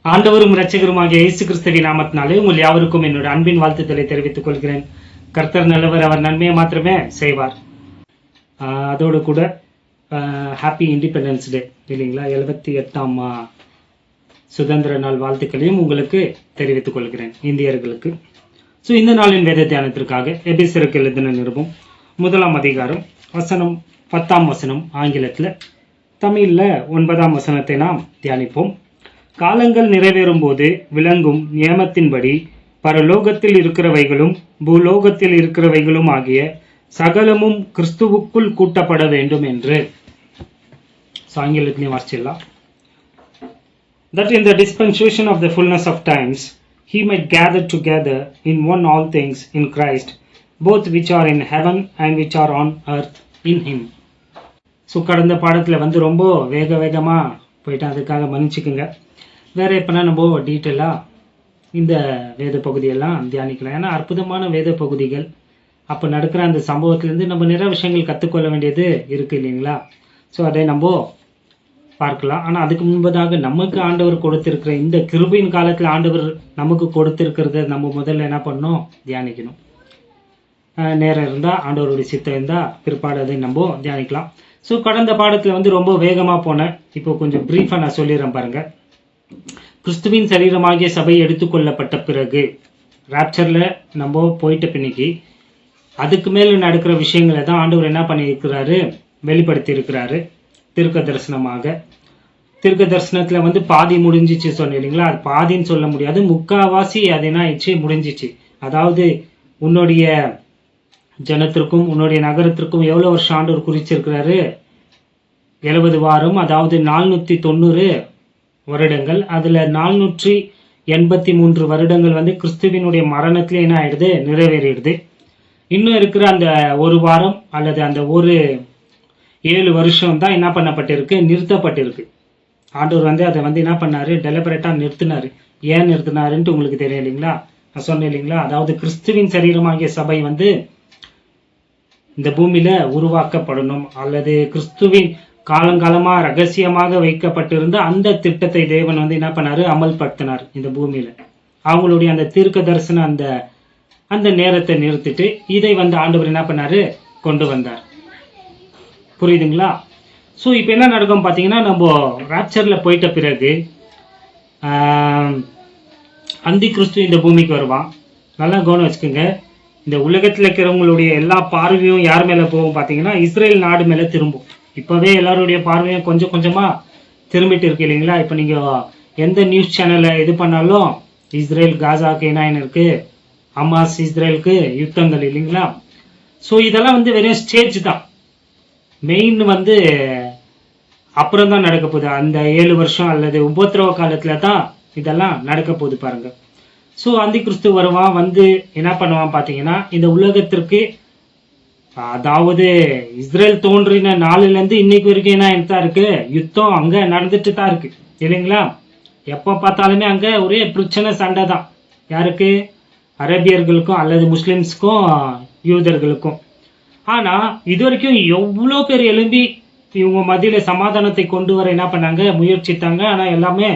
ஆண்டவரும் இரட்சகருமாகிய இயேசு கிறிஸ்துவின் நாமத்தினாலே உங்கள் யாவருக்கும் என்னோட அன்பின் வாழ்த்துக்களை தெரிவித்துக் கொள்கிறேன். கர்த்தர் நல்லவர், அவர் நன்மையை மாத்திரமே செய்வார். அதோடு கூட ஹாப்பி இண்டிபெண்டன்ஸ் டே இல்லைங்களா, 78ஆம் சுதந்திர நாள் வாழ்த்துக்களையும் உங்களுக்கு தெரிவித்துக் கொள்கிறேன் இந்தியர்களுக்கு. ஸோ இந்த நாளின் வேத தியானத்திற்காக எபேசியருக்கு எழுதின நிருபம் 1ஆம் அதிகாரம் வசனம் 10ஆம் வசனம் ஆங்கிலத்தில், தமிழில் 9ஆம் வசனத்தை நாம் தியானிப்போம். காலங்கள் நிறைவேறும் போது விளங்கும் நியமத்தின்படி பரலோகத்தில் இருக்கிறவைகளும் பூலோகத்தில் இருக்கிறவைகளும் ஆகிய சகலமும் கிறிஸ்துவுக்குள் கூட்டப்பட வேண்டும் என்று. ஆங்கிலத்திலையும் வாசிச்சிடலாம். That in the dispensation of the fullness of times he might gather together in one all things in Christ, both which are in heaven and which are on earth in him. கடந்த பாடத்தில் ரொம்ப வேகமாக போயிட்டேன், அதுக்காக மன்னிச்சுக்குங்க. வேறு எப்போனா நம்ம டீட்டெயிலாக இந்த வேத பகுதியெல்லாம் தியானிக்கலாம். ஏன்னா அற்புதமான வேத பகுதிகள், அப்போ நடக்கிற அந்த சம்பவத்திலேருந்து நம்ம நிறைய விஷயங்கள் கற்றுக்கொள்ள வேண்டியது இருக்குது இல்லைங்களா. ஸோ அதை நம்ம பார்க்கலாம். ஆனால் அதுக்கு முன்பதாக நமக்கு ஆண்டவர் கொடுத்திருக்கிற இந்த கிருபையின் காலத்தில் ஆண்டவர் நமக்கு கொடுத்திருக்கிறத நம்ம முதல்ல என்ன பண்ணணும், தியானிக்கணும். நேரம் இருந்தால், ஆண்டவருடைய சித்தம் இருந்தால் பிற்பாடு அதை நம்ம தியானிக்கலாம். ஸோ கடந்த பாடத்தில் ரொம்ப வேகமாக போனேன். இப்போ கொஞ்சம் ப்ரீஃபாக நான் சொல்லிடுறேன் பாருங்கள். கிறிஸ்துவின் சரீரமாகிய சபை எடுத்துக்கொள்ளப்பட்ட பிறகு ராப்சரில் நம்ம போயிட்ட பின்னிக்கு அதுக்கு மேலே நடக்கிற விஷயங்களை தான் ஆண்டவர் என்ன பண்ணியிருக்கிறாரு, வெளிப்படுத்தி இருக்கிறாரு தீர்க்க தரிசனமாக. தீர்க்க தரிசனத்தில் பாதி முடிஞ்சிச்சு சொன்னேன் இல்லைங்களா. அது பாதின்னு சொல்ல முடியாது, முக்காவாசி அது என்ன ஆயிடுச்சு, முடிஞ்சிச்சு. அதாவது உன்னுடைய ஜனத்திற்கும் உன்னுடைய நகரத்திற்கும் எவ்வளோ வருஷம் ஆண்டவர் குறிச்சிருக்கிறாரு, 70 வாரம், அதாவது 490 வருடங்கள். அதில் 483 வருடங்கள் கிறிஸ்துவினுடைய மரணத்திலே என்ன ஆயிடுது, நிறைவேறிடுது. இன்னும் இருக்கிற அந்த ஒரு வாரம் அல்லது அந்த ஒரு 7 வருஷம் தான் என்ன பண்ணப்பட்டிருக்கு, நிறுத்தப்பட்டிருக்கு. ஆண்டவர் அதை என்ன பண்ணாரு, டெலிபரேட்டாக நிறுத்தினார். ஏன் நிறுத்தினாருன்ட்டு உங்களுக்கு தெரியும் இல்லைங்களா. நான் சொன்னேன் இல்லைங்களா, அதாவது கிறிஸ்துவின் சரீரமாகிய சபை இந்த பூமியில உருவாக்கப்படணும், அல்லது கிறிஸ்துவின் காலங்காலமா ரகசியமாக வைக்கப்பட்டிருந்த அந்த திட்டத்தை தேவன் என்ன பண்ணாரு, அமல்படுத்தினார் இந்த பூமியில. அவங்களுடைய அந்த தீர்க்க தரிசன அந்த நேரத்தை நிறுத்திட்டு இதை ஆண்டவர் என்ன பண்ணாரு, கொண்டு வந்தார். புரியுதுங்களா. ஸோ இப்போ என்ன நடக்கும் பார்த்தீங்கன்னா, நம்ம ராப்சர்ல போயிட்ட பிறகு அந்தி கிறிஸ்து இந்த பூமிக்கு வருவான். நல்லா கவனம் வச்சுக்கோங்க. இந்த உலகத்தில் இருக்கிறவங்களுடைய எல்லா பார்வையும் யார் மேலே போகும் பார்த்தீங்கன்னா, இஸ்ரேல் நாடு மேலே திரும்பும். இப்போவே எல்லாருடைய பார்வையும் கொஞ்சம் கொஞ்சமாக திரும்பிட்டு இருக்கு இல்லைங்களா. இப்போ நீங்கள் எந்த நியூஸ் சேனலை இது பண்ணாலும் இஸ்ரேல் காசாக்கு என்ன இருக்கு, ஹமாஸ் இஸ்ரேலுக்கு யுத்தங்கள் இல்லைங்களா. ஸோ இதெல்லாம் வெறும் ஸ்டேஜ் தான். மெயின் அப்புறம் தான் நடக்க போகுது. அந்த 7 வருஷம் அல்லது உபத்திரவ காலத்தில் தான் இதெல்லாம் நடக்க போகுது பாருங்க. ஸோ அந்தி கிறிஸ்து வருவான், என்ன பண்ணுவான் பார்த்தீங்கன்னா, இந்த உலகத்திற்கு, அதாவது இஸ்ரேல் தோன்றின நாளிலேருந்து இன்னைக்கு வரைக்கும் என்ன தான் இருக்கு, யுத்தம் அங்கே நடந்துட்டு தான் இருக்கு இல்லைங்களா. எப்போ பார்த்தாலுமே அங்கே ஒரே பிரச்சனை, சண்டை தான். யாருக்கு, அரேபியர்களுக்கும் அல்லது முஸ்லிம்ஸுக்கும் யூதர்களுக்கும். ஆனால் இது வரைக்கும் எவ்வளோ பேர் எழும்பி இவங்க மத்தியில் சமாதானத்தை கொண்டு வர என்ன பண்ணாங்க, முயற்சித்தாங்க. ஆனால் எல்லாமே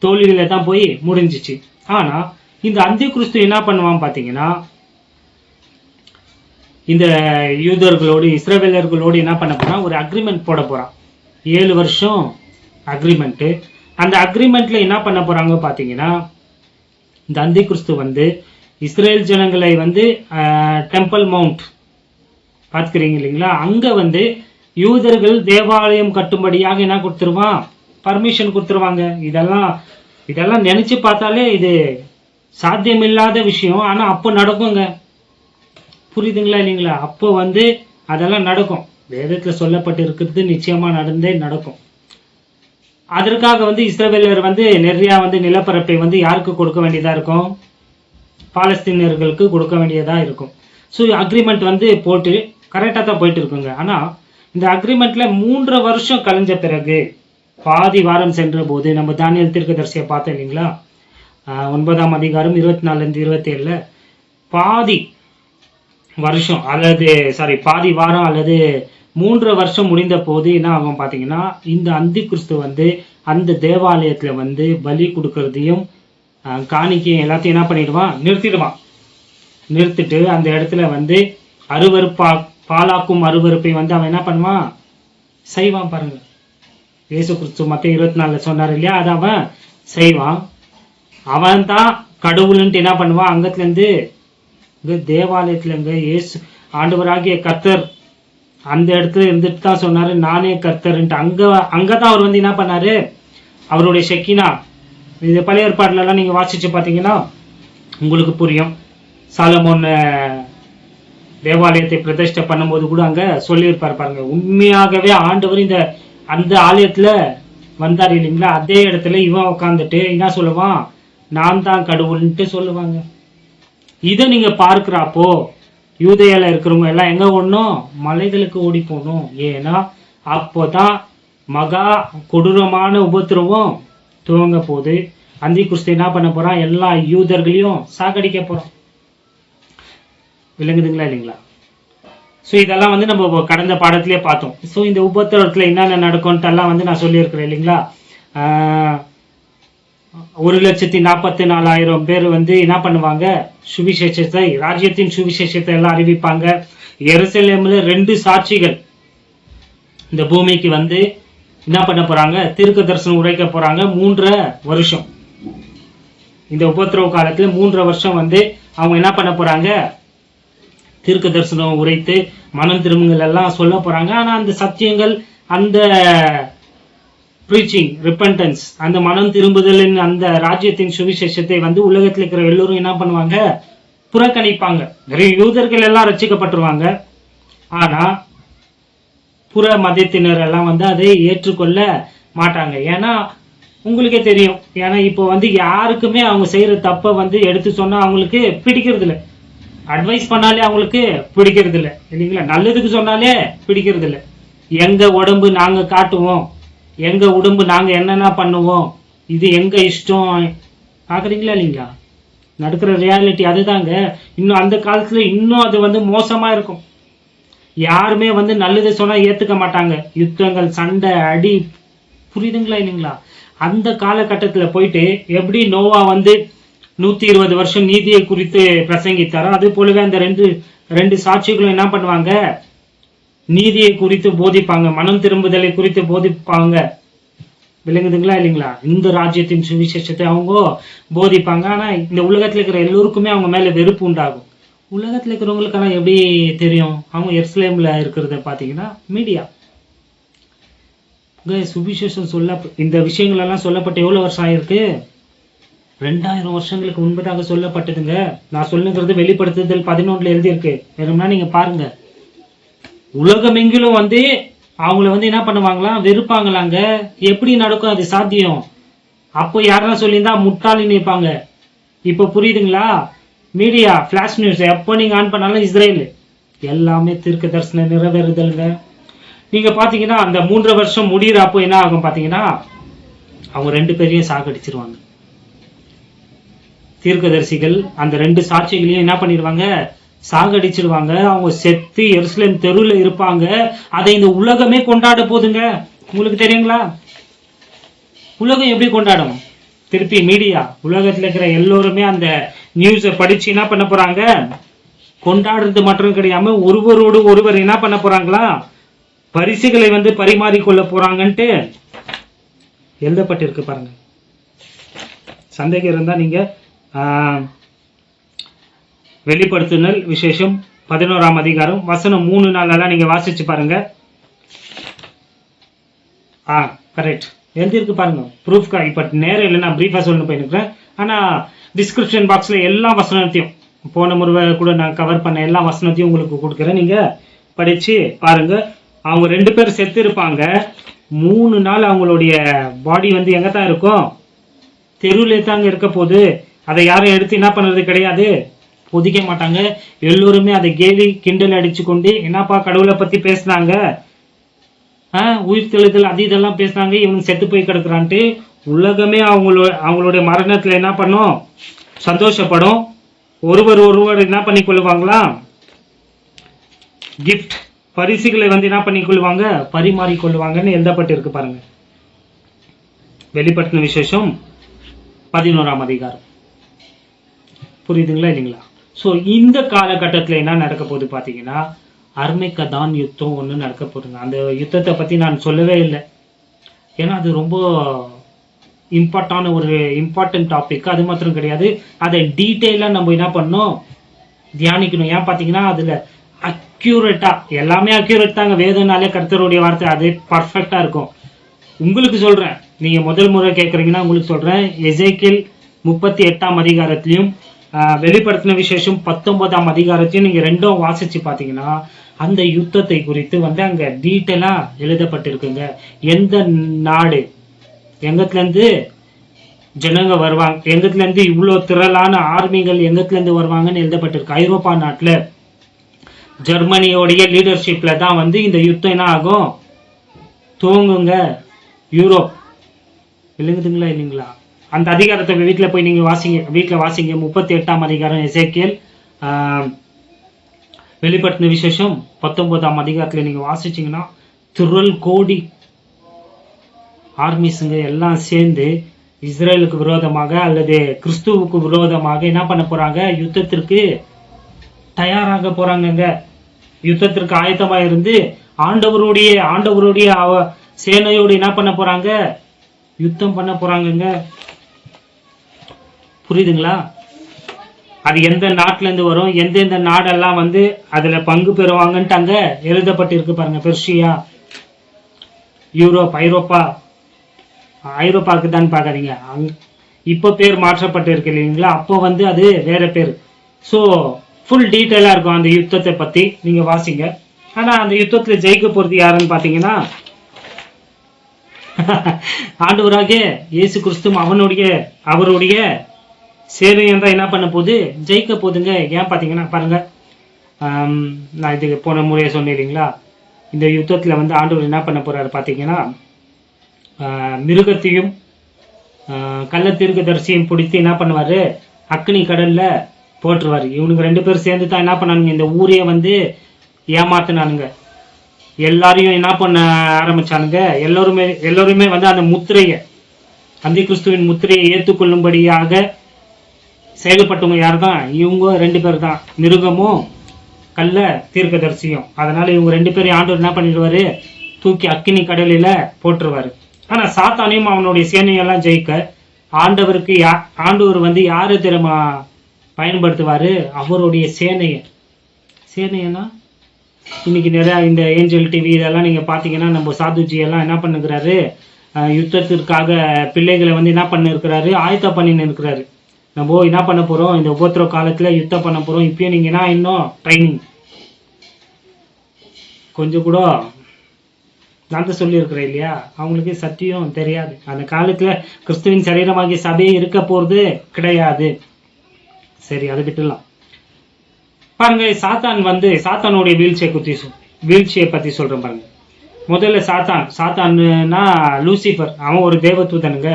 தோல்வியில தான் போய் முடிஞ்சிச்சு. ஆனால் இந்த அந்தி கிறிஸ்து என்ன பண்ணுவான் பார்த்தீங்கன்னா, இந்த யூதர்களோடு இஸ்ரவேலர்களோடு என்ன பண்ண போறான், ஒரு அக்ரிமெண்ட் போட போறான். 7 வருஷம் அக்ரிமெண்ட்டு. அந்த அக்ரிமெண்ட்ல என்ன பண்ண போறாங்க பார்த்தீங்கன்னா, இந்த அந்தி கிறிஸ்து இஸ்ரேல் ஜனங்களை டெம்பிள் மவுண்ட் பார்த்துக்கிறீங்க இல்லைங்களா, அங்க யூதர்கள் தேவாலயம் கட்டும்படியாக என்ன கொடுத்துருவான், பர்மிஷன் கொடுத்துருவாங்க. இதெல்லாம் நினைச்சு பார்த்தாலே இது சாத்தியமில்லாத விஷயம். ஆனா அப்போ நடக்குங்க. புரியுதுங்களா இல்லைங்களா. அப்போ அதெல்லாம் நடக்கும். வேதத்துல சொல்லப்பட்டு இருக்கிறது நிச்சயமா நடக்கும். அதற்காக இஸ்ரவேலர் நிறைய நிலப்பரப்பை யாருக்கு கொடுக்க வேண்டியதா இருக்கும், பாலஸ்தீனியர்களுக்கு கொடுக்க வேண்டியதா இருக்கும். ஸோ அக்ரிமெண்ட் போட்டு கரெக்டாக தான் போயிட்டு இருக்குங்க. ஆனா இந்த அக்ரிமெண்ட்ல 3 வருஷம் கழிஞ்ச பிறகு பாதி வாரம் சென்ற போது, நம்ம தானியேல் தீர்க்கதரிசியை பார்த்தோம் இல்லைங்களா, 9ஆம் அதிகாரம் 24-27 பாதி வருஷம் அல்லது பாதி வாரம் அல்லது 3 வருஷம் முடிந்த போது என்ன ஆகும் பார்த்தீங்கன்னா, இந்த அந்தி கிறிஸ்து அந்த தேவாலயத்துல வந்து பலி கொடுக்கறதையும் காணிக்கையும் எல்லாத்தையும் என்ன பண்ணிடுவான், நிறுத்திட்டு அந்த இடத்துல வந்து பாலாக்கும் அருவருப்பை வந்து அவன் என்ன பண்ணுவான், செய்வான். பாருங்க, இயேசு கிறிஸ்து மத்தேயு 24 சொன்னார் இல்லையா, அதை அவன் செய்வான். அவன் தான் கடவுள்ன்ட்டு என்ன பண்ணுவான், அங்கத்துல இருந்து தேவாலயத்துல இருந்து இயேசு ஆண்டவராகிய கர்த்தர் அந்த இடத்துல இருந்துட்டு தான் சொன்னாரு, நானே கர்த்தர்ன்ட்டு. அங்கதான் அவர் வந்து என்ன பண்ணாரு, அவருடைய ஷெக்கினா, இது பழைய ஏற்பாடுல எல்லாம் நீங்க வாசிச்சு பாத்தீங்கன்னா உங்களுக்கு புரியும். சாலமோன் தேவாலயத்தை பிரதிஷ்டை பண்ணும்போது கூட அங்க சொல்லியிருப்பார் பாருங்க, உண்மையாகவே ஆண்டவர் இந்த அந்த ஆலயத்துல வந்தார் இல்லைங்களா, அதே இடத்துல இவன் உட்காந்துட்டு என்ன சொல்லுவான், நான் தான் கடவுள்ன்ட்டு சொல்லுவாங்க. இதை நீங்க பார்க்கிறப்போ யூதேயால இருக்கிறவங்க எல்லாம் எங்க ஓடணும், மலைகளுக்கு ஓடி போகணும். ஏன்னா அப்போதான் மகா கொடூரமான உபத்திரவம் துவங்க போது. அந்தி கிறிஸ்து என்ன பண்ண போறான், எல்லா யூதர்களையும் சாகடிக்க போறான். விளங்குதுங்களா இல்லைங்களா? ஸோ இதெல்லாம் வந்து நம்ம கடந்த பாடத்திலே பார்த்தோம். ஸோ இந்த உபத்திரவத்துல என்னென்ன நடக்கும்ட்டு எல்லாம் வந்து நான் சொல்லியிருக்கிறேன் இல்லைங்களா. 1,44,000 பேர் வந்து என்ன பண்ணுவாங்க, சுவிசேஷத்தை, ராஜ்யத்தின் சுவிசேஷத்தை எல்லாம் அறிவிப்பாங்க. எருசலேம்ல 2 சாட்சிகள் இந்த பூமிக்கு வந்து என்ன பண்ண போறாங்க, தீர்க்க தரிசனம் உரைக்க போறாங்க. 3.5 வருஷம் இந்த உபத்திரவ காலத்துல 3.5 வருஷம் வந்து அவங்க என்ன பண்ண போறாங்க, தீர்க்க தரிசனம் உரைத்து மனம் திரும்புங்கள் எல்லாம் சொல்ல போறாங்க. ஆனா அந்த சத்தியங்கள், அந்த preaching, repentance, அந்த மனம் திரும்புதலின் அந்த ராஜ்யத்தின் சுவிசேஷத்தை வந்து உலகத்தில் இருக்கிற எல்லோரும் என்ன பண்ணுவாங்க, புறக்கணிப்பாங்க. யூதர்கள் எல்லாம் ரட்சிக்கப்பட்டுருவாங்க. ஆனா புற மதத்தினர் எல்லாம் வந்து அதை ஏற்றுக்கொள்ள மாட்டாங்க. ஏன்னா உங்களுக்கே தெரியும், ஏன்னா இப்போ வந்து யாருக்குமே அவங்க செய்யற தப்பை வந்து எடுத்து சொன்னா அவங்களுக்கு பிடிக்கிறது இல்லை. அட்வைஸ் பண்ணாலே அவங்களுக்கு பிடிக்கிறது இல்லை இல்லைங்களா, நல்லதுக்கு சொன்னாலே பிடிக்கிறது இல்லை. எங்க உடம்பு நாங்க காட்டுவோம், எங்க உடம்பு நாங்க என்னென்ன பண்ணுவோம், இது எங்க இஷ்டம். பாக்குறீங்களா இல்லைங்களா, நடக்கிற ரியாலிட்டி அதுதாங்க. இன்னும் அந்த காலத்துல இன்னும் அது வந்து மோசமா இருக்கும். யாருமே வந்து நல்லது சொன்னா ஏத்துக்க மாட்டாங்க. யுத்தங்கள், சண்டை, அடி, புரியுதுங்களா இல்லைங்களா. அந்த காலகட்டத்துல போயிட்டு எப்படி நோவா வந்து 120 வருஷம் நீதியை குறித்து பிரசங்கித்தாரோ, அது போலவே அந்த ரெண்டு சாட்சிகளும் என்ன பண்ணுவாங்க, நீதியை குறித்து போதிப்பாங்க, மனம் திரும்புதலை குறித்து போதிப்பாங்க. விளங்குதுங்களா இல்லைங்களா. இந்த ராஜ்யத்தின் சுவிசேஷத்தை அவங்க போதிப்பாங்க. ஆனா இந்த உலகத்துல இருக்கிற எல்லோருக்குமே அவங்க மேல வெறுப்பு உண்டாகும். உலகத்துல இருக்கிறவங்களுக்கெல்லாம் எப்படி தெரியும், அவங்க எருசலேம்ல இருக்கிறத பாத்தீங்கன்னா மீடியா சுவிசேஷம் இந்த விஷயங்கள் எல்லாம் சொல்லப்பட்டு எவ்வளவு வருஷம் ஆயிருக்கு, 2000 வருஷங்களுக்கு முன்பதாக சொல்லப்பட்டதுங்க. நான் சொல்லுங்கிறது வெளிப்படுத்துதல் 11 எழுதியிருக்கு. வேணும்னா நீங்க பாருங்க. உலகமெங்கிலும் வந்து அவங்கள வந்து என்ன பண்ணுவாங்களாம், வெறுப்பாங்களாங்க. எப்படி நடக்கும் அது சாத்தியம்? அப்போ யாரெல்லாம் சொல்லியிருந்தா முட்டாளின்னு நினைப்பாங்க. இப்போ புரியுதுங்களா. மீடியா ஃபிளாஷ் நியூஸ் எப்போ நீங்க ஆன் பண்ணாலும் இஸ்ரேல் எல்லாமே தீர்க்க தரிசன நிறைவேறுதல்ங்க. நீங்க பாத்தீங்கன்னா அந்த 3 வருஷம் முடிகிற அப்போ என்ன ஆகும் பாத்தீங்கன்னா, அவங்க 2 பேரையும் சாகடிச்சிருவாங்க. தீர்க்கதரிசிகள் அந்த 2 சாட்சிகளையும் என்ன பண்ணிடுவாங்க, சாகடிச்சிருவாங்க. அவங்க செத்து எருசலேம் தெருவில் இருப்பாங்க. அதை இந்த உலகமே கொண்டாட போதுங்க. உங்களுக்கு தெரியுங்களா, உலகம் எப்படி கொண்டாடும்? திருப்பி மீடியா, உலகத்துல இருக்கிற எல்லோருமே அந்த நியூஸை படிச்சு என்ன பண்ண போறாங்க, கொண்டாடுறது மட்டும் கிடையாம ஒருவரோடு ஒருவர் என்ன பண்ண போறாங்களா, பரிசுகளை வந்து பரிமாறிக்கொள்ள போறாங்கன்ட்டு எழுதப்பட்டிருக்கு பாருங்க. சந்தேகம் இருந்தா நீங்க வெளிப்படுத்துதல் விசேஷம் 11ஆம் அதிகாரம் வசனம் 3-4 நீங்க வாசிச்சு பாருங்க. கரெக்ட் எழுதியிருக்கு பாருங்க. ப்ரூஃப்கா இப்ப நேரம் இல்லை, நான் பிரீஃபா சொல்லணும் போயிருக்கிறேன். ஆனா டிஸ்கிரிப்ஷன் பாக்ஸ்ல எல்லா வசனத்தையும், போன முறை கூட நான் கவர் பண்ண எல்லா வசனத்தையும் உங்களுக்கு கொடுக்குறேன். நீங்க படிச்சு பாருங்க. அவங்க 2 பேர் செத்து இருப்பாங்க. 3 நாள் அவங்களுடைய பாடி வந்து எங்க தான் இருக்கும், தெருவிலே தாங்க இருக்க போது. அதை யாரும் எடுத்து என்ன பண்றது கிடையாது, பொதிக்க மாட்டாங்க. எல்லோருமே அதை கேலி கிண்டல் அடிச்சு கொண்டு, என்னப்பா கடவுளை பத்தி பேசினாங்க, உயிர் தெளிதல் அது இதெல்லாம் பேசினாங்க, இவங்க செத்து போய் கிடக்குறான்ட்டு உலகமே அவங்களுடைய மரணத்துல என்ன பண்ணும், சந்தோஷப்படும். ஒருவர் என்ன பண்ணி கொள்ளுவாங்களா, கிஃப்ட் பரிசுகளை வந்து என்ன பண்ணி கொள்வாங்க, பரிமாறி கொள்வாங்கன்னு எழுதப்பட்டிருக்கு பாருங்க. வெளிப்படுத்தின விசேஷம் 11ஆம் அதிகாரம். புரியுதுங்களா இல்லைங்களா? ஸோ இந்த காலகட்டத்தில் என்ன நடக்க போகுது பார்த்தீங்கன்னா, அர்மெகதான் யுத்தம் ஒன்று நடக்க போகுதுங்க. அந்த யுத்தத்தை பற்றி நான் சொல்லவே இல்லை, ஏன்னா அது ரொம்ப இம்பார்ட்டன்ட் டாபிக். அது மாத்திரம் கிடையாது, அதை டீட்டெயிலாக நம்ம என்ன பண்ணணும், தியானிக்கணும். ஏன் பார்த்தீங்கன்னா அதில் அக்யூரேட்டாக எல்லாமே அக்யூரேட் தாங்க. வேதனாலே கர்த்தருடைய வார்த்தை அது பர்ஃபெக்டாக இருக்கும். உங்களுக்கு சொல்கிறேன், நீங்கள் முதல் முறை கேட்குறீங்கன்னா உங்களுக்கு சொல்கிறேன், எசேக்கியேல் 38ஆம் அதிகாரத்திலையும் வெளிப்படுத்தின விசேஷம் 19ஆம் அதிகாரத்தையும் நீங்கள் ரெண்டும் வாசித்து பார்த்தீங்கன்னா அந்த யுத்தத்தை குறித்து அங்கே டீட்டெயிலாக எழுதப்பட்டிருக்குங்க. எந்த நாடு, எங்கத்துலேருந்து ஜனங்க வருவாங்க, எங்கத்துலேருந்து இவ்வளோ திரளான ஆர்மிகள் எங்கத்துலேருந்து வருவாங்கன்னு எழுதப்பட்டிருக்கு. ஐரோப்பா நாட்டில் ஜெர்மனியோடைய லீடர்ஷிப்பில் தான் இந்த யுத்தம் என்ன ஆகும், துவங்குங்க. யூரோப் இல்லைங்குதுங்களா இல்லைங்களா? அந்த அதிகாரத்தை வீட்டில் போய் நீங்கள் வாசிங்க 38ஆம் அதிகாரம் எசேக்கியேல், வெளிப்படுத்தின விசேஷம் 19ஆம் அதிகாரத்தில் நீங்கள் வாசிச்சிங்கன்னா திரள் கோடி ஆர்மிஸுங்க எல்லாம் சேர்ந்து இஸ்ரேலுக்கு விரோதமாக அல்லது கிறிஸ்துவுக்கு விரோதமாக என்ன பண்ண போகிறாங்க, யுத்தத்திற்கு தயாராக போகிறாங்கங்க. யுத்தத்திற்கு ஆயத்தமாக இருந்து ஆண்டவருடைய சேனையோடு என்ன பண்ண போகிறாங்க, யுத்தம் பண்ண போகிறாங்கங்க. புரியுதுங்களா? அது எந்த நாட்டிலேருந்து வரும், எந்தெந்த நாடெல்லாம் அதில் பங்கு பெறுவாங்கன்ட்டு அங்கே எழுதப்பட்டிருக்கு பாருங்க. பெர்ஷியா, யூரோப், ஐரோப்பாவுக்கு தான் பார்க்காதீங்க, இப்போ பேர் மாற்றப்பட்டு இருக்கு இல்லைங்களா? அப்போ அது வேற பேர். ஸோ ஃபுல் டீட்டெயிலாக இருக்கும் அந்த யுத்தத்தை பற்றி, நீங்கள் வாசிங்க. ஆனால் அந்த யுத்தத்தில் ஜெயிக்க போகிறது யாருன்னு பார்த்தீங்கன்னா ஆண்டவராக இயேசு கிறிஸ்து அவருடைய சேவையம் தான் என்ன பண்ண போகுது, ஜெயிக்க போகுதுங்க. ஏன் பார்த்தீங்கன்னா பாருங்க, நான் இதுக்கு போன முறையை சொன்னேன் இல்லைங்களா, இந்த யுத்தத்தில் ஆண்டவர் என்ன பண்ண போறாரு பார்த்தீங்கன்னா, மிருகத்தையும் கள்ள தீர்க்கதரிசியும் பிடித்து என்ன பண்ணுவாரு, அக்னி கடல்ல போட்டுருவாரு. இவனுக்கு 2 பேர் சேர்ந்து தான் என்ன பண்ணானுங்க, இந்த ஊரையே ஏமாத்தினானுங்க. எல்லாரையும் என்ன பண்ண ஆரம்பிச்சானுங்க, எல்லோருமே அந்த முத்திரையை, அந்த கிறிஸ்துவின் முத்திரையை ஏற்றுக்கொள்ளும்படியாக செயல்பட்டவங்க யார் தான், இவங்க 2 பேர் தான், மிருகமும் கள்ள தீர்க்கதரிசியும். அதனால இவங்க 2 பேரையும் ஆண்டவர் என்ன பண்ணிடுவாரு, தூக்கி அக்கினி கடலில போட்டுருவாரு. ஆனா சாத்தானையும் அவனுடைய சேனையெல்லாம் ஜெயிக்க ஆண்டவர் யாரு தெரியுமா பயன்படுத்துவாரு, அவருடைய சேனையனா இன்னைக்கு நிறைய இந்த ஏஞ்சல் டிவி இதெல்லாம் நீங்க பாத்தீங்கன்னா நம்ம சாதுஜி எல்லாம் என்ன பண்ணுகிறாரு, யுத்தத்திற்காக பிள்ளைகளை என்ன பண்ணிருக்கிறாரு, ஆயத்தம் பண்ணின்னு இருக்கிறாரு. நம்ம என்ன பண்ண போறோம், இந்த உபத்திரவ காலத்துல யுத்தம் பண்ண போறோம். இப்பயும் நீங்க இன்னும் ட்ரைனிங் கொஞ்சம் கூட நான் தான் சொல்லியிருக்கிறேன் இல்லையா, அவங்களுக்கு சத்தியம் தெரியாது. அந்த காலத்துல கிறிஸ்துவின் சரீரமாகிய சபையே இருக்க போறது கிடையாது. சரி, அதை விட்டுலாம். பாருங்க, சாத்தானுடைய வீழ்ச்சியை பத்தி சொல்றேன் பாருங்க. முதல்ல சாத்தான்னா லூசிபர், அவன் ஒரு தேவதூதனுங்க.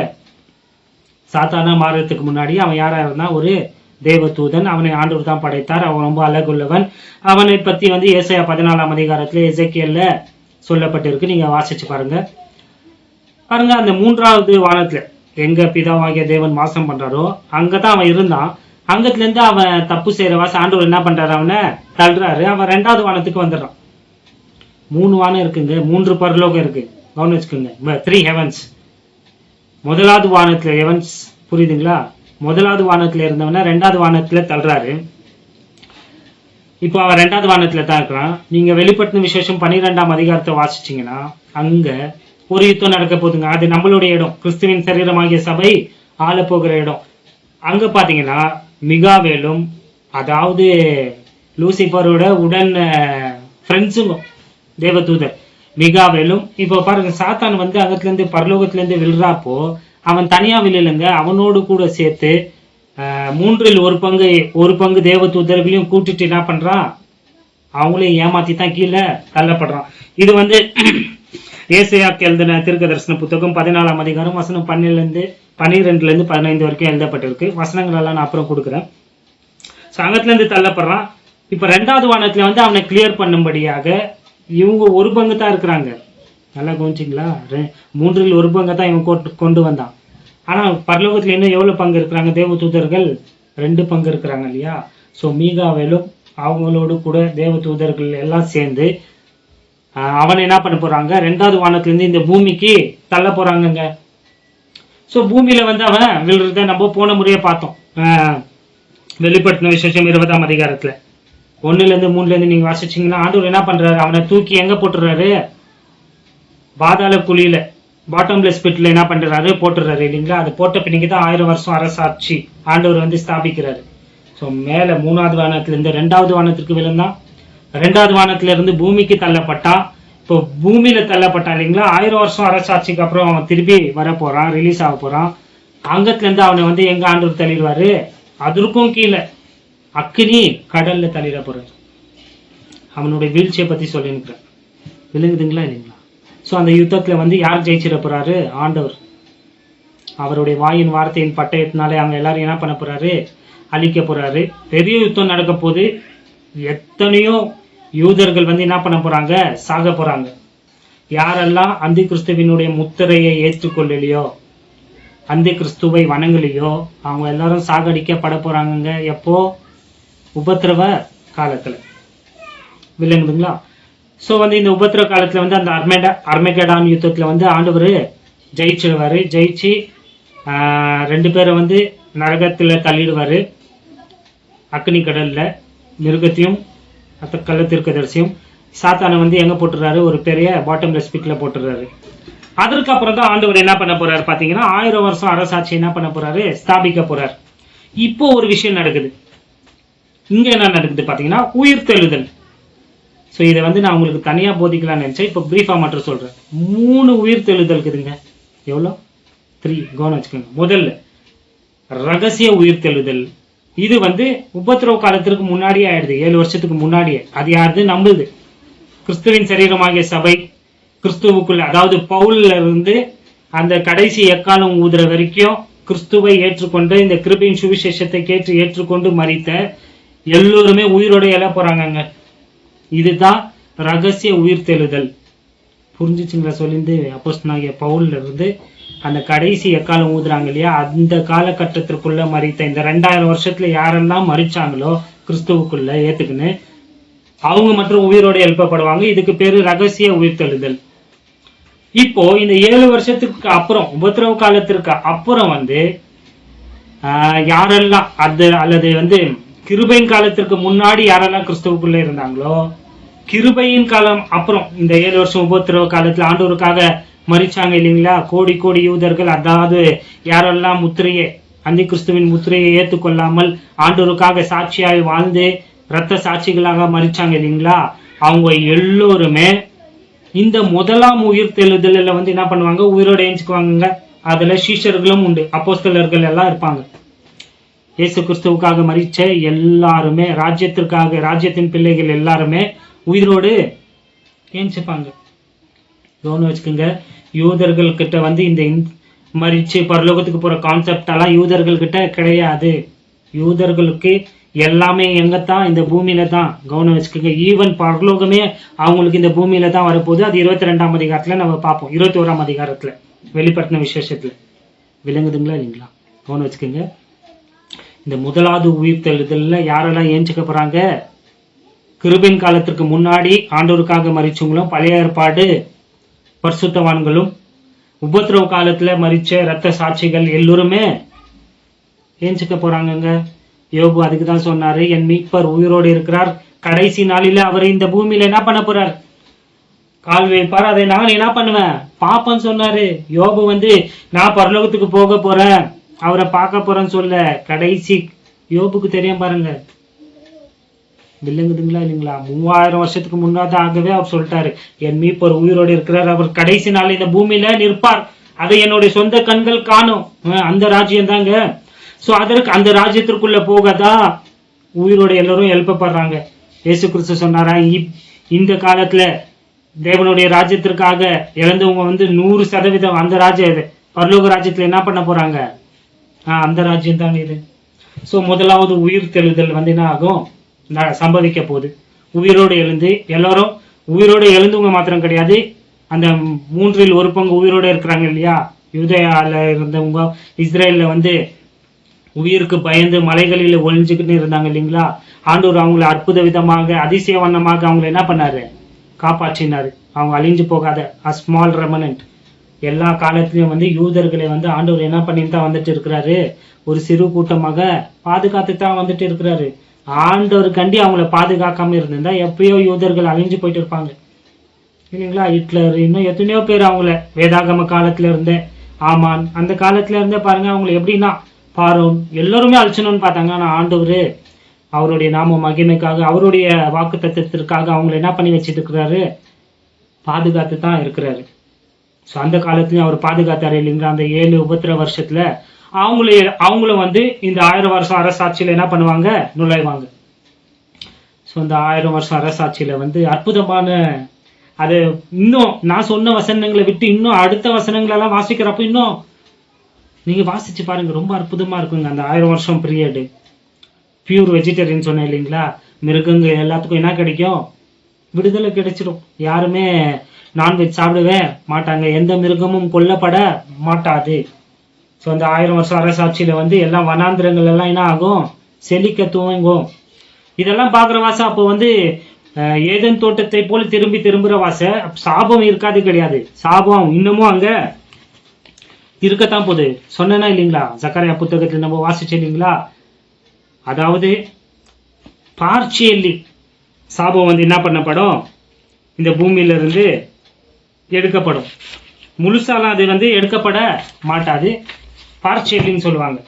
சாத்தானா மாறுறதுக்கு முன்னாடி அவன் யாரா இருந்தா ஒரு தேவதூதன். அவனை ஆண்டவர் தான் படைத்தார். அவன் ரொம்ப அழகுள்ளவன். அவனை பத்தி ஏசாயா 14ஆம் அதிகாரத்துல எசேக்கியேல்ல சொல்லப்பட்டிருக்கு. நீங்க வாசிச்சு பாருங்க. அந்த 3வது வானத்துல எங்க பிதாவாகிய தேவன் வாசம் பண்றாரோ அங்கதான் அவன் இருந்தான். அங்கத்துல இருந்து அவன் தப்பு செய்யற ஆண்டவர் என்ன பண்றாரு, அவனை தள்ளுறாரு. அவன் 2வது வானத்துக்கு வந்துடுறான். 3 வானம் இருக்குங்க, 3 பரலோகம் இருக்கு, கவனிச்சுக்குங்க. 3 ஹெவன்ஸ். முதலாவது வானத்துல ஹெவன்ஸ், புரியுதுங்களா? முதலாவது வானத்துல இருந்தவன 2வது வானத்துல தள்ளுறாரு. இப்போ அவன் 2வது வானத்துல தான் இருக்கிறான். நீங்க வெளிப்படுத்தின விசேஷம் 12ஆம் அதிகாரத்தை வாசிச்சீங்கன்னா அங்க ஒரு யுத்தம் நடக்க போகுதுங்க. அது நம்மளுடைய இடம், கிறிஸ்துவின் சரீரமாகிய சபை ஆள போகிற இடம். அங்க பாத்தீங்கன்னா மிகாவேலும், அதாவது லூசிபரோட உடன் ஃப்ரெண்ட்ஸுங்க தேவதூதர் மிகாவேலும். இப்போ பாருங்க, சாத்தான் அங்கத்துல இருந்து பரலோகத்துல இருந்து விழுறாப்போ அவன் தனியா விழலைங்க, அவனோடு கூட சேர்த்து 3இல் ஒரு பங்கு தேவதூதர்களையும் கூட்டிட்டு என்ன பண்றான், அவங்களையும் ஏமாத்தி தான் கீழே தள்ளப்படுறான். இது ஏசாயாக்கு எழுதின தீர்க்கதரிசன புத்தகம் 14ஆம் அதிகாரம் வசனம் 12 இருந்து 15 வரைக்கும் எழுதப்பட்டிருக்கு. வசனங்கள் எல்லாம் நான் அப்புறம் கொடுக்குறேன். சங்கத்துல இருந்து தள்ளப்படுறான். இப்ப 2வது வானத்துல அவனை கிளியர் பண்ணும்படியாக இவங்க ஒரு பங்கு தான் இருக்கிறாங்க. நல்லா கவனிச்சிங்களா? 3 ஒரு பங்கை தான் இவன் கொண்டு வந்தான். ஆனால் பரலோகத்தில் இன்னும் எவ்வளோ பங்கு இருக்கிறாங்க? தேவ தூதர்கள் 2 பங்கு இருக்கிறாங்க இல்லையா? ஸோ மீகாவேலும் அவங்களோடு கூட தேவ தூதர்கள் எல்லாம் சேர்ந்து அவனை என்ன பண்ண போகிறாங்க? 2வது வானத்திலேருந்து இந்த பூமிக்கு தள்ள போகிறாங்கங்க. ஸோ பூமியில் வந்து அவன் விழுறத நம்ம போன முறையை பார்த்தோம். வெளிப்படுத்தின விசேஷம் 20ஆம் அதிகாரத்தில் 1லேருந்து 3லேருந்து நீங்கள் வாசிச்சிங்கன்னா ஆண்டவர் என்ன பண்ணுறாரு? அவனை தூக்கி எங்கே போட்டுறாரு? பாதாள குழியில, பாட்டம்லெஸ் பிட்ல என்ன பண்றாரு? போட்டுறாரு இல்லைங்களா? அது போட்ட பின்னிக்கு தான் 1000 வருஷம் அரசாட்சி ஆண்டவர் வந்து ஸ்தாபிக்கிறாரு. ஸோ மேலே 3வது வானத்திலிருந்து 2வது வானத்திற்கு விழுந்தான். 2வது வானத்துல இருந்து பூமிக்கு தள்ளப்பட்டா. இப்போ பூமியில தள்ளப்பட்டான் இல்லைங்களா? 1000 வருஷம் அரசாட்சிக்கு அப்புறம் அவன் திருப்பி வர போறான், ரிலீஸ் ஆக போறான். அங்கத்துல இருந்து அவனை வந்து எங்க ஆண்டவர் தள்ளிடுவாரு? அதற்கும் கீழே அக்கினி கடல்ல தள்ளிட போறாரு. அவனுடைய வீழ்ச்சியை பத்தி சொல்லிருக்கிறேன். விழுங்குதுங்களா இல்லைங்களா? ஸோ அந்த யுத்தத்தில் வந்து யார் ஜெயிச்சிட போறாரு? ஆண்டவர். அவருடைய வாயின் வார்த்தையின் பட்டயத்தினாலே அவங்க எல்லாரும் என்ன பண்ண போறாரு? அழிக்க போறாரு. பெரிய யுத்தம் நடக்க போது. எத்தனையோ யூதர்கள் வந்து என்ன பண்ண போறாங்க? சாக போறாங்க. யாரெல்லாம் அந்தி கிறிஸ்துவினுடைய முத்திரையை ஏற்றுக்கொள்ளலையோ, அந்தி கிறிஸ்துவை வணங்கலையோ, அவங்க எல்லாரும் சாகடிக்கப்பட போறாங்க. எப்போ? உபத்திரவ காலத்துல. விளங்குதுங்களா? ஸோ வந்து இந்த உபத்திர காலத்தில் வந்து அந்த அர்மேகடான் யுத்தத்தில் வந்து ஆண்டவர் ஜெயிச்சிடுவார். ஜெயிச்சு 2 பேரை வந்து நரகத்தில் தள்ளிடுவார். அக்னி கடலில் மிருகத்தையும் கள்ள தீர்க்கதரிசியும். சாத்தானை வந்து எங்கே போட்டுறாரு? ஒரு பெரிய பாட்டம்லெஸ் பிட்டில் போட்டுறாரு. அதற்கப்புறம் தான் ஆண்டவர் என்ன பண்ண போறாரு பார்த்தீங்கன்னா 1000 வருஷம் அரசாட்சி என்ன பண்ண போறாரு? ஸ்தாபிக்க போறார். இப்போ ஒரு விஷயம் நடக்குது. இங்கே என்ன நடக்குது பார்த்தீங்கன்னா உயிர்த்தெழுதல். ஸோ இதை வந்து நான் உங்களுக்கு தனியாக போதிக்கலாம்னு நினச்சேன். இப்போ ப்ரீஃபாக மட்டும் சொல்கிறேன். 3 உயிர்த்தெழுதல் இருக்குதுங்க. எவ்வளோ? 3 கவனம் வச்சுக்கோங்க. முதல்ல ரகசிய உயிர்த்தெழுதல். இது வந்து உபத்திரவ காலத்திற்கு முன்னாடியே ஆயிடுது. 7 வருஷத்துக்கு முன்னாடியே. அது யாருது? நம்புது. கிறிஸ்துவின் சரீரமாகிய சபை கிறிஸ்துவுக்குள்ள, அதாவது பவுல்ல இருந்து அந்த கடைசி எக்காலம் ஊதுற வரைக்கும் கிறிஸ்துவை ஏற்றுக்கொண்டு இந்த கிருபையின் சுவிசேஷத்தை ஏற்றுக்கொண்டு மரித்த எல்லோருமே உயிரோட எழ போறாங்க. இதுதான் ரகசிய உயிர்த்தெழுதல். புரிஞ்சிச்சுங்களா? சொல்லிந்து அப்போஸ்தலனாகிய பவுல்ல இருந்து அந்த கடைசி எக்காலம் ஊதுறாங்க இல்லையா? அந்த காலகட்டத்திற்குள்ள மரித்த இந்த 2000 வருஷத்துல யாரெல்லாம் மரிச்சாங்களோ கிறிஸ்துவுக்குள்ள ஏத்துக்குன்னு, அவங்க மற்றும் உயிரோட எழுப்பப்படுவாங்க. இதுக்கு பேரு ரகசிய உயிர்த்தெழுதல். இப்போ இந்த 7 வருஷத்துக்கு அப்புறம், உபத்திரவ காலத்திற்கு அப்புறம் வந்து யாரெல்லாம் அல்லது வந்து கிருபையின் காலத்திற்கு முன்னாடி யாரெல்லாம் கிறிஸ்துவுக்குள்ள இருந்தாங்களோ, கிருபையின் காலம் அப்புறம் இந்த 7 வருஷம் உபத்திரவ காலத்துல ஆண்டவருக்காக மரிச்சாங்க இல்லைங்களா? கோடி கோடி யூதர்கள். அதாவது யாரெல்லாம் முத்திரையை, அந்தி கிறிஸ்துவின் முத்திரையை ஏற்றுக்கொள்ளாமல் ஆண்டவருக்காக சாட்சியாய் வாழ்ந்து இரத்த சாட்சிகளாக மரிச்சாங்க இல்லைங்களா? அவங்க எல்லோருமே இந்த முதலாம் உயிர்த்தெழுதலில் வந்து என்ன பண்ணுவாங்க? உயிரோட ஏஞ்சுக்குவாங்க. அதுல சீஷர்களும் உண்டு, அப்போஸ்தலர்கள் எல்லாம் இருப்பாங்க. இயேசு கிறிஸ்துவுக்காக மரிச்ச எல்லாருமே, ராஜ்யத்தின் பிள்ளைகள் எல்லாருமே உயிரோடு ஏஞ்சுப்பாங்க. கவனம் வச்சுக்கோங்க. யூதர்கள் கிட்ட வந்து இந்த மரிச்சு பரலோகத்துக்கு போற கான்செப்ட் எல்லாம் யூதர்கள் கிட்ட கிடையாது. யூதர்களுக்கு எல்லாமே எங்கத்தான்? இந்த பூமியில தான். கவனம் வச்சுக்கோங்க. ஈவன் பரலோகமே அவங்களுக்கு இந்த பூமியில தான் வரப்போகுது. அது 22ஆம் அதிகாரத்துல நம்ம பார்ப்போம். 21ஆம் அதிகாரத்துல வெளிப்படுத்தின விசேஷத்துல. விளங்குதுங்களா இல்லைங்களா? கவனம் வச்சுக்கோங்க. இந்த முதலாவது உயிர்த்தெழுதல்ல யாரெல்லாம் ஏஞ்சுக்க போறாங்க? கிருபையின் காலத்திற்கு முன்னாடி ஆண்டவருக்காக மரிச்சவங்களும், பழைய ஏற்பாடு பரிசுத்தவான்களும், உபத்திரவ காலத்துல மரிச்ச இரத்த சாட்சிகள் எல்லோருமே ஏஞ்சுக்க போறாங்கங்க. யோபு அதுக்கு தான் சொன்னாரு, என் மீட்பர் உயிரோடு இருக்கிறார், கடைசி நாளில அவர் இந்த பூமியில என்ன பண்ண போறார்? கால் வைப்பார், அதை நான் என்ன பண்ணுவேன்? பாப்பன்னு சொன்னாரு. யோபு வந்து நான் பரலோகத்துக்கு போக போறேன், அவரை பார்க்க போறேன்னு சொல்ல. கடைசி யோபுக்கு தெரியும் பாருங்க. விளங்குதுங்களா இல்லைங்களா? 3000 வருஷத்துக்கு முன்னாதாகவே அவர் சொல்லிட்டாரு, என் மீட்பர் உயிரோடு இருக்கிறார், அவர் கடைசி நாள் இந்த பூமியில நிற்பார், அதை என்னுடைய சொந்த கண்கள் காணும். அந்த ராஜ்யம் தாங்க. சோ அதற்கு அந்த ராஜ்யத்திற்குள்ள போகதான் உயிரோட எல்லாரும் எழுப்பப்படுறாங்க. இயேசு கிறிஸ்து சொன்னாரா, இந்த காலத்துல தேவனுடைய ராஜ்யத்திற்காக இழந்தவங்க வந்து 100% அந்த பரலோக ராஜ்யத்துல என்ன பண்ண போறாங்க? அந்த ராஜ்யம் தாங்க இது. சோ முதலாவது உயிர் தெழுதல் வந்து என்ன ஆகும்? சம்பவிக்க போகுது. உயிரோடு எழுந்து எல்லாரும், உயிரோடு எழுந்தவங்க மாத்திரம் கிடையாது, அந்த 1/3 உயிரோட இருக்கிறாங்க இல்லையா, யூதேயால இருந்தவங்க இஸ்ரேல்ல வந்து உயிருக்கு பயந்து மலைகளில் ஒளிஞ்சுக்கிட்டு இருந்தாங்க இல்லைங்களா, ஆண்டவர் அவங்களை அற்புத விதமாக அதிசய வண்ணமாக அவங்களை என்ன பண்ணாரு, காப்பாற்றினாரு. அவங்க அழிஞ்சு போகாத ஸ்மால் ரெமனன்ட். எல்லா காலத்திலயும் வந்து யூதர்களை வந்து ஆண்டவர் என்ன பண்ணிட்டு தான் வந்துட்டு இருக்கிறாரு, ஒரு சிறு கூட்டமாக பாதுகாத்து தான் வந்துட்டு இருக்கிறாரு. ஆண்டவர் கண்டி அவங்கள பாதுகாக்காம இருந்திருந்தா எப்பயோ யூதர்கள் அழிஞ்சு போயிட்டு இருப்பாங்க இல்லைங்களா. ஹிட்லர் இன்னும் எத்தனையோ பேர் அவங்கள வேதாகம காலத்துல இருந்தே, ஆமான் அந்த காலத்துல இருந்தே பாருங்க அவங்களை எப்படின்னா பாரோன் எல்லாருமே அழிச்சணும்னு பார்த்தாங்க. ஆனா ஆண்டவர் அவருடைய நாம மகிமைக்காக அவருடைய வாக்கு தத்துவத்திற்காக அவங்களை என்ன பண்ணி வச்சுட்டு இருக்கிறாரு, பாதுகாத்து தான் இருக்கிறாரு. ஸோ அந்த காலத்துலயும் அவர் பாதுகாத்தாரு இல்லைங்களா. அந்த 7 உபத்திர வருஷத்துல அவங்கள வந்து இந்த 1000 வருஷம் அரசாட்சியில என்ன பண்ணுவாங்க, நுழைவாங்க. ஸோ இந்த 1000 வருஷம் அரசாட்சியில வந்து அற்புதமான, அது இன்னும் நான் சொன்ன வசனங்களை விட்டு இன்னும் அடுத்த வசனங்களெல்லாம் வாசிக்கிறப்ப இன்னும் நீங்க வாசிச்சு பாருங்க, ரொம்ப அற்புதமா இருக்குங்க. அந்த 1000 வருஷம் பீரியடு பியூர் வெஜிடேரியன் சொன்னேன் இல்லைங்களா, மிருகங்கள் எல்லாத்துக்கும் என்ன கிடைக்கும், விடுதலை கிடைச்சிடும். யாருமே நான்வெஜ் சாப்பிடவே மாட்டாங்க, எந்த மிருகமும் கொல்லப்பட மாட்டாது. ஸோ அந்த 1000 வருஷம் அரசாட்சியில வந்து எல்லாம் வனாந்திரங்கள் எல்லாம் என்ன ஆகும், செழிக்க துவங்கும். இதெல்லாம் பாக்குற வாச அப்போ வந்து ஏதேன் தோட்டத்தை போல திரும்புற வாச சாபம் இருக்காது கிடையாது. சாபம் இன்னமும் அங்க இருக்கத்தான் போகுது. சொன்னா இல்லைங்களா, சக்கரையா புத்தகத்துல நம்ம வாசிச்சு இல்லைங்களா. அதாவது பார்ச்சியல்லி சாபம் வந்து என்ன பண்ணப்படும், இந்த பூமியில இருந்து எடுக்கப்படும். முழுசாலாம் அது வந்து எடுக்கப்பட மாட்டாது, பார்ச்சியல்லின்னு சொல்லுவாங்க.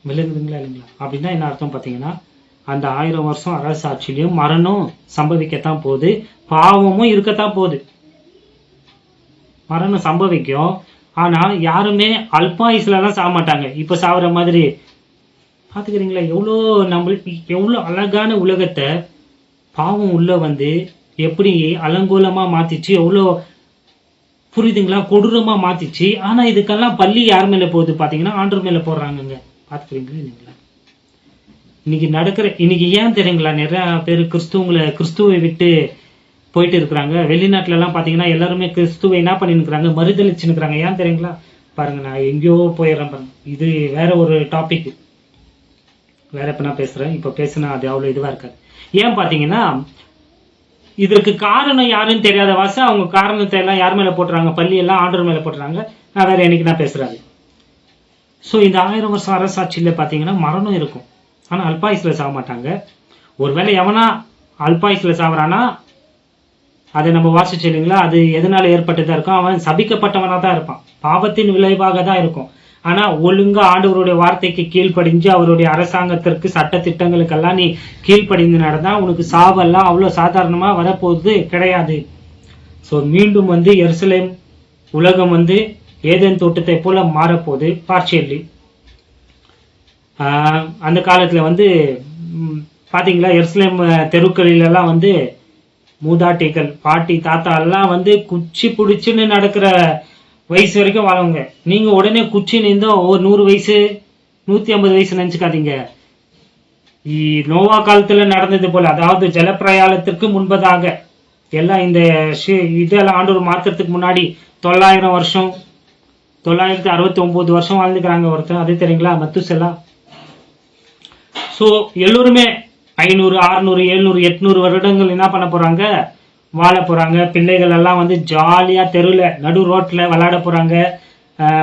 விளங்குதுங்களா இல்லைங்களா. அப்படின்னா என்ன அர்த்தம் பார்த்தீங்கன்னா, அந்த 1000 வருஷம் அரசாட்சியிலையும் மரணம் சம்பவிக்கத்தான் போகுது, பாவமும் இருக்கத்தான் போகுது. மரணம் சம்பவிக்கும், ஆனா யாருமே அல்பாயுஸ்லாம் சாக மாட்டாங்க. இப்ப சாகுற மாதிரி பாத்துக்கிறீங்களா. நம்மளுக்கு எவ்வளோ அழகான உலகத்தை பாவம் உள்ள வந்து எப்படி அலங்கோலமா மாத்திச்சு, எவ்வளோ புரியுதுங்களா, கொடூரமா மாத்திச்சு. ஆனா இதுக்கெல்லாம் பள்ளி யார் மேல போகுது பாத்தீங்கன்னா, ஆண்டவர் மேல போடுறாங்கங்க. பாத்துக்கிறீங்களா இல்லைங்களா. இன்னைக்கு ஏன் தெரியுங்களா, நிறைய பேர் கிறிஸ்துவை விட்டு போயிட்டு இருக்கிறாங்க. வெளிநாட்டுல எல்லாம் பாத்தீங்கன்னா எல்லாருமே கிறிஸ்துவை என்ன பண்ணிருக்கிறாங்க, மறுதளிச்சுன்னுக்குறாங்க. ஏன் தெரியுங்களா, பாருங்க நான் எங்கேயோ போயிடுறேன் பாருங்க. இது வேற ஒரு டாபிக், வேற எப்ப நான் பேசுறேன். இப்ப பேசுனா அது அவ்வளவு இதுவா இருக்காது. ஏன் பாத்தீங்கன்னா, இதற்கு காரணம் யாருன்னு தெரியாத வாச அவங்க காரணத்தை எல்லாம் யார் மேல போட்டுறாங்க, பள்ளி எல்லாம் ஆண்டவர் மேல போட்டுறாங்க. நான் வேற என்னைக்கு நான் பேசுறாரு. ஸோ இந்த 1000 வருஷம் அரசாட்சியில பாத்தீங்கன்னா மரணம் இருக்கும், ஆனா அல்பாயுஸ்ல சாக மாட்டாங்க. ஒருவேளை எவனா அல்பாயுஸ்ல சாவறானா அதை நம்ம வாசிச்சு இல்லைங்களா, அது எதனால ஏற்பட்டதா இருக்கும், அவன் சபிக்கப்பட்டவனா தான் இருப்பான், பாவத்தின் விளைவாக தான் இருக்கும். ஆனா ஒழுங்கா ஆண்டவருடைய வார்த்தைக்கு கீழ்ப்படிஞ்சு அவருடைய அரசாங்கத்திற்கு சட்ட திட்டங்களுக்கெல்லாம் நீ கீழ்ப்படிந்து நடந்தா உனக்கு சாவெல்லாம் அவ்வளவு சாதாரணமா வரப்போகுது கிடையாது. ஸோ மீண்டும் வந்து எருசலேம் உலகம் வந்து ஏதேன் தோட்டத்தை போல மாறப்போகுது பார்ச்சியல்லி. அந்த காலத்துல வந்து பாத்தீங்களா, எருசலேம் தெருக்களிலெல்லாம் வந்து மூதாட்டிகள் பாட்டி தாத்தா எல்லாம் வந்து குச்சி பிடிச்சுன்னு நடக்கிற வயசு வரைக்கும் வாழவங்க. நீங்க உடனே குச்சி நின்றோ ஒரு 100 வயசு 150 வயசு நினைச்சுக்காதீங்க. நோவா காலத்துல நடந்தது போல, அதாவது ஜலப்பிரயாணத்திற்கு முன்பதாக எல்லாம் இந்த இதெல்லாம் ஆண்டவர் மாத்திரத்துக்கு முன்னாடி 900 வருஷம் 969 வருஷம் வாழ்ந்துக்கிறாங்க ஒருத்தர். அது தெரியுங்களா, மத்துசெல்லா. ஸோ எல்லோருமே 500 600 700 800 வருடங்கள் என்ன பண்ண போறாங்க, வாழ போறாங்க. பிள்ளைகள் எல்லாம் வந்து ஜாலியா தெருவில் நடு ரோட்ல விளையாட போறாங்க.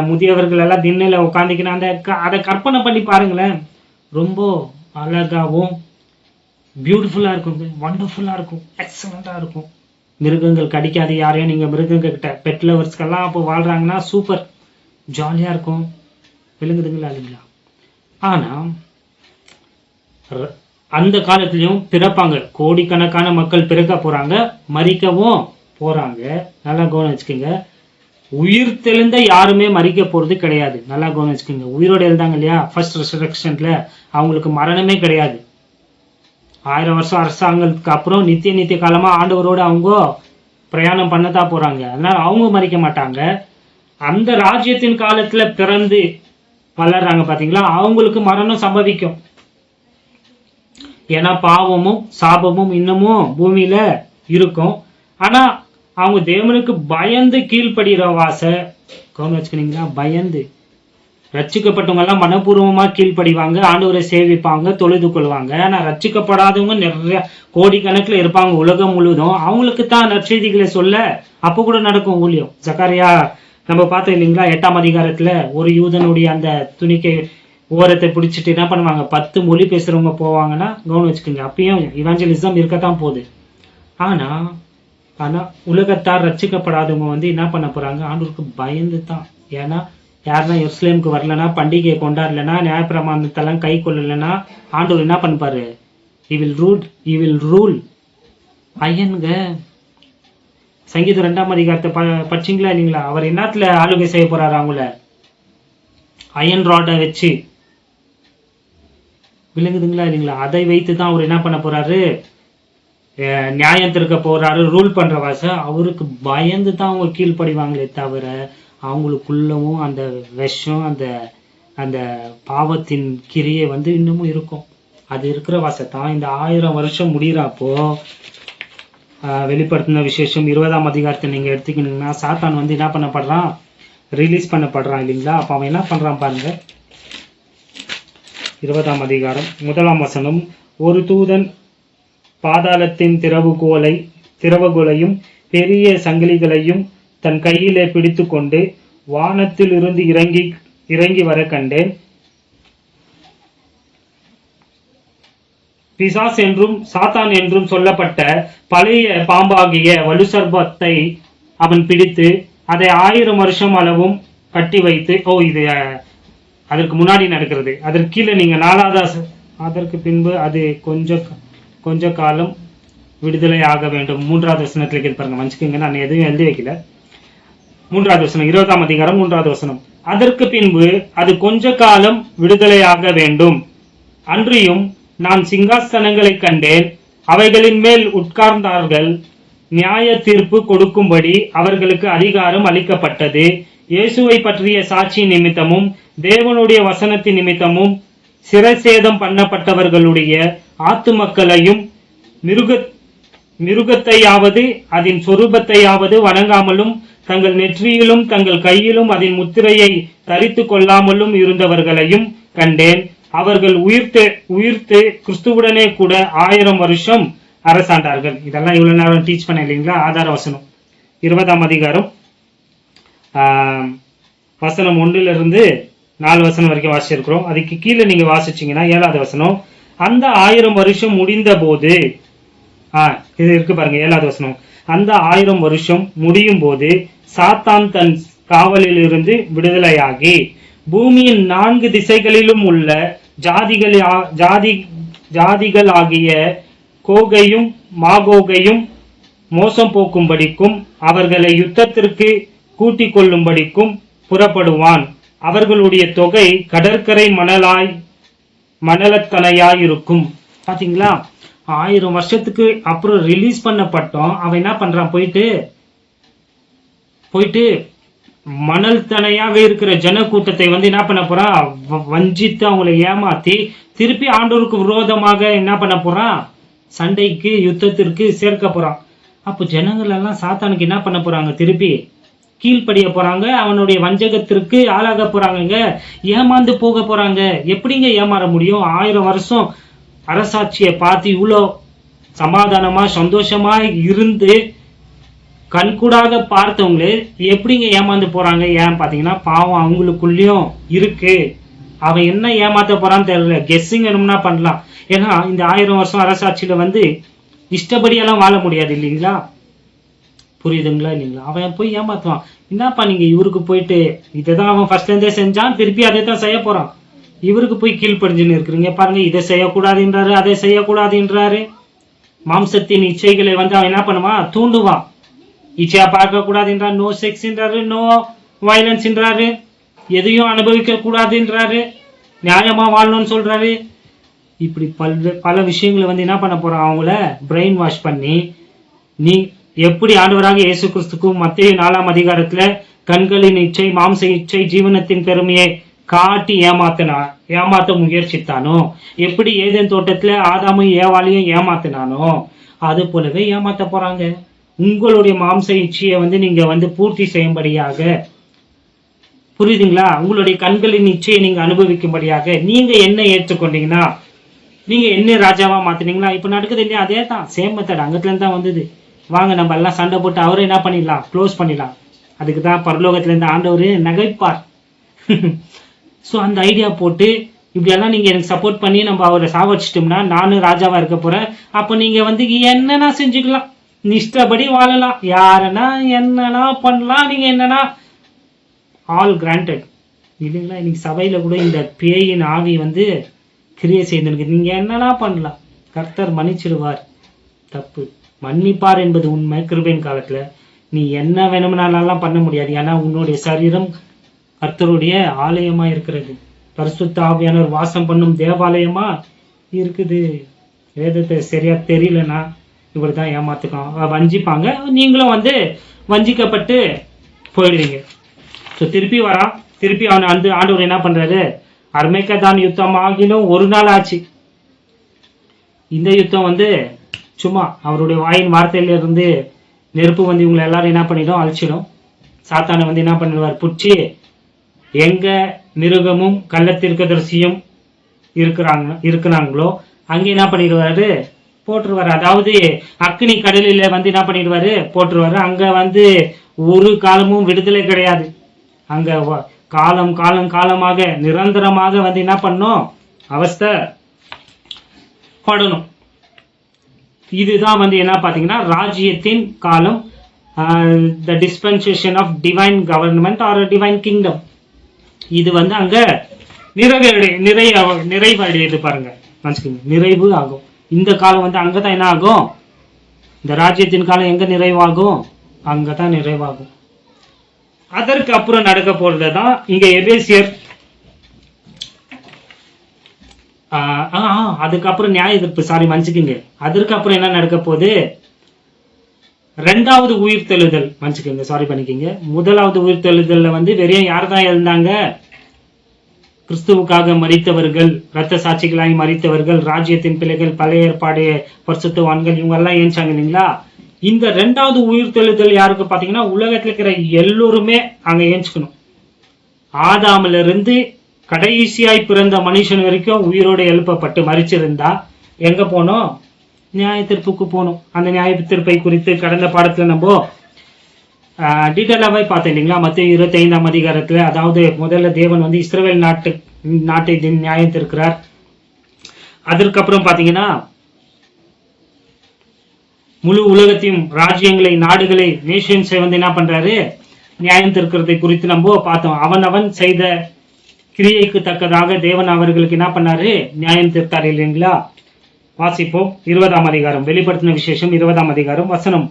முதியவர்கள் எல்லாம் திண்ணையில உட்காந்துக்கணும். அதை கற்பனை பண்ணி பாருங்களேன், ரொம்ப அழகாவும் பியூட்டிஃபுல்லா இருக்கும், வண்டர்ஃபுல்லா இருக்கும், எக்ஸலண்டா இருக்கும். மிருகங்கள் கடிக்காது யாரையும். நீங்க மிருகங்க கிட்ட பெட் லவர்ஸ்க்கெல்லாம் அப்போ வாழ்றாங்கன்னா சூப்பர் ஜாலியா இருக்கும். விளங்குதுங்களா இல்லைங்களா. ஆனா அந்த காலத்திலயும் பிறப்பாங்க, கோடிக்கணக்கான மக்கள் பிறக்க போறாங்க, மறிக்கவும் போறாங்க. நல்லா கவனம் வச்சுக்கோங்க. உயிர் தெளிந்த யாருமே மறிக்க போறது கிடையாது. நல்லா கவனம் வச்சுக்கோங்க. உயிரோட இருந்தாங்க இல்லையா ஃபர்ஸ்ட் ரெசரக்ஷன்ல, அவங்களுக்கு மரணமே கிடையாது. 1000 வருஷம் அரசாங்கத்துக்கு அப்புறம் நித்திய காலமா ஆண்டவரோட அவங்க பிரயாணம் பண்ணதான் போறாங்க. அதனால அவங்க மறிக்க மாட்டாங்க. அந்த ராஜ்யத்தின் காலத்துல பிறந்து வளர்றாங்க பாத்தீங்களா, அவங்களுக்கு மரணம் சம்பவிக்கும். ஏன்னா பாவமும் சாபமும் இன்னமும் பூமியில இருக்கும். ஆனா அவங்க தேவனுக்கு பயந்து கீழ்ப்படுகிற வாசை கவனம் வச்சுக்கிறீங்களா? பயந்து ரட்சிக்கப்பட்டவங்க எல்லாம் மனப்பூர்வமா கீழ்ப்படிவாங்க, ஆண்டவரை சேவிப்பாங்க, தொழுது கொள்வாங்க. ஆனா ரட்சிக்கப்படாதவங்க நிறைய கோடிக்கணக்கில் இருப்பாங்க உலகம் முழுவதும். அவங்களுக்கு தான் நற்செய்திகளை சொல்ல அப்ப கூட நடக்கும் ஊழியம். ஜக்கரியா நம்ம பார்த்தோம் இல்லைங்களா? 8ஆம் அதிகாரத்துல ஒரு யூதனுடைய அந்த துணிக்கை ஓரத்தை பிடிச்சிட்டு என்ன பண்ணுவாங்க, 10 மொழி பேசுறவங்க போவாங்கன்னா கவனம் வச்சுக்கோங்க. அப்பயும் இவாஞ்சலிசம் இருக்கத்தான் போகுது. ஆனா உலகத்தார் ரட்சிக்கப்படாதவங்க வந்து என்ன பண்ண போறாங்க, ஆண்டவருக்கு பயந்து தான். ஏன்னா யாருன்னா எருசலேமுக்கு வரலன்னா, பண்டிகையை கொண்டாடலன்னா, நியாயப்பிரமாணத்தெல்லாம் கை கொள்ளலைன்னா ஆண்டவர் என்ன பண்ணுப்பாரு? he will rule. ஐயனுங்க சங்கீதம் 2ஆம் அதிகாரத்தை படிச்சிங்களா இல்லைங்களா? அவர் என்னத்துல ஆளுகை செய்ய போறாரு? அவங்கள அயன் ராடை வச்சு, விளங்குதுங்களா இல்லைங்களா? அதை வைத்து தான் அவர் என்ன பண்ண போறாரு? நியாயம் திருக்க போறாரு, ரூல் பண்ற வாசை. அவருக்கு பயந்து தான் அவங்க கீழ்ப்படிவாங்களே தவிர அவங்களுக்குள்ளவும் அந்த விஷம், அந்த அந்த பாவத்தின் கிரியை வந்து இன்னமும் இருக்கும். அது இருக்கிற வாசை தான் இந்த 1000 வருஷம் முடிகிறப்போ வெளிப்படுத்தின விசேஷம் 20ஆம் அதிகாரத்தை நீங்க எடுத்துக்கிட்டீங்கன்னா, சாத்தான் வந்து என்ன பண்ணப்படுறான்? ரிலீஸ் பண்ணப்படுறான் இல்லைங்களா? அப்ப அவன் என்ன பண்றான் பாருங்க. 20ஆம் அதிகாரம் 1ஆம் வசனம். ஒரு தூதன் பாதாளத்தின் திறவுகோலையும் பெரிய சங்கிலிகளையும் தன் கையிலே பிடித்து கொண்டு வானத்தில் இருந்து இறங்கி வர கண்டேன். பிசாஸ் என்றும் சாத்தான் என்றும் சொல்லப்பட்ட பழைய பாம்பாகிய வலுசர்பத்தை அவன் பிடித்து அதை 1000 வருஷம் அளவும் கட்டி வைத்து, இது அதற்கு முன்னாடி நடக்கிறது. அதற்கு கீழே நீங்க 4வது, அதற்கு பின்பு அது கொஞ்ச காலம் விடுதலை ஆக வேண்டும். 3வது வசனத்துல கேட்டு பாருங்க, மன்னிச்சுக்கோங்க நான் எதுவும் எழுதி வைக்கல. 3வது வசனம், 20ஆம் அதிகாரம் 3வது வசனம். அதற்கு பின்பு அது கொஞ்ச காலம் விடுதலையாக வேண்டும். அன்றியும் நான் சிங்காசனங்களை கண்டேன், அவைகளின் மேல் உட்கார்ந்தார்கள். நியாய தீர்ப்பு கொடுக்கும்படி அவர்களுக்கு அதிகாரம் அளிக்கப்பட்டது. இயேசுவை பற்றிய சாட்சி நிமித்தமும் தேவனுடைய வசனத்தின் நிமித்தமும் சிரசேதம் பண்ணப்பட்டவர்களுடைய ஆத்துமக்களையும் மிருகத்தையாவது அதன் சொரூபத்தையாவது வணங்காமலும் தங்கள் நெற்றியிலும் தங்கள் கையிலும் அதன் முத்திரையை தரித்து கொள்ளாமலும் இருந்தவர்களையும் கண்டேன். அவர்கள் உயிர்த்து கிறிஸ்துவுடனே கூட 1000 வருஷம் அரசாண்டார்கள். இதெல்லாம் இவ்வளவு நேரம் டீச் பண்ண இல்லைங்களா? ஆதார வசனம் 20ஆம் அதிகாரம் வசனம் 1 4 வசனம் வரைக்கும் வாசிச்சிருக்கிறோம். அதுக்கு கீழே நீங்க வாசிச்சீங்கன்னா 7வது வசனம். அந்த 1000 வருஷம் முடிந்த போது, இது இருக்கு பாருங்க 7வது வசனம். அந்த 1000 வருஷம் முடியும் போது சாத்தான் தன் காவலில் இருந்து விடுதலையாகி பூமியின் 4 திசைகளிலும் உள்ள ஜாதிகள் ஆகிய கோகையும் மாகோகையும் மோசம் போக்கும்படிக்கும் அவர்களை யுத்தத்திற்கு கூட்டிக் கொள்ளும்படிக்கும் புறப்படுவான். அவர்களுடைய தொகை கடற்கரை மணலத்தனையாயிருக்கும். பாத்தீங்களா? 1000 வருஷத்துக்கு அப்புறம் ரிலீஸ் பண்ணப்பட்டோம். அவன் என்ன பண்றான்? போயிட்டு மணல் தனையாக இருக்கிற ஜன கூட்டத்தை வந்து என்ன பண்ண போறான்? வஞ்சித்து அவங்களை ஏமாத்தி திருப்பி ஆண்டவருக்கு விரோதமாக என்ன பண்ண போறான்? சண்டைக்கு, யுத்தத்திற்கு சேர்க்க போறான். அப்போ ஜனங்கள் எல்லாம் சாத்தானுக்கு என்ன பண்ண போறாங்க? திருப்பி கீழ்ப்படிய போறாங்க. அவனுடைய வஞ்சகத்திற்கு ஆளாக போறாங்க, ஏமாந்து போக போறாங்க. எப்படிங்க ஏமாற முடியும்? 1000 வருஷம் அரசாட்சியை பார்த்து இவ்வளோ சமாதானமா சந்தோஷமா இருந்து கண்கூடாக பார்த்தவங்களே எப்படிங்க ஏமாந்து போறாங்க? ஏன் பாத்தீங்கன்னா பாவம் அவங்களுக்குள்ளயும் இருக்கு. அவன் என்ன ஏமாத்த போறான்னு தெரியல. கெஸ்ஸிங் வேணும்னா பண்ணலாம். ஏன்னா இந்த 1000 வருஷம் அரசாட்சியில வந்து இஷ்டப்படியெல்லாம் வாழ முடியாது இல்லைங்களா? புரியுதுங்களா இல்லைங்களா? அவன் போய் ஏமாத்துவான். என்னப்பா நீங்க இவருக்கு போயிட்டு இதைதான் அவன் ஃபர்ஸ்ட்ல இருந்தே செஞ்சான், திருப்பி அதை தான் செய்ய போறான். இவருக்கு போய் கீழ்ப்படிஞ்சுன்னு இருக்கிறீங்க பாருங்க. இதை செய்யக்கூடாதுன்றாரு, அதை செய்யக்கூடாதுன்றாரு. மாம்சத்தின் இச்சைகளை வந்து அவன் என்ன பண்ணுவான்? தூண்டுவான். இச்சையா பார்க்க கூடாதுன்றாரு, நோ செக்ஸ்ன்றாரு, நோ வயலன்ஸ்ன்றாரு, எதையும் அனுபவிக்க கூடாதுன்றாரு, நியாயமா வாழணும்னு சொல்றாரு. இப்படி பல விஷயங்களை வந்து என்ன பண்ண போறான்? அவங்கள பிரெயின் வாஷ் பண்ணி, நீ எப்படி ஆண்டவராக இயேசு கிறிஸ்துக்கும் மத்தேயு 4ஆம் அதிகாரத்துல கண்களின் இச்சை, மாம்ச இச்சை, ஜீவனத்தின் பெருமையை காட்டி ஏமாத்த முயற்சித்தானோ, எப்படி ஏதேன் தோட்டத்துல ஆதாமும் ஏவாளையும் ஏமாத்தினானோ, அது போலவே ஏமாத்த போறாங்க. உங்களுடைய மாம்ச இச்சையை வந்து நீங்க வந்து பூர்த்தி செய்யும்படியாக, புரியுதுங்களா? உங்களுடைய கண்களின் இச்சையை நீங்க அனுபவிக்கும்படியாக நீங்க என்ன ஏற்றுக்கொண்டீங்கன்னா, நீங்க என்ன ராஜாவா மாத்தினீங்களா? இப்ப நடக்குது இல்லையா? அதே தான், சேம் மெத்தட் அங்கத்துல இருந்து தான் வந்தது. வாங்க நம்ம எல்லாம் சண்டை போட்டு அவரை என்ன பண்ணிடலாம், க்ளோஸ் பண்ணிடலாம். அதுக்கு தான் பரலோகத்துல இருந்து ஆண்டவர் நகைப்பார். ஸோ அந்த ஐடியா போட்டு இப்படியெல்லாம் நீங்க எனக்கு சப்போர்ட் பண்ணி நம்ம அவரை சாவடிச்சிட்டோம்னா நானும் ராஜாவா இருக்க போறேன். அப்ப நீங்க வந்து என்னன்னா செஞ்சுக்கலாம், இஷ்டப்படி வாழலாம், யாருன்னா என்னன்னா பண்ணலாம், நீங்க என்னன்னா ஆல் கிராண்டட் இல்லைங்களா? இன்னைக்கு சபையில கூட இந்த பேயின் ஆவி வந்து கிரியை செய்திருக்கு. நீங்க என்னன்னா பண்ணலாம், கர்த்தர் மன்னிச்சிடுவார். தப்பு மன்னிப்பார் என்பது உண்மை. கிருபையின் காலத்துல நீ என்ன வேணும்னாலாம் பண்ண முடியாது. ஏன்னா உன்னுடைய சரீரம் கர்த்தருடைய ஆலயமா இருக்கிறது, பரிசுத்த ஆவியானவர் வாசம் பண்ணும் தேவாலயமா இருக்குது. வேதத்தை சரியா தெரியலன்னா இப்படிதான் ஏமாத்துக்கான், வஞ்சிப்பாங்க. நீங்களும் வந்து வஞ்சிக்கப்பட்டு போயிடுவீங்க. ஸோ திருப்பி வரான். திருப்பி அவன் அந்த ஆண்டவர் என்ன பண்றாரு, அர்மேக்கதான் யுத்தம் ஆகிலும் ஒரு நாள் ஆச்சு. இந்த யுத்தம் வந்து சும்மா அவருடைய வாயின் வார்த்தையில இருந்து நெருப்பு வந்து இவங்களை எல்லாரும் என்ன பண்ணிடும், அழிச்சிடும். சாத்தானை வந்து என்ன பண்ணிடுவார், புடிச்சு எங்க மிருகமும் கள்ளத்தீர்க்கதரிசியும் இருக்கிறாங்களோ அங்கே என்ன பண்ணிடுவாரு, போட்டுருவாரு. அதாவது அக்னி கடலில வந்து என்ன பண்ணிடுவாரு, போட்டுருவாரு. அங்க வந்து ஒரு காலமும் விடுதலை கிடையாது. அங்க காலம் காலம் காலமாக நிரந்தரமாக வந்து என்ன பண்ணும், அவஸ்தை படணும். இதுதான் வந்து என்ன பாத்தீங்கன்னா ராஜ்யத்தின் காலம், the dispensation of divine government or divine kingdom. இது வந்து அங்க நிறைவடையுது பாருங்க, நிறைவு ஆகும். இந்த காலம் வந்து அங்கதான் என்ன ஆகும், இந்த ராஜ்யத்தின் காலம் எங்க நிறைவாகும், அங்கதான் நிறைவாகும். அதற்கு அப்புறம் நடக்க போறதுதான் இங்க எபேசியர். அதுக்கப்புறம் நியாய எதிர்ப்பு, சாரி மன்னிச்சுக்கிங்க. அதற்கு அப்புறம் என்ன நடக்க போகுது, ரெண்டாவது உயிர் தெழுதல். மன்னிச்சுக்கோங்க, சாரி பண்ணிக்கிங்க. முதலாவது உயிர் தெழுதல்ல வந்து வெறும் யார் தான் இருந்தாங்க, கிறிஸ்துவுக்காக மரித்தவர்கள், இரத்த சாட்சிகளாய் மரித்தவர்கள், ராஜ்யத்தின் பிள்ளைகள், பழைய ஏற்பாடு பரிசுத்தவான்கள், இவங்க எல்லாம் ஏஞ்சாங்க இல்லைங்களா? இந்த ரெண்டாவது உயிர் தெழுதல் யாருக்கு பாத்தீங்கன்னா உலகத்துல இருக்கிற எல்லோருமே அங்க ஏஞ்சுக்கணும். ஆதாமில இருந்து கடைசியாய் பிறந்த மனுஷன் வரைக்கும் உயிரோடு எழுப்பப்பட்டு மறிச்சிருந்தா எங்க போனோம், நியாய தீர்ப்புக்கு போகணும். அந்த நியாய தீர்ப்பை குறித்து கடந்த பாடத்துல நம்ம டீட்டெயிலாவே பார்த்தோம் இல்லைங்களா? மத்திய 25ஆம் அதிகாரத்துல, அதாவது முதல்ல தேவன் வந்து இஸ்ரவேல் நாட்டை நியாயம் தீர்க்கிறார். அதற்கப்புறம் பாத்தீங்கன்னா முழு உலகத்தையும், ராஜ்யங்களை, நாடுகளை, நேஷன்ஸை வந்து என்ன பண்றாரு, நியாயம் தீர்க்கிறதை குறித்து நம்ம பார்த்தோம். அவன் செய்த கிரியைக்கு தக்கதாக தேவன் அவர்களுக்கு என்ன பண்ணாரு, நியாயம் தீர்த்தார் இல்லைங்களா? வாசிப்போம். 20ஆம் அதிகாரம், வெளிப்படுத்தின விசேஷம் 20ஆம் அதிகாரம் வசனம்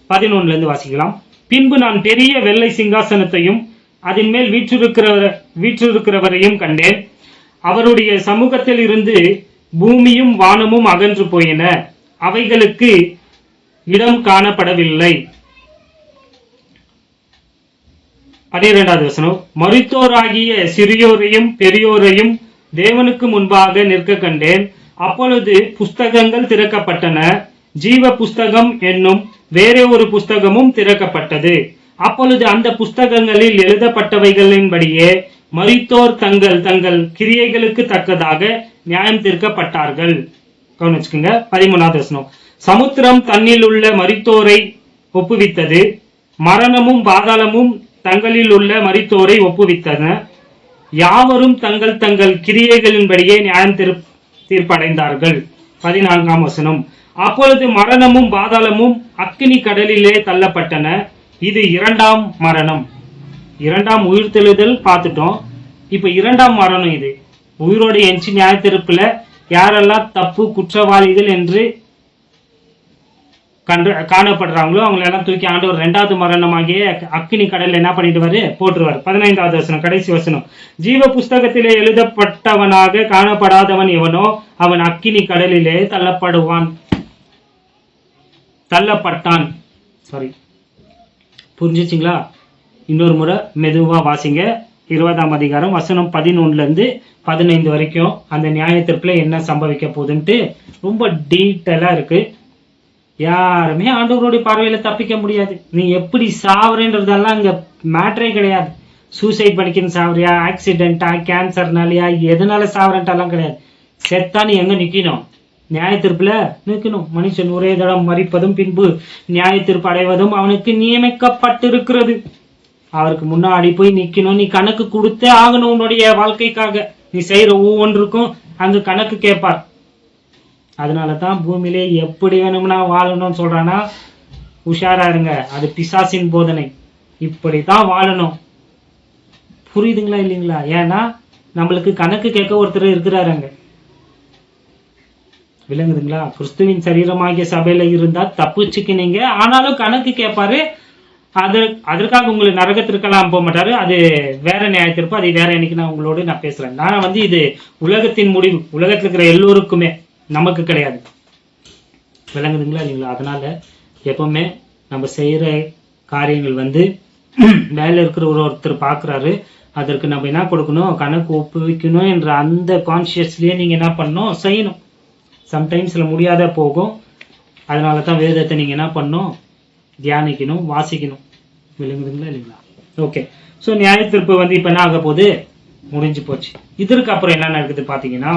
11 இருந்து வாசிக்கலாம். பின்பு நான் பெரிய வெள்ளை சிங்காசனத்தையும் அதன் மேல் வீற்றிருக்கிறவரையும் கண்டேன். அவருடைய சமூகத்தில் இருந்து பூமியும் வானமும் அகன்று போயின, அவைகளுக்கு இடம் காணப்படவில்லை. 12வது வசனம். மரித்தோராகிய சிறியோரையும் பெரியோரையும் தேவனுக்கு முன்பாக நிற்க கண்டேன். அப்பொழுது புஸ்தகங்கள் திறக்கப்பட்டன, ஜீவ புஸ்தகம் என்னும் வேறே ஒரு புஸ்தகமும் திறக்கப்பட்டது. அப்பொழுது அந்த புஸ்தகங்களில் எழுதப்பட்டவைகளின்படியே மரித்தோர் தங்கள் தங்கள் கிரியைகளுக்கு தக்கதாக நியாயம் தீர்க்கப்பட்டார்கள். கவனிச்சுக்கோங்க. 13வது வசனம். சமுத்திரம் தன்னில் உள்ள மரித்தோரை ஒப்புவித்தது, மரணமும் பாதாளமும் தங்களில் உள்ள மரித்தோரை ஒப்புவித்தன. யாவரும் தங்கள் தங்கள் கிரியைகளின்படியே நியாயம் தீர்ப்படைந்தார்கள். 14ஆம் வசனம். அப்பொழுது மரணமும் பாதாளமும் அக்கினி கடலிலே தள்ளப்பட்டன. இது இரண்டாம் மரணம். இரண்டாம் உயிர்த்தெழுதல் பார்த்துட்டோம். இப்ப இரண்டாம் மரணம். இது உயிரோட எஞ்சி நியாய தீர்ப்புல யாரெல்லாம் தப்பு குற்றவாளிகள் என்று காணப்படுறாங்களோ அவங்களெல்லாம் தூக்கி ஆண்டவர் இரண்டாவது மரணமாகிய அக்கினி கடல்ல என்ன பண்ணிடுவாரு, போட்டுருவார். 15வது வசனம், கடைசி வசனம். ஜீவ புஸ்தகத்திலே எழுதப்பட்டவனாக காணப்படாதவன் எவனோ அவன் அக்கினி கடலிலே தள்ளப்பட்டான். சாரி, புரிஞ்சுச்சிங்களா? இன்னொரு முறை மெதுவா வாசிங்க. 20ஆம் அதிகாரம் வசனம் 11 இருந்து 15 வரைக்கும் அந்த நியாய தீர்ப்புல என்ன சம்பவிக்க போகுதுன்ட்டு ரொம்ப டீட்டெயிலா இருக்கு. யாருமே ஆண்டவருடைய பார்வையில தப்பிக்க முடியாது. நீ எப்படி சாவறன்றதெல்லாம் அங்க மேட்டரே கிடையாது. சூசைட் பண்ணிக்கின்னு சாவறியா, ஆக்சிடென்டா, கேன்சர்னாலயா, எதனால சாவரன்ட்டாலாம் கிடையாது. செத்தா நீ எங்க நிக்கணும்? நியாய தீர்ப்புல நிற்கணும். மனுஷன் ஒரே தடம் மறிப்பதும் பின்பு நியாய தீர்ப்பு அடைவதும் அவனுக்கு நியமிக்கப்பட்டிருக்கிறது. அவருக்கு முன்னாடி போய் நிக்கணும். நீ கணக்கு கொடுத்தே ஆகணும். உன்னுடைய வாழ்க்கைக்காக நீ செய்யற ஒவ்வொன்றுக்கும் அங்கு கணக்கு கேட்பார். அதனாலதான் பூமியிலே எப்படி வேணும்னா வாழணும்னு சொல்றானா, உஷாரா இருங்க. அது பிசாசின் போதனை. இப்படித்தான் வாழணும். புரியுதுங்களா இல்லைங்களா? ஏன்னா நம்மளுக்கு கணக்கு கேட்க ஒருத்தர் இருக்கிறாரு அங்க. விளங்குதுங்களா? கிறிஸ்துவின் சரீரமாகிய சபையில இருந்தா தப்பிச்சுக்கினீங்க. ஆனாலும் கணக்கு கேட்பாரு. அதற்காக உங்களை நரகத்திற்கெல்லாம் போக மாட்டாரு. அது வேற நியாயத்திருப்பு. அது வேற இன்னைக்கு நான் உங்களோடு நான் பேசுறேன். நான் இது உலகத்தின் முடிவு. உலகத்துல இருக்கிற எல்லோருக்குமே, நமக்கு கிடையாது. விளங்குதுங்களா இல்லைங்களா? அதனால எப்பவுமே நம்ம செய்யற காரியங்கள் வேலை இருக்கிற ஒருத்தர் பாக்குறாரு, அதற்கு நம்ம என்ன கொடுக்கணும், கணக்கு ஒப்புவிக்கணும் என்ற அந்த கான்சியஸ்லயே நீங்க என்ன பண்ணணும், செய்யணும். சம்டைம்ஸ்ல முடியாத போகும். அதனால தான் வேதத்தை நீங்க என்ன பண்ணணும், தியானிக்கணும், வாசிக்கணும். விளங்குதுங்களா இல்லைங்களா? ஓகே. ஸோ நியாய தீர்ப்பு இப்ப என்ன ஆக போகுது, முடிஞ்சு போச்சு. இதற்கு அப்புறம் என்ன நடக்குது பாத்தீங்கன்னா,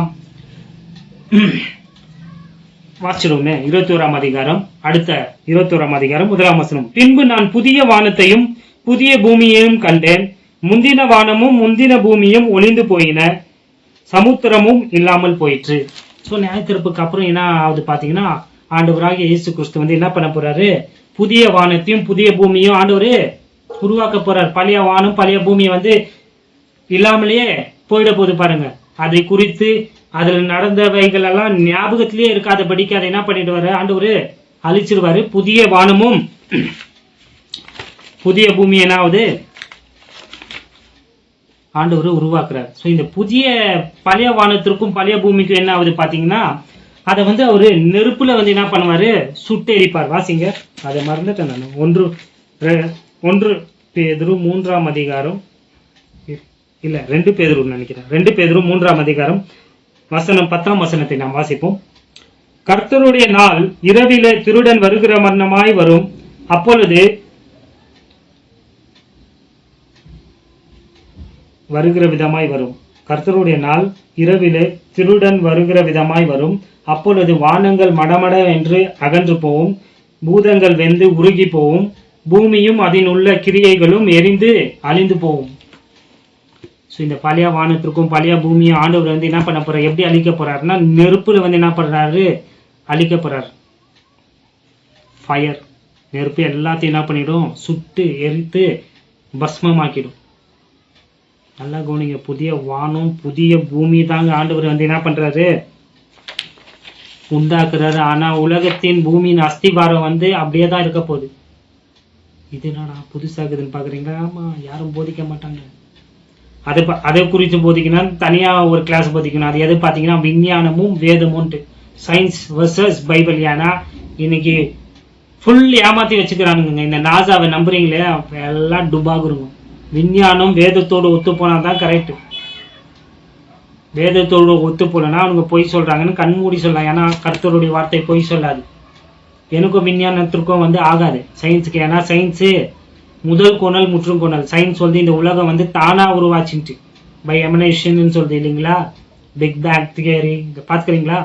வாசிடுவோமே 21ஆம் அதிகாரம். அடுத்த 21ஆம் அதிகாரம் 1ஆம் வசனம். பின்பு நான் புதிய வானத்தையும் புதிய பூமியையும் கண்டேன். முந்தின வானமும் முந்தின பூமியும் ஒளிந்து போயின, சமுத்திரமும் இல்லாமல் போயிற்று. ஸோ நியாய தீர்ப்புக்கு அப்புறம் என்ன ஆகுது பாத்தீங்கன்னா, ஆண்டவராகிய இயேசு கிறிஸ்து என்ன பண்ண போறாரு, புதிய வானத்தையும் புதிய பூமியும் ஆண்டவரு உருவாக்க போறார். பழைய வானம் பழைய பூமி இல்லாமலேயே போயிட போகுது பாருங்க. அதை குறித்து அதுல நடந்தவைகள் எல்லாம் ஞாபகத்திலேயே இருக்காதபடிக்கு அதை என்ன பண்ணிடுவாரு, ஆண்டவரு அழிச்சிருவாரு. புதிய வானமும் புதிய பூமி என்னாவது ஆண்டவர் உருவாக்குறாரு. ஸோ இந்த புதிய பழைய வானத்திற்கும் பழைய பூமிக்கும் என்ன ஆகுது பாத்தீங்கன்னா, அதை அவரு நெருப்புல என்ன பண்ணுவாரு, சுட்டு எரிப்பார். வாசிங்க, அதை மறந்துட்டேன் நான். 1 பேதுரு 3ஆம் அதிகாரம், இல்ல 2 பேதுரு நினைக்கிறேன். 2 பேதுரு 3ஆம் அதிகாரம் வசனம் 10ஆம் வசனத்தை நாம் வாசிப்போம். கர்த்தருடைய நாள் இரவிலே திருடன் வருகிற மன்னமாய் வரும். அப்பொழுது வருகிற விதமாய் வரும். கர்த்தருடைய நாள் இரவிலே திருடன் வருகிற விதமாய் வரும். அப்பொழுது வானங்கள் மடமட என்று அகன்று போவும், பூதங்கள் வெந்து உருகி போவும், பூமியும் அதன் உள்ள கிரியைகளும் எரிந்து அழிந்து போவும். ஸோ இந்த பழைய வானத்திற்கும் பழைய பூமியும் ஆண்டவர் என்ன பண்ண போறாரு, எப்படி அழிக்க போறாருன்னா, நெருப்புல என்ன பண்றாரு, அழிக்க போறாரு. ஃபயர், நெருப்பு எல்லாத்தையும் என்ன பண்ணிடும், சுட்டு எரித்து பஸ்மமாக்கிடும். நல்லா கவனிங்க, புதிய வானம் புதிய பூமி தாங்க ஆண்டவர் என்ன பண்றாரு, உண்டாக்குறாரு. ஆனா உலகத்தின் பூமியின் அஸ்திவாரம் அப்படியே தான் இருக்க போகுது. இது என்னடா புதுசாகுதுன்னு பாக்குறீங்களா? ஆமா, யாரும் போதிக்க மாட்டாங்க. அதை குறித்து போதிக்கணும், தனியா ஒரு கிளாஸ் போதிக்கணும். அது எது பாத்தீங்கன்னா, விஞ்ஞானமும் வேதமும், சயின்ஸ் வர்சஸ் பைபிள். ஏன்னா இன்னைக்கு ஃபுல் ஏமாத்தி வச்சுக்கிறானுங்க. இந்த நாசாவை நம்புறீங்களே, எல்லாம் டுபாகுருங்க. விஞ்ஞானம் வேதத்தோடு ஒத்து போனாதான் கரெக்ட். வேதத்தோடு ஒத்து போலன்னா அவனுங்க பொய் சொல்றாங்கன்னு கண்மூடி சொல்லலாம். ஏன்னா கர்த்தருடைய வார்த்தை பொய் சொல்லாது. எனக்கும் விஞ்ஞானத்திற்கும் ஆகாது சயின்ஸுக்கு. ஏன்னா சயின்ஸு முதல் கோணல் முற்றும் கோணல். சயின்ஸ் இந்த உலகம் தானா உருவாச்சுட்டு பை எமனேஷன் சொல்றது இல்லைங்களா, பிக் பேங் தியரி பாத்துக்கிறீங்களா?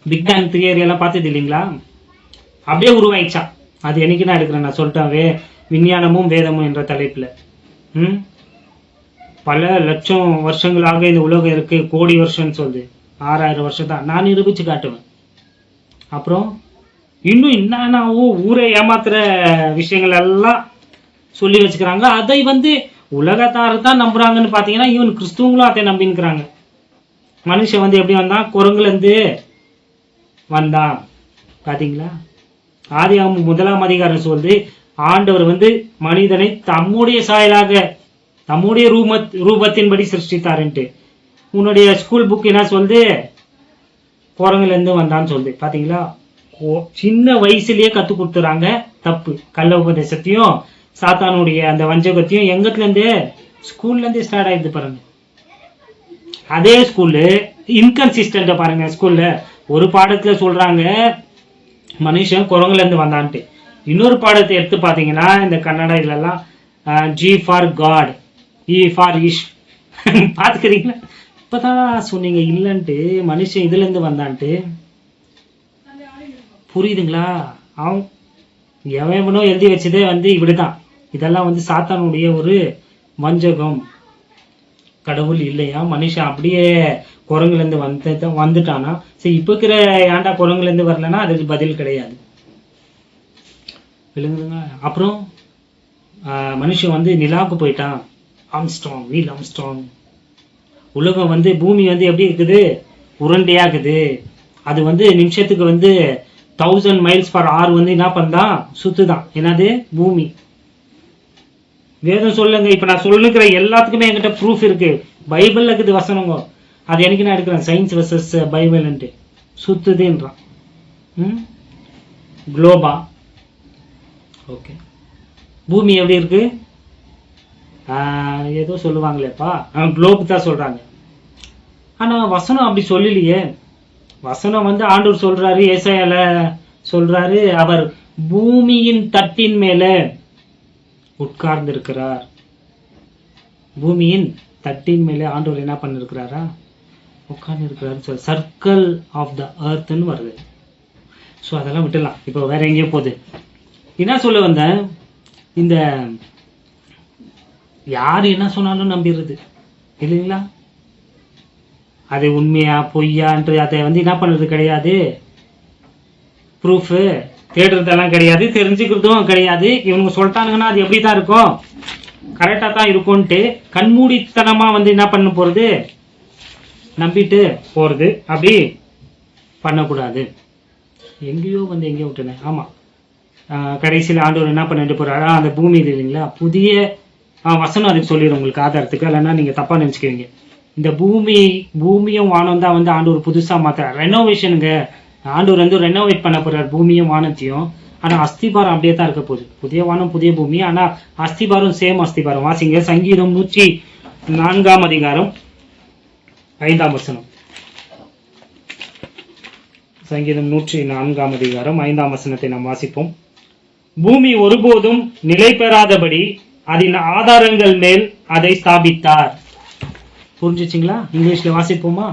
பிக் பேங் தியரி எல்லாம் பார்த்தது இல்லைங்களா? அப்படியே உருவாயிடுச்சா. அது என்னைக்கு நான் எடுக்கிறேன், நான் சொல்லிட்டாவே விஞ்ஞானமும் வேதமும் என்ற தலைப்புல. பல லட்சம் வருஷங்களாக இந்த உலகம் இருக்கு, கோடி வருஷம் சொல்லுது. 6000 வருஷம் தான் நான் நிரூபிச்சு காட்டுவேன். அப்புறம் இன்னும் என்னன்னாவோ ஊரை ஏமாத்துற விஷயங்கள் எல்லாம் சொல்லி வச்சுக்கிறாங்க. அதை உலகத்தார் தான் நம்புறாங்கன்னு பாத்தீங்கன்னா, ஈவன் கிறிஸ்துவங்களும் அதை நம்பின்னுக்கிறாங்க. மனுஷன் எப்படி வந்தான், குரங்குல இருந்து வந்தான். பாத்தீங்களா? ஆதியாகமம் 1ஆம் அதிகாரம் சொல்லுது, ஆண்டவர் மனிதனை தம்முடைய சாயலாக தம்முடைய ரூபத்தின்படி சிருஷ்டித்தாருன்ட்டு. உன்னுடைய ஸ்கூல் புக் என்ன சொல்லுது, குரங்குல இருந்து வந்தான்னு சொல்லுது. பாத்தீங்களா? சின்ன வயசுலயே கத்து கொடுத்துறாங்க தப்பு. கள்ள உபதேசத்தையும் சாத்தானுடைய அந்த வஞ்சகத்தையும் எங்கத்துல இருந்து, ஸ்கூல்ல இருந்து ஸ்டார்ட் ஆயிடுது பாருங்க. அதே ஸ்கூல்ல இன்கன்சிஸ்டன்ட் பாருங்க. ஸ்கூல்ல ஒரு பாடத்துல சொல்றாங்க மனுஷன் குரங்குல இருந்து வந்தான்ட்டு. இன்னொரு பாடத்தை எடுத்து பாத்தீங்கன்னா இந்த கன்னட இதுலலாம் G for God, E for Ish பாத்துக்கிறீங்களா? இப்பதான் சொன்னீங்க இல்லன்ட்டு மனுஷன் இதுல இருந்து வந்தான்ட்டு. புரியுதுங்களா? அவன் எவனோ எழுதி வச்சதே வந்து இப்படிதான். இதெல்லாம் வந்து சாத்தானுடைய ஒரு வஞ்சகம். கடவுள் இல்லையா, மனுஷன் அப்படியே குரங்குல இருந்து வந்துட்டானா? சரி, இப்ப இருக்கிற ஏன்டா குரங்குல இருந்து வரலன்னா அதுக்கு பதில் கிடையாது. விளங்குதுங்க? அப்புறம் மனுஷன் வந்து நிலாவுக்கு போயிட்டான், ஆம்ஸ்ட்ராங், நீல் ஆம்ஸ்ட்ராங். உலகம் வந்து பூமி வந்து எப்படி இருக்குது, உருண்டையா இருக்குது. அது வந்து நிமிஷத்துக்கு வந்து 1000 மைல்ஸ் பர் hour வந்து என்ன பண்ணதான், சுத்துதான். என்னது? பூமி. வேதம் சொல்லுங்க. இப்ப நான் சொல்லுங்கிற எல்லாத்துக்குமே என்கிட்ட ப்ரூஃப் இருக்கு. பைபிள்ல இருக்குது வசனங்க. அது எனக்கு நான் எடுக்கிறேன், சயின்ஸ் வெர்சஸ் பைபிள்ன்ட்டு. சுத்துதுன்றான். குளோபா. ஓகே, பூமி எப்படி இருக்கு? ஏதோ சொல்லுவாங்களேப்பா, குளோப் தான் சொல்றாங்க. ஆனா வசனம் அப்படி சொல்லலையே. வசனம் வந்து ஆண்டவர் சொல்றாரு, ஏசாயால சொல்றாரு, அவர் பூமியின் தட்டின் மேல உட்கார்ந்து இருக்கிறார். பூமியின் தட்டின் மேலே ஆண்டவர் என்ன பண்ணிருக்கிறாரா, உட்கார்ந்து இருக்கிறாரு. சர்க்கிள் ஆஃப் த எர்த்னு வருது. ஸோ அதெல்லாம் விட்டுலாம், இப்போ வேற எங்கேயோ போகுது. என்ன சொல்ல வந்தேன், இந்த யாரு என்ன சொன்னாலும் நம்பிடுறது இல்லைங்களா? அது உண்மையா பொய்யான்ட்டு அதை வந்து என்ன பண்றது கிடையாது, ப்ரூஃப் தேடுறதெல்லாம் கிடையாது, தெரிஞ்சுக்கிறதும் கிடையாது. இவங்க சொல்லிட்டானுங்கன்னா அது எப்படி தான் இருக்கும், கரெக்டா தான் இருக்கும்ட்டு கண்மூடித்தனமா வந்து என்ன பண்ண போறது, நம்பிட்டு போறது. அப்படி பண்ணக்கூடாது. எங்கேயோ வந்து எங்கேயோ விட்டுனேன். ஆமா, கடைசியில் ஆண்டவர் என்ன பண்ணிட்டு போறாரா, அந்த பூமி இது இல்லைங்களா, புதிய வசனம் அதுக்கு சொல்லிடும் உங்களுக்கு ஆதாரத்துக்கு, இல்லைன்னா நீங்க தப்பா நினைச்சுக்கிறீங்க. இந்த பூமியும் வானம் தான் வந்து ஆண்டவர் புதுசா மாத்துறாரு. ரெனோவேஷனுங்க. ஆண்டவர் வந்து ரெனோவேட் பண்ண போறாரு பூமியும் வானத்தையும். ஆனா அஸ்திபாரம் அப்படியே தான் இருக்க போகுது. புதிய வானம் புதிய பூமி, ஆனா அஸ்திபாரம் சேம் அஸ்திபாரம். வாசிங்க சங்கீதம் 104 அதிகாரம் 5 வசனம். சங்கீதம் 104 அதிகாரம் 5 வசனத்தை நாம் வாசிப்போம். பூமி ஒருபோதும் நிலை பெறாதபடி அதன் ஆதாரங்கள் மேல் அதை ஸ்தாபித்தார். புரிஞ்சுச்சிங்களா? இங்கிலீஷ்ல வாசிப்போமா?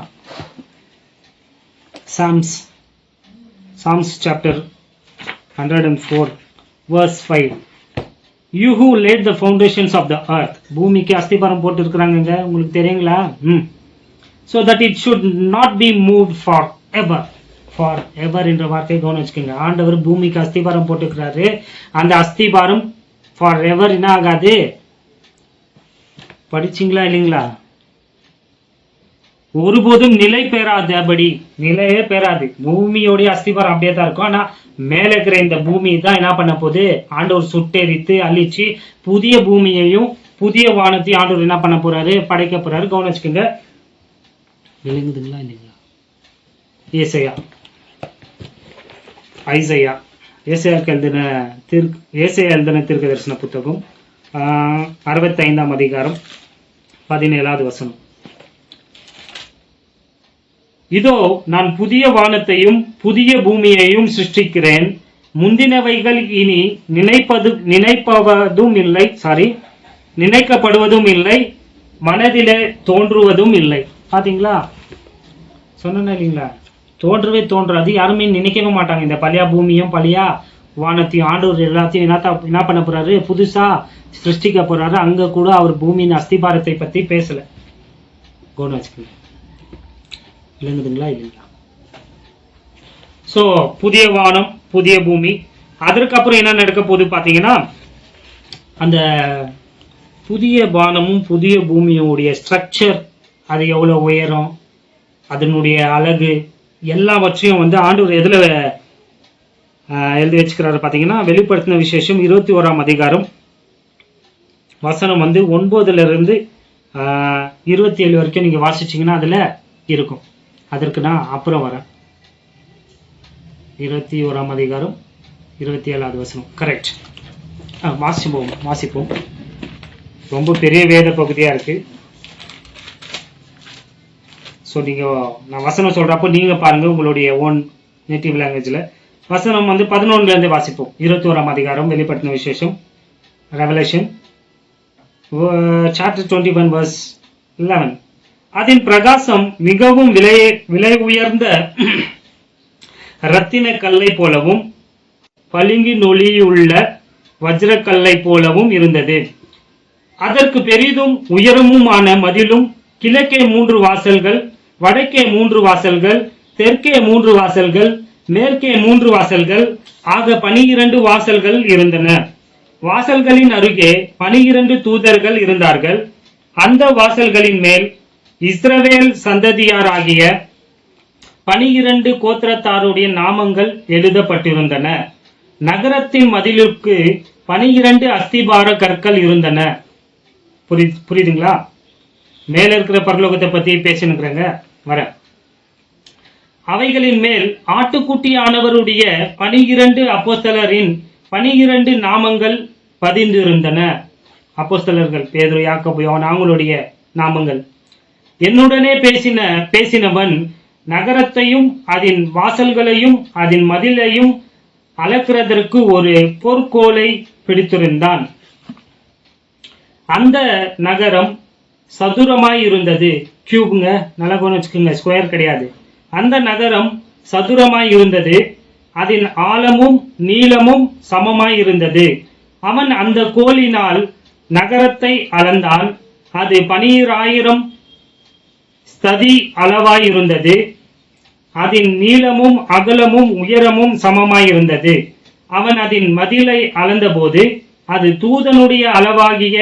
Psalms chapter 104 verse 5. You who laid the foundations of the earth. பூமிக்கு அஸ்திபாரம் போட்டு இருக்கிறாங்க, உங்களுக்கு தெரியுங்களா? So that it should not be moved forever. Forever என்ற வார்த்தையை கவனம் வச்சுக்கோங்க. ஆண்டவர் பூமிக்கு அஸ்திபாரம் போட்டுக்கிறாரு. அந்த அஸ்திபாரம் forever என்ன ஆகாது. படிச்சிங்களா இல்லைங்களா? ஒருபோதும் நிலை பெறாதபடி, நிலையே பெறாது. பூமியோடைய அஸ்திபாரம் அப்படியே தான் இருக்கும். ஆனா மேல இருக்கிற இந்த பூமி தான் என்ன பண்ண போகுது, ஆண்டவர் சுட்டெரித்து அழிச்சு புதிய பூமியையும் புதிய வானத்தையும் ஆண்டவர் என்ன பண்ண போறாரு, படைக்க போறாரு. கவனம் வச்சுக்கோங்க. விளங்குதுங்களா இல்லைங்களா? ஏசாயாக்கு எழுதின தீர்க்க தரிசன புத்தகம் 65 அதிகாரம் 17 வசனம். இதோ நான் புதிய வானத்தையும் புதிய பூமியையும் சிருஷ்டிக்கிறேன், முந்தினவைகள் இனி நினைக்கப்படுவதும் இல்லை, மனதிலே தோன்றுவதும் இல்லை. பாத்தீங்களா? சொன்ன இல்லைங்களா? தோன்றவே தோன்றாது, யாருமே நினைக்கவே மாட்டாங்க. இந்த பழைய பூமியும் பழைய வானத்தையும் ஆண்டவர் எல்லாத்தையும் என்ன பண்ண போறாரு, புதுசா சிருஷ்டிக்க போறாரு. அங்க கூட அவர் பூமியின் அஸ்திபாரத்தை பத்தி பேசல. கவனம் வச்சுக்கோங்க. விளங்குதுங்களா இல்லைங்களா? சோ புதிய வானம் புதிய பூமி. அதற்கப்புறம் என்ன நடக்க போகுது பாத்தீங்கன்னா, அந்த புதிய வானமும் புதிய பூமியோடைய ஸ்ட்ரக்சர், அது எவ்வளவு உயரம், அதனுடைய அழகு எல்லாவற்றையும் வந்து ஆண்டவர் எதுல எழுதி வச்சுக்கிறாரு பாத்தீங்கன்னா, வெளிப்படுத்தின விசேஷம் 21 அதிகாரம் வசனம் வந்து 9 இருந்து 27 வரைக்கும் நீங்க வாசிச்சீங்கன்னா அதுல இருக்கும். அதற்கு நான் அப்புறம் வரேன். 21 அதிகாரம் 27 வசனம். கரெக்ட். வாசிப்போம். ரொம்ப பெரிய வேத பகுதியா இருக்கு. ஸோ நான் வசனம் சொல்கிறப்போ நீங்கள் பாருங்கள் உங்களுடைய ஓன் நேட்டிவ் லாங்குவேஜில். வசனம் 11 வாசிப்போம். 21 அதிகாரம் வெளிப்படுத்தின விசேஷம், ரெவலேஷன் சாப்டர் 21 verse 11. அதன் பிரகாசம் மிகவும் விலை உயர்ந்த இரத்தின கல்லை போலவும் பளிங்கின் ஒளியுள்ள வஜ்ரக்கல்லை போலவும் இருந்தது. அதற்கு பெரிதும் உயரமுமான மதிலும், கிழக்கே 3 வாசல்கள், வடக்கே 3 வாசல்கள், தெற்கே 3 வாசல்கள், மேற்கே 3 வாசல்கள் ஆக 12 வாசல்கள் இருந்தன. வாசல்களின் அருகே 12 தூதர்கள் இருந்தார்கள். அந்த வாசல்களின் மேல் இஸ்ரவேல் சந்ததியாராகிய 12 கோத்திரத்தாருடைய நாமங்கள் எழுதப்பட்டிருந்தன. நகரத்தின் மதிலுக்கு 12 அஸ்திபார கற்கள் இருந்தன. புரியுதுங்களா? மேல இருக்கிற பரலோகத்தை பத்தி பேசினுக்கிறேங்க வர. அவைகளின் மேல் ஆட்டுக்குட்டியானவருடைய 12 அப்போஸ்தலரின் 12 நாமங்கள் பதிந்திருந்தன. அப்போஸ்தலர்கள் பேதுரு, யாக்கோபு, யோவான் அவங்களுடைய நாமங்கள். என்னுடனே பேசினவன் நகரத்தையும் அதன் வாசல்களையும் அதன் மதிலையும் அளக்கிறதற்கு ஒரு பொற்கோலை பிடித்திருந்தான். அந்த நகரம் சதுரமாய் இருந்தது. கியூப்ங்க, நல்லா வச்சுக்கோங்க, ஸ்கொயர் கிடையாது. அந்த நகரம் சதுரமாய் இருந்தது. அதன் ஆழமும் நீளமும் சமமாய் இருந்தது. அவன் அந்த கோலினால் நகரத்தை அளந்தான். அது 12,000 ஸ்ததி அளவாய் இருந்தது. அதன் நீளமும் அகலமும் உயரமும் சமமாயிருந்தது. அவன் அதன் மதிலை அளந்தபோது அது தூதனுடைய அளவாகிய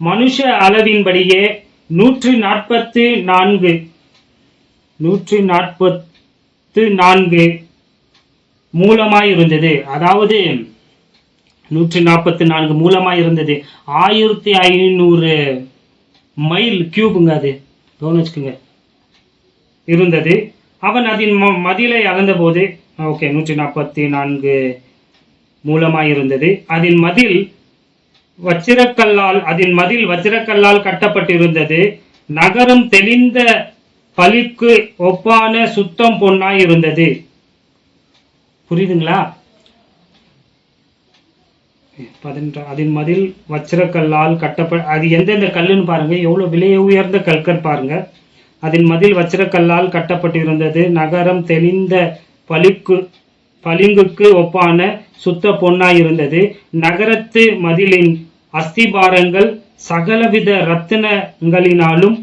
மனுஷ அளவின்படியே 144 மூலமாயிருந்தது. அதாவது 144 மூலமாயிருந்தது. 1500 மைல் கியூபுங்க, அது கவனிச்சுக்குங்க, இருந்தது. அவன் அதன் மதிலை அளந்தபோது 144 மூலமாயிருந்தது. அதன் மதில் வச்சிரக்கல்லால் கட்டப்பட்டிருந்தது. நகரம் தெளிந்த பளிக்கு ஒப்பான சுத்தம் பொன்னாய் இருந்தது. புரியுதுங்களா? அதன் மதில் வச்சிரக்கல்லால் அது எந்தெந்த கல்லுன்னு பாருங்க, எவ்வளவு விலை உயர்ந்த கற்கள் பாருங்க. அதன் மதில் வச்சிரக்கல்லால் கட்டப்பட்டிருந்தது. நகரம் தெளிந்த பளிங்குக்கு ஒப்பான சுத்த பொன்னாய் இருந்தது. நகரத்து மதிலின் அஸ்திபாரங்கள் சகலவித ரத்தினங்களினாலும்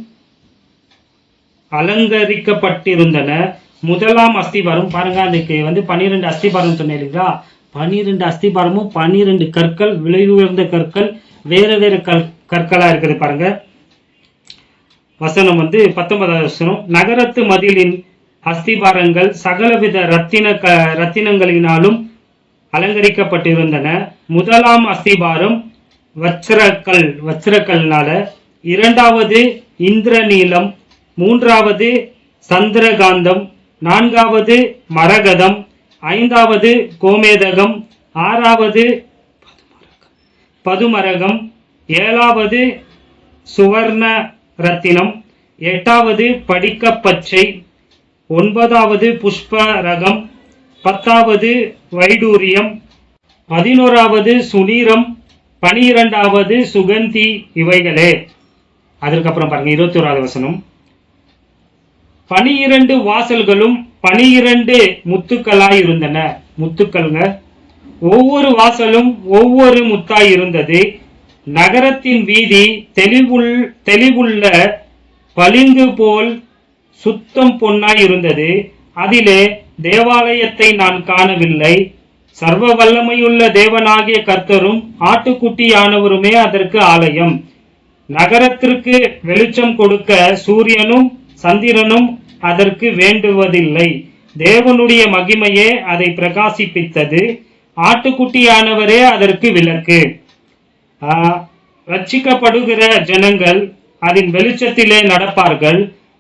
அலங்கரிக்கப்பட்டிருந்தன. முதலாம் அஸ்திபாரம் பாருங்க, அதுக்கு 12 அஸ்திபாரம் சொன்னேன் இல்லைங்களா? 12 அஸ்திபாரமும் 12 கற்கள், விலை உயர்ந்த கற்கள், வேற வேற கற்களா இருக்குது பாருங்க. வசனம் 19 வசனம். நகரத்து மதிலின் அஸ்திபாரங்கள் சகலவித ரத்தினங்களினாலும் அலங்கரிக்கப்பட்டிருந்தன. முதலாம் அஸ்திபாரம் வச்சிரக்கல்னால, இரண்டாவது இந்திரநீலம், மூன்றாவது சந்திரகாந்தம், நான்காவது மரகதம், ஐந்தாவது கோமேதகம், ஆறாவது பதுமரகம், ஏழாவது சுவர்ண ரத்தினம், எட்டாவது படிக்கப்பச்சை, ஒன்பதாவது புஷ்பரகம், 10வது வைடூரியம், 11வது சுனீரம், 12வது சுகந்தி. இவைகளே. அதற்கப்புறம் பாருங்க 21வது வசனம். 12 வாசல்களும் 12 முத்துக்களாய் இருந்தன. முத்துக்கள்ங்க. ஒவ்வொரு வாசலும் ஒவ்வொரு முத்தாய் இருந்தது. நகரத்தின் வீதி தெளிவுள்ள பளிங்கு போல் சுத்தம் பொன்னாய் இருந்தது. அதிலே தேவாலயத்தை நான் காணவில்லை. சர்வ வல்லமையுள்ள தேவனாகிய கர்த்தரும் ஆட்டுக்குட்டியானவருமே அதற்கு ஆலயம். நகரத்திற்கு வெளிச்சம் கொடுக்க சூரியனும் சந்திரனும் அதற்கு வேண்டுவதில்லை. தேவனுடைய மகிமையே அதை பிரகாசிப்பித்தது. ஆட்டுக்குட்டியானவரே அதற்கு விளக்கு. ரட்சிக்கப்படுகிற ஜனங்கள் அதன் வெளிச்சத்திலே நடப்பார்கள்.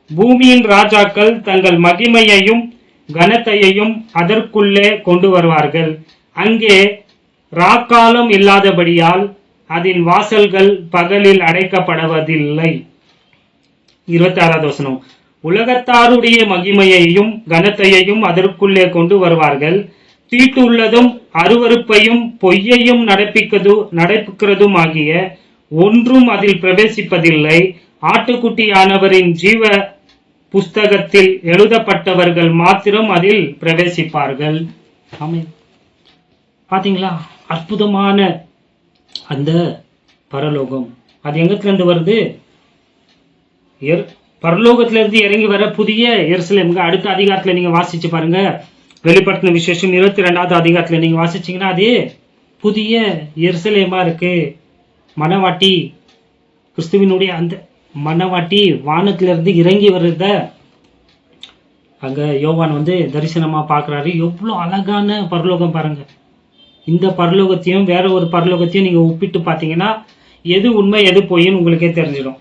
பூமியின் ராஜாக்கள் தங்கள் மகிமையையும் கனத்தையையும் அதற்குள்ளே கொண்டு வருவார்கள். அங்கே ராக்காலம் இல்லாதபடியால் அதன் வாசல்கள் பகலில் அடைக்கப்படுவதில்லை. 26வது வசனம். உலகத்தாருடைய மகிமையையும் கனத்தையையும் அதற்குள்ளே கொண்டு வருவார்கள். தீட்டுள்ளதும் அருவருப்பையும் பொய்யையும் நடப்பிக்கிறதும் ஆகிய ஒன்றும் அதில் பிரவேசிப்பதில்லை. ஆட்டுக்குட்டியானவரின் ஜீவ புஸ்தகத்தில் எழுதப்பட்டவர்கள் மாத்திரம் அதில் பிரவேசிப்பார்கள். ஆமென். பாத்தீங்களா, அற்புதமான அந்த பரலோகம். அது எங்கத்துல இருந்து வருது? பரலோகத்துல இருந்து இறங்கி வர புதிய எருசலேம். அடுத்த அதிகாரத்துல நீங்க வாசிச்சு பாருங்க. வெளிப்படுத்தின விசேஷம் 22வது அதிகாரத்துல நீங்க வாசிச்சீங்கன்னா அது புதிய எருசலேமா இருக்கு. மணவாட்டி, கிறிஸ்துவினுடைய அந்த மணவாட்டி வானத்திலிருந்து இறங்கி வர்றத அங்க யோவான் தரிசனமா பாக்குறாரு. எவ்வளவு அழகான பரலோகம் பாருங்க. இந்த பரலோகத்தையும் வேற ஒரு பரலோகத்தையும் நீங்க ஒப்பிட்டு பாத்தீங்கன்னா எது உண்மை எது பொய்ன்னு உங்களுக்கே தெரிஞ்சிடும்.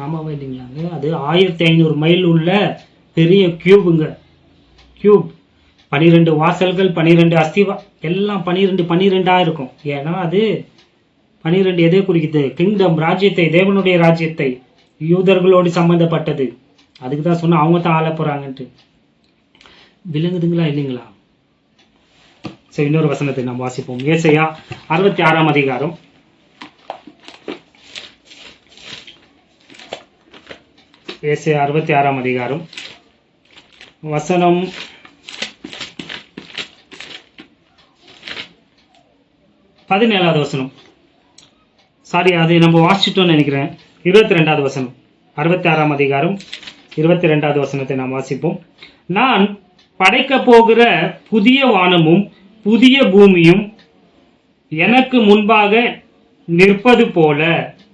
ஆமாவா இல்லைங்களாங்க? அது 1500 மைல் உள்ள பெரிய கியூபுங்க. கியூப் 12 வாசல்கள், 12 அஸ்திவா, எல்லாம் 12 இருக்கும். ஏன்னா அது 12 எதை குறிக்குது? கிங்டம், ராஜ்யத்தை, தேவனுடைய ராஜ்யத்தை, யூதர்களோடு சம்பந்தப்பட்டது. அதுக்கு தான் சொன்ன அவங்க தான் ஆள போறாங்கன்ட்டு. விளங்குதுங்களா இல்லைங்களா? சரி, இன்னொரு வசனத்தை நாம் வாசிப்போம். ஏசாயா 66ஆம் அதிகாரம். ஏசாயா 66ஆம் அதிகாரம் வசனம் 17வது வசனம். சாரி, அதை நம்ம வாசிச்சிட்டோம்னு நினைக்கிறேன். 22வது வசனம். 66ஆம் அதிகாரம் 22வது வசனத்தை நாம் வாசிப்போம். நான் படைக்க போகிற புதிய வானமும் புதிய பூமியும் எனக்கு முன்பாக நிற்பது போல.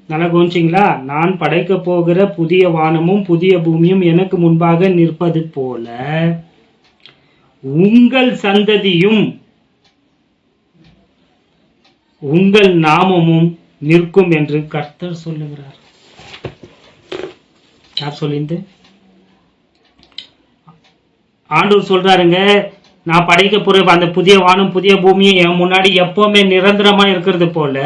நல்லா கவனிச்சிங்களா? நான் படைக்க போகிற புதிய வானமும் புதிய பூமியும் எனக்கு முன்பாக நிற்பது போல உங்கள் சந்ததியும் உங்கள் நாமமும் நிற்கும் என்று கர்த்தர் சொல்லுகிறார். யார் சொல்லிந்து? ஆண்டவர் சொல்றாருங்க. நான் படைக்க போற அந்த புதிய வானம் புதிய பூமியும் என் முன்னாடி எப்பவுமே நிரந்தரமா இருக்கிறது போல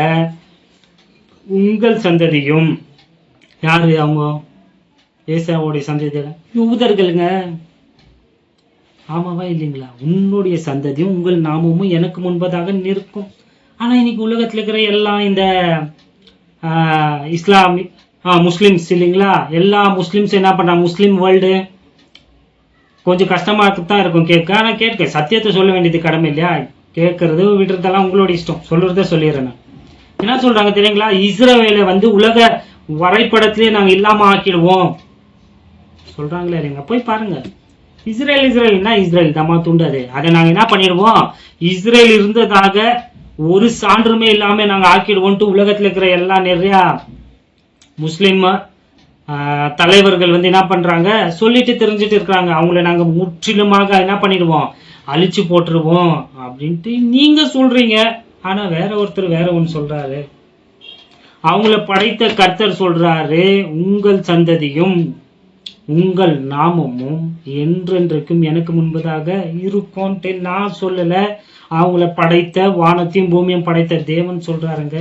உங்கள் சந்ததியும். யாரு அவங்க? ஏசாவுடைய சந்ததியில யூதர்களுங்க. ஆமாவா இல்லைங்களா? உன்னுடைய சந்ததியும் உங்கள் நாமமும் எனக்கு முன்பதாக நிற்கும். ஆனா இன்னைக்கு உலகத்துல இருக்கிற எல்லாம் இந்த முஸ்லிம்ஸ் இல்லைங்களா? எல்லா முஸ்லிம்ஸ் என்ன பண்றாங்க? முஸ்லிம் வேர்ல்டு கொஞ்சம் கஷ்டமா தான் இருக்கும் கேட்க. ஆனா கேட்க சத்தியத்தை சொல்ல வேண்டியது கடமை இல்லையா? கேட்கறது விடுறதெல்லாம் உங்களோட இஷ்டம். சொல்றத சொல்லிடுறேன். என்ன சொல்றாங்க தெரியுங்களா? இஸ்ரவேலை உலக வரைபடத்திலே நாங்க இல்லாம ஆக்கிடுவோம் சொல்றாங்களே இல்லைங்க. போய் பாருங்க. இஸ்ரேல் தம்மா துண்டாது. அதை நாங்க என்ன பண்ணிடுவோம்? இஸ்ரேல் இருந்ததாக ஒரு சான்றுமே இல்லாம நாங்க ஆக்கிடுவோம்ட்டு உலகத்துல இருக்கிற எல்லா நிறைய முஸ்லிம் தலைவர்கள் என்ன பண்றாங்க? சொல்லிட்டு தெரிஞ்சுட்டு இருக்கிறாங்க. அவங்கள நாங்க முற்றிலுமாக என்ன பண்ணிடுவோம்? அழிச்சு போட்டுருவோம் அப்படின்ட்டு நீங்க சொல்றீங்க. ஆனா வேற ஒருத்தர் வேற ஒன்று சொல்றாரு. அவங்கள படைத்த கர்த்தர் சொல்றாரு, உங்கள் சந்ததியும் உங்கள் நாமமும் என்றென்றைக்கும் எனக்கு முன்பதாக இருக்கும்ட்டு நான் சொல்லல. அவங்கள படைத்த வானத்தையும் பூமியும் படைத்த தேவன் சொல்றாருங்க.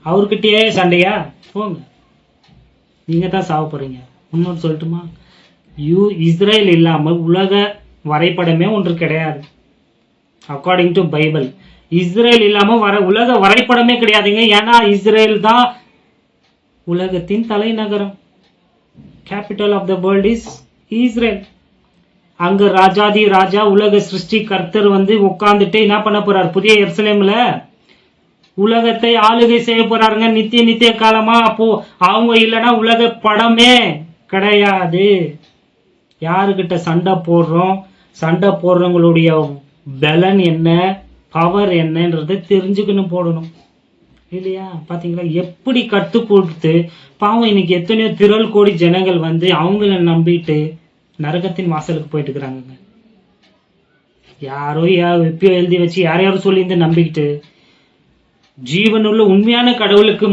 அவர்கிட்டயே சண்டையா? போங்க, நீங்க தான் சாவ போறீங்க. இன்னொன்று சொல்லட்டுமா? இஸ்ரேல் இல்லாம உலக வரைபடமே ஒன்று கிடையாது. அக்கார்டிங் டு பைபிள் இஸ்ரேல் இல்லாம உலக வரைபடமே கிடையாதுங்க. ஏன்னா இஸ்ரேல் தான் உலகத்தின் தலைநகரம். Capital of the world is Israel. அங்க ராஜாதி ராஜா உலக சிருஷ்டி கர்த்தர் உட்கார்ந்துட்டு என்ன பண்ண போறாரு? புதிய எருசலேம்ல உலகத்தை ஆளுகை செய்ய போறாருங்க நித்திய காலமா. அப்போ அவங்க இல்லைன்னா உலக படமே கிடையாது. யாருக்கிட்ட சண்டை போடுறோம்? சண்டை போடுறவங்களுடைய பலன் என்ன, பவர் என்னன்றதை தெரிஞ்சுக்கணும், போடணும் இல்லையா? பாத்தீங்களா எப்படி கட்டு போட்டு பாவம். இன்னைக்கு எத்தனையோ திரள் கோடி ஜனங்கள் அவங்கள நம்பிட்டு நரகத்தின் வாசலுக்கு போயிட்டு இருக்கிறாங்க. யாரோ எப்பயோ எழுதி வச்சு யாரையாரும் சொல்லி நம்பிக்கிட்டு ஜீவனுள்ள உண்மையான கடவுளுக்கு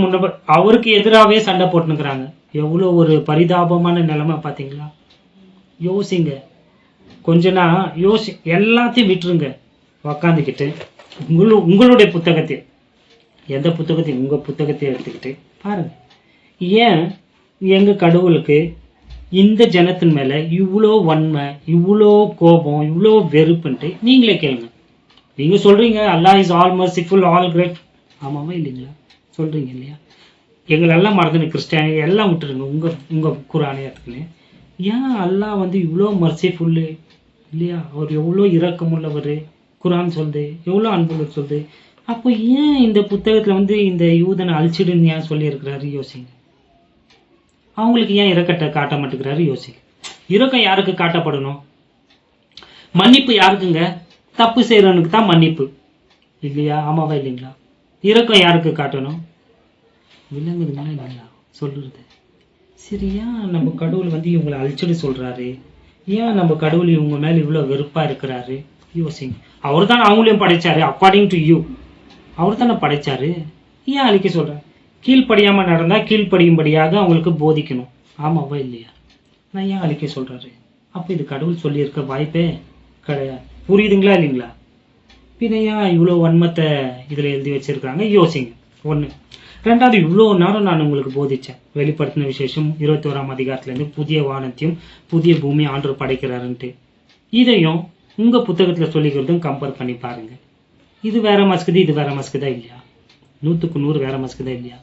அவருக்கு எதிராகவே சண்டை போட்டுனுக்குறாங்க. எவ்வளவு ஒரு பரிதாபமான நிலைமை பாத்தீங்களா? யோசிங்க கொஞ்சனா. எல்லாத்தையும் விட்டுருங்க. உக்காந்துக்கிட்டு உங்களுடைய புத்தகத்தை, எந்த புத்தகத்தையும் உங்க புத்தகத்தை எடுத்துக்கிட்டு பாருங்க. ஏன் எங்க கடவுளுக்கு இந்த ஜனத்தின் மேல இவ்வளோ வன்மை, இவ்வளோ கோபம், இவ்வளோ வெறுப்புன்ட்டு நீங்களே கேளுங்க. நீங்க சொல்றீங்க Allah is all merciful, all great. ஆமாவா இல்லைங்களா? சொல்றீங்க இல்லையா? எங்களெல்லாம் மறந்துன்னு கிறிஸ்டியானி எல்லாம் விட்டுருங்க, உங்க குரானே இருக்குன்னு. ஏன் அல்லாஹ் வந்து இவ்வளோ மர்சிஃபுல்லு இல்லையா? அவர் எவ்வளோ இரக்கமுள்ளவர் குரான் சொல்லுது, எவ்வளோ அன்புள்ள சொல்லுது. அப்போ ஏன் இந்த புத்தகத்துல வந்து இந்த யூதனை அழிச்சிடுன்னு ஏன் சொல்லியிருக்கிறாரு? யோசிங்க. அவங்களுக்கு ஏன் இரக்கத்தை காட்ட மாட்டேங்கிறாரு? யோசிங்க. இரக்கம் யாருக்கு காட்டப்படணும்? மன்னிப்பு யாருக்குங்க? தப்பு செய்யறவனுக்கு தான் மன்னிப்பு இல்லையா? ஆமாவா இல்லைங்களா? இரக்கம் யாருக்கு காட்டணும்? விலங்குதுங்களா இல்லைங்களா சொல்லுறது? சரியா நம்ம கடவுள் வந்து இவங்களை அழிச்சிட்டு சொல்றாரு? ஏன் நம்ம கடவுள் இவங்க மேல இவ்வளவு வெறுப்பா இருக்கிறாரு? யோசிங்க. அவர் தான் அவங்களையும் படைச்சாரு. அக்கார்டிங் டு யூ அவர் தானே படைச்சாரு. ஏன் அழிக்க சொல்றாரு? கீழ்ப்படியாம நடந்தா கீழ்ப்படியும்படியாக அவங்களுக்கு போதிக்கணும். ஆமாவா இல்லையா? நான் ஏன் அழிக்க சொல்றாரு? அப்ப இது கடவுள் சொல்லியிருக்க வாய்ப்பே கிடையாது. புரியுதுங்களா இல்லைங்களா? பின்னையா இவ்வளவு வன்மத்தை இதுல எழுதி வச்சிருக்காங்க? யோசிங்க. ஒண்ணு. ரெண்டாவது, இவ்வளவு நேரம் நான் உங்களுக்கு போதிச்சேன் வெளிப்படுத்தின விசேஷம் 21ஆம் அதிகாரத்துல இருந்து புதிய வானத்தையும் புதிய பூமி ஆண்டவர் படைக்கிறாருன்ட்டு. இதையும் உங்க புத்தகத்துல சொல்லிக்கிறதும் கம்பேர் பண்ணி பாருங்க. இது வேற மஸ்குது, இது வேற மஸ்குதா இல்லையா? 100க்கு 100 வேற மஸ்குதா இல்லையா?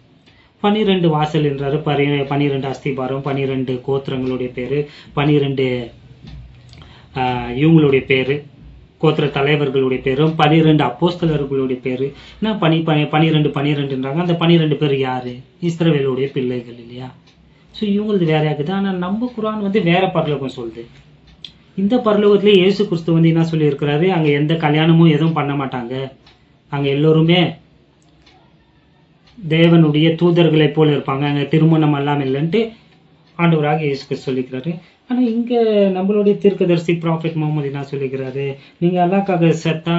12 வாசல் என்றாரு. 12 அஸ்திபாரம், 12 கோத்திரங்களுடைய பேரு, 12 இவங்களுடைய பேரு, கோத்திர தலைவர்களுடைய பேரும், 12 அப்போஸ்தலர்களுடைய பேரு. என்ன 12ன்றாங்க. அந்த 12 பேர் யாரு? இஸ்ரவேலுடைய பிள்ளைகள் இல்லையா? ஸோ இவங்களது வேற இருக்குது. ஆனால் நம்ம குரான் வந்து வேற பரலோகம் சொல்லுது. இந்த பரலோகத்திலே இயேசு கிறிஸ்து வந்து என்ன சொல்லி இருக்கிறாரு? அங்க எந்த கல்யாணமும் எதுவும் பண்ண மாட்டாங்க. அங்க எல்லோருமே தேவனுடைய தூதர்களை போல இருப்பாங்க. அங்க திருமணம் எல்லாம் இல்லைன்ட்டு ஆண்டவராக இயேசு கிறிஸ்து சொல்லிக்கிறாரு. ஆனா இங்க நம்மளுடைய தீர்க்கதரிசி ப்ராஃபெட் முகமது என்ன சொல்லிக்கிறாரு? நீங்க அல்லாஹ்க்காக செத்தா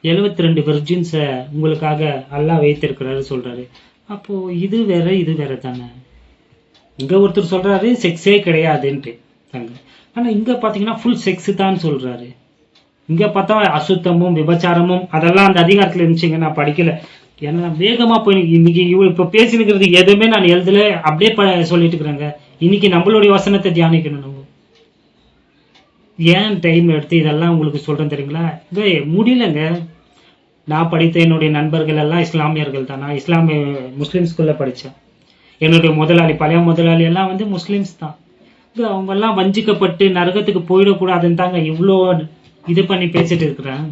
72 வெர்ஜின்ஸை உங்களுக்காக அல்லாஹ் வைத்திருக்கிறாரு சொல்றாரு. அப்போ இது வேற இது வேற தானே. இங்க ஒருத்தர் சொல்றாரு செக்ஸே கிடையாதுன்ட்டு தாங்க. ஆனா இங்க பாத்தீங்கன்னா ஃபுல் செக்ஸ் தான் சொல்றாரு. இங்க பார்த்தா அசுத்தமும் விபச்சாரமும் அதெல்லாம் அந்த அதிகாரத்துல இருந்துச்சுங்க. நான் படிக்கல, ஏன்னா நான் வேகமா போய் இன்னைக்கு இப்ப பேசினுக்கிறது எதுவுமே நான் எழுதல, அப்படியே சொல்லிட்டு இருக்கிறேங்க. இன்னைக்கு நம்மளுடைய வசனத்தை தியானிக்கணும். நம்ம ஏன் டைம் எடுத்து இதெல்லாம் உங்களுக்கு சொல்றேன் தெரியுங்களா? முடியலங்க. நான் படித்த என்னுடைய நண்பர்கள் எல்லாம் இஸ்லாமியர்கள் தான். நான் முஸ்லிம் ஸ்கூல்ல படித்தேன். என்னுடைய முதலாளி, பழைய முதலாளி எல்லாம் வந்து முஸ்லிம்ஸ் தான். அவங்க எல்லாம் வஞ்சிக்கப்பட்டு நரகத்துக்கு போயிடக்கூடாதுன்னு தாங்க இவ்வளோ இது பண்ணி பேசிட்டு இருக்கிறேன்.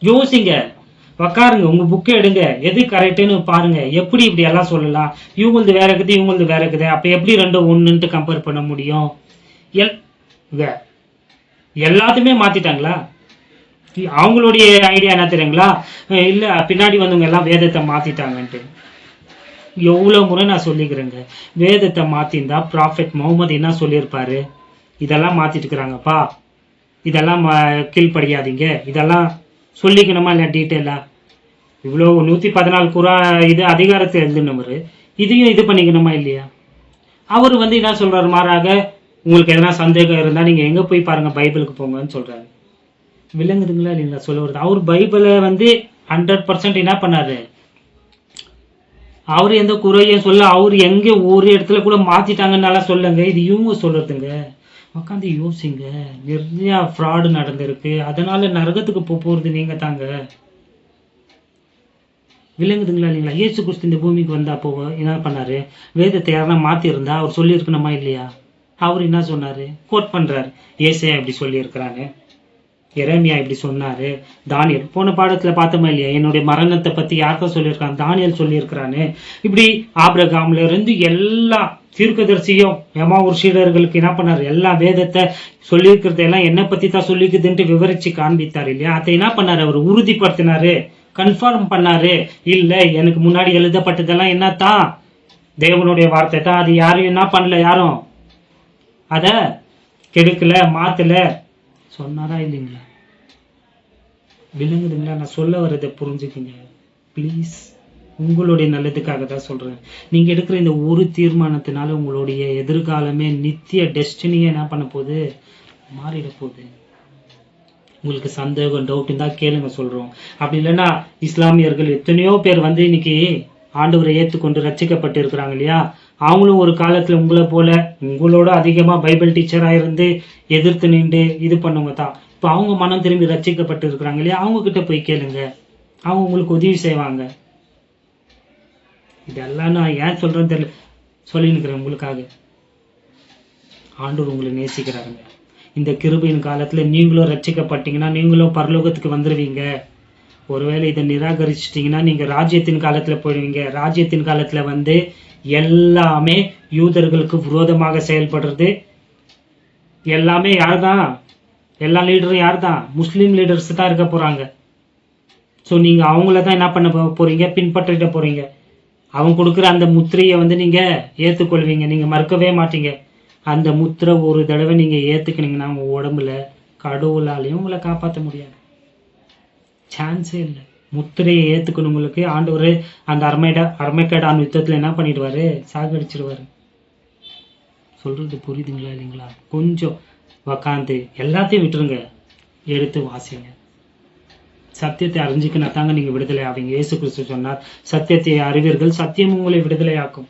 யோசிங்க, உக்காருங்க, உங்க புக்கை எடுங்க, எது கரெக்டுன்னு பாருங்க. எப்படி இப்படி எல்லாம் சொல்லலாம்? இவங்களது வேற இருக்குது, இவங்களது வேற இருக்குது, அப்ப எப்படி ரெண்டும் ஒண்ணுன்ட்டு கம்பேர் பண்ண முடியும்? எல்லாத்தையுமே மாத்திட்டாங்களா? அவங்களுடைய ஐடியா என்ன தெரியுங்களா? இல்ல பின்னாடி வந்தவங்க எல்லாம் வேதத்தை மாத்திட்டாங்கன்ட்டு. எவ்வளவு முறை நான் சொல்லிக்கிறேங்க, வேதத்தை மாத்திருந்தா ப்ராஃபெட் முகமது என்ன சொல்லியிருப்பாரு? இதெல்லாம் மாத்திட்டு இருக்கிறாங்கப்பா, இதெல்லாம் கீழ்படியாதீங்க, இதெல்லாம் சொல்லிக்கணுமா இல்ல டீட்டெயிலா? இவ்வளவு 114 குரா இது அதிகாரத்தை எழுதுனவரு இதையும் இது பண்ணிக்கணுமா இல்லையா? அவரு வந்து என்ன சொல்றாரு? மாறாக உங்களுக்கு எதனா சந்தேகம் இருந்தா நீங்க எங்க போய் பாருங்க, பைபிளுக்கு போங்கன்னு சொல்றாரு. விளங்குதுங்களா இல்லைங்களா சொல்ல வருது? அவர் பைபிளை வந்து 100% என்ன பண்ணாரு? அவரு எந்த குறையும் சொல்ல, அவரு எங்க ஒரு இடத்துல கூட மாத்திட்டாங்கன்னால சொல்லுங்க. இது இவங்க சொல்றதுங்க. உட்காந்து யோசிங்க. நிறைய ஃப்ராடு நடந்திருக்கு, அதனால நரகத்துக்கு போறது நீங்க தாங்க. விளங்குதுங்களா இல்லைங்களா? இயேசு கிறிஸ்து இந்த பூமிக்கு வந்தா அப்போ என்ன பண்ணாரு? வேதத்தை யாருன்னா மாத்தி இருந்தா அவர் சொல்லி இருக்கணுமா இல்லையா? அவர் என்ன சொன்னாரு? கோட் பண்றாரு. ஏசையா இப்படி சொல்லி இருக்கிறாங்க, எரேமியா இப்படி சொன்னாரு, தானியல் போன பாடத்துல பார்த்தோமா இல்லையா? என்னுடைய மரணத்தை பத்தி யாருக்கா சொல்லியிருக்காங்க? தானியல் சொல்லியிருக்கிறான்னு. இப்படி ஆபிரகாம்ல இருந்து எல்லா தீர்க்கதரிசியும் ஒரு சீடர்களுக்கு என்ன பண்ணாரு? எல்லா வேதத்தை சொல்லியிருக்கிறது எல்லாம் என்ன பத்தி தான் சொல்லிக்குதுன்ட்டு விவரிச்சு காண்பித்தார் இல்லையா? அதை என்ன பண்ணாரு? அவர் உறுதிப்படுத்தினாரு, கன்ஃபார்ம் பண்ணாரு. இல்ல எனக்கு முன்னாடி எழுதப்பட்டதெல்லாம் என்னத்தான் தேவனுடைய வார்த்தை தான், அது யாரும் என்ன பண்ணல, யாரும் அத கெடுக்கல, மாத்தல சொன்னாரா இல்லைங்களா? விளங்குதுங்களா? நான் சொல்ல வர்றதை புரிஞ்சுக்கிங்க ப்ளீஸ். உங்களுடைய நல்லதுக்காக தான் சொல்றேன். நீங்க எடுக்கிற இந்த ஒரு தீர்மானத்தினால உங்களுடைய எதிர்காலமே நித்திய டெஸ்டினியை என்ன பண்ண போகுது? மாறிட போகுது. உங்களுக்கு சந்தேகம் டவுட் இருந்தா கேளுங்க, சொல்றோம். அப்படி இல்லைன்னா இஸ்லாமியர்கள் எத்தனையோ பேர் வந்து இன்னைக்கு ஆண்டவரை ஏற்றுக்கொண்டு ரட்சிக்கப்பட்டு இருக்கிறாங்க இல்லையா? அவங்களும் ஒரு காலத்துல உங்களை போல உங்களோட அதிகமா பைபிள் டீச்சரா இருந்து எதிர்த்து நின்று இது பண்ணவங்க தான். இப்போ அவங்க மனம் திரும்பி ரட்சிக்கப்பட்டு இருக்கிறாங்க இல்லையா, அவங்க கிட்ட போய் கேளுங்க, அவங்க உங்களுக்கு உதவி செய்வாங்க. இதெல்லாம் நான் ஏன் சொல்றேன்னு தெரியல, சொல்லினுக்கிறேன் உங்களுக்காக. ஆண்டவர் உங்களை நேசிக்கிறாருங்க. இந்த கிருபையின் காலத்துல நீங்களும் ரட்சிக்கப்பட்டீங்கன்னா நீங்களும் பரலோகத்துக்கு வந்துடுவீங்க. ஒருவேளை இதை நிராகரிச்சிட்டீங்கன்னா நீங்க ராஜ்யத்தின் காலத்துல போயிடுவீங்க. ராஜ்யத்தின் காலத்துல வந்து எல்லாமே யூதர்களுக்கு விரோதமாக செயல்படுறது எல்லாமே யார் தான்? எல்லா லீடரும் யார் தான்? முஸ்லீம் லீடர்ஸ் தான் இருக்க போறாங்க. ஸோ நீங்க அவங்கள தான் என்ன பண்ண போறீங்க? பின்பற்றிட்டு போறீங்க. அவங்க கொடுக்குற அந்த முத்திரையை வந்து நீங்க ஏத்துக்கொள்வீங்க, நீங்க மறுக்கவே மாட்டீங்க. அந்த முத்திரை ஒரு தடவை நீங்க ஏத்துக்கினீங்கன்னா உங்க உடம்புல கடவுளாலையும் உங்களை காப்பாற்ற முடியாது, சான்ஸே இல்லை. முத்திரையை ஏத்துக்கணுங்களுக்கு ஆண்டவர் அந்த அர்மேகடான் யுத்தத்துல என்ன பண்ணிடுவாரு? சாகடிச்சிடுவாரு. சொல்றது புரியுதுங்களா இல்லைங்களா? கொஞ்சம் உக்காந்து எல்லாத்தையும் விட்டுருங்க, எடுத்து வாசிங்க. சத்தியத்தை அறிஞ்சிக்கினா தாங்க நீங்க விடுதலை ஆவீங்க. இயேசு கிறிஸ்து சொன்னார், சத்தியத்தை அறிவீர்கள், சத்தியம் உங்களை விடுதலையாக்கும்.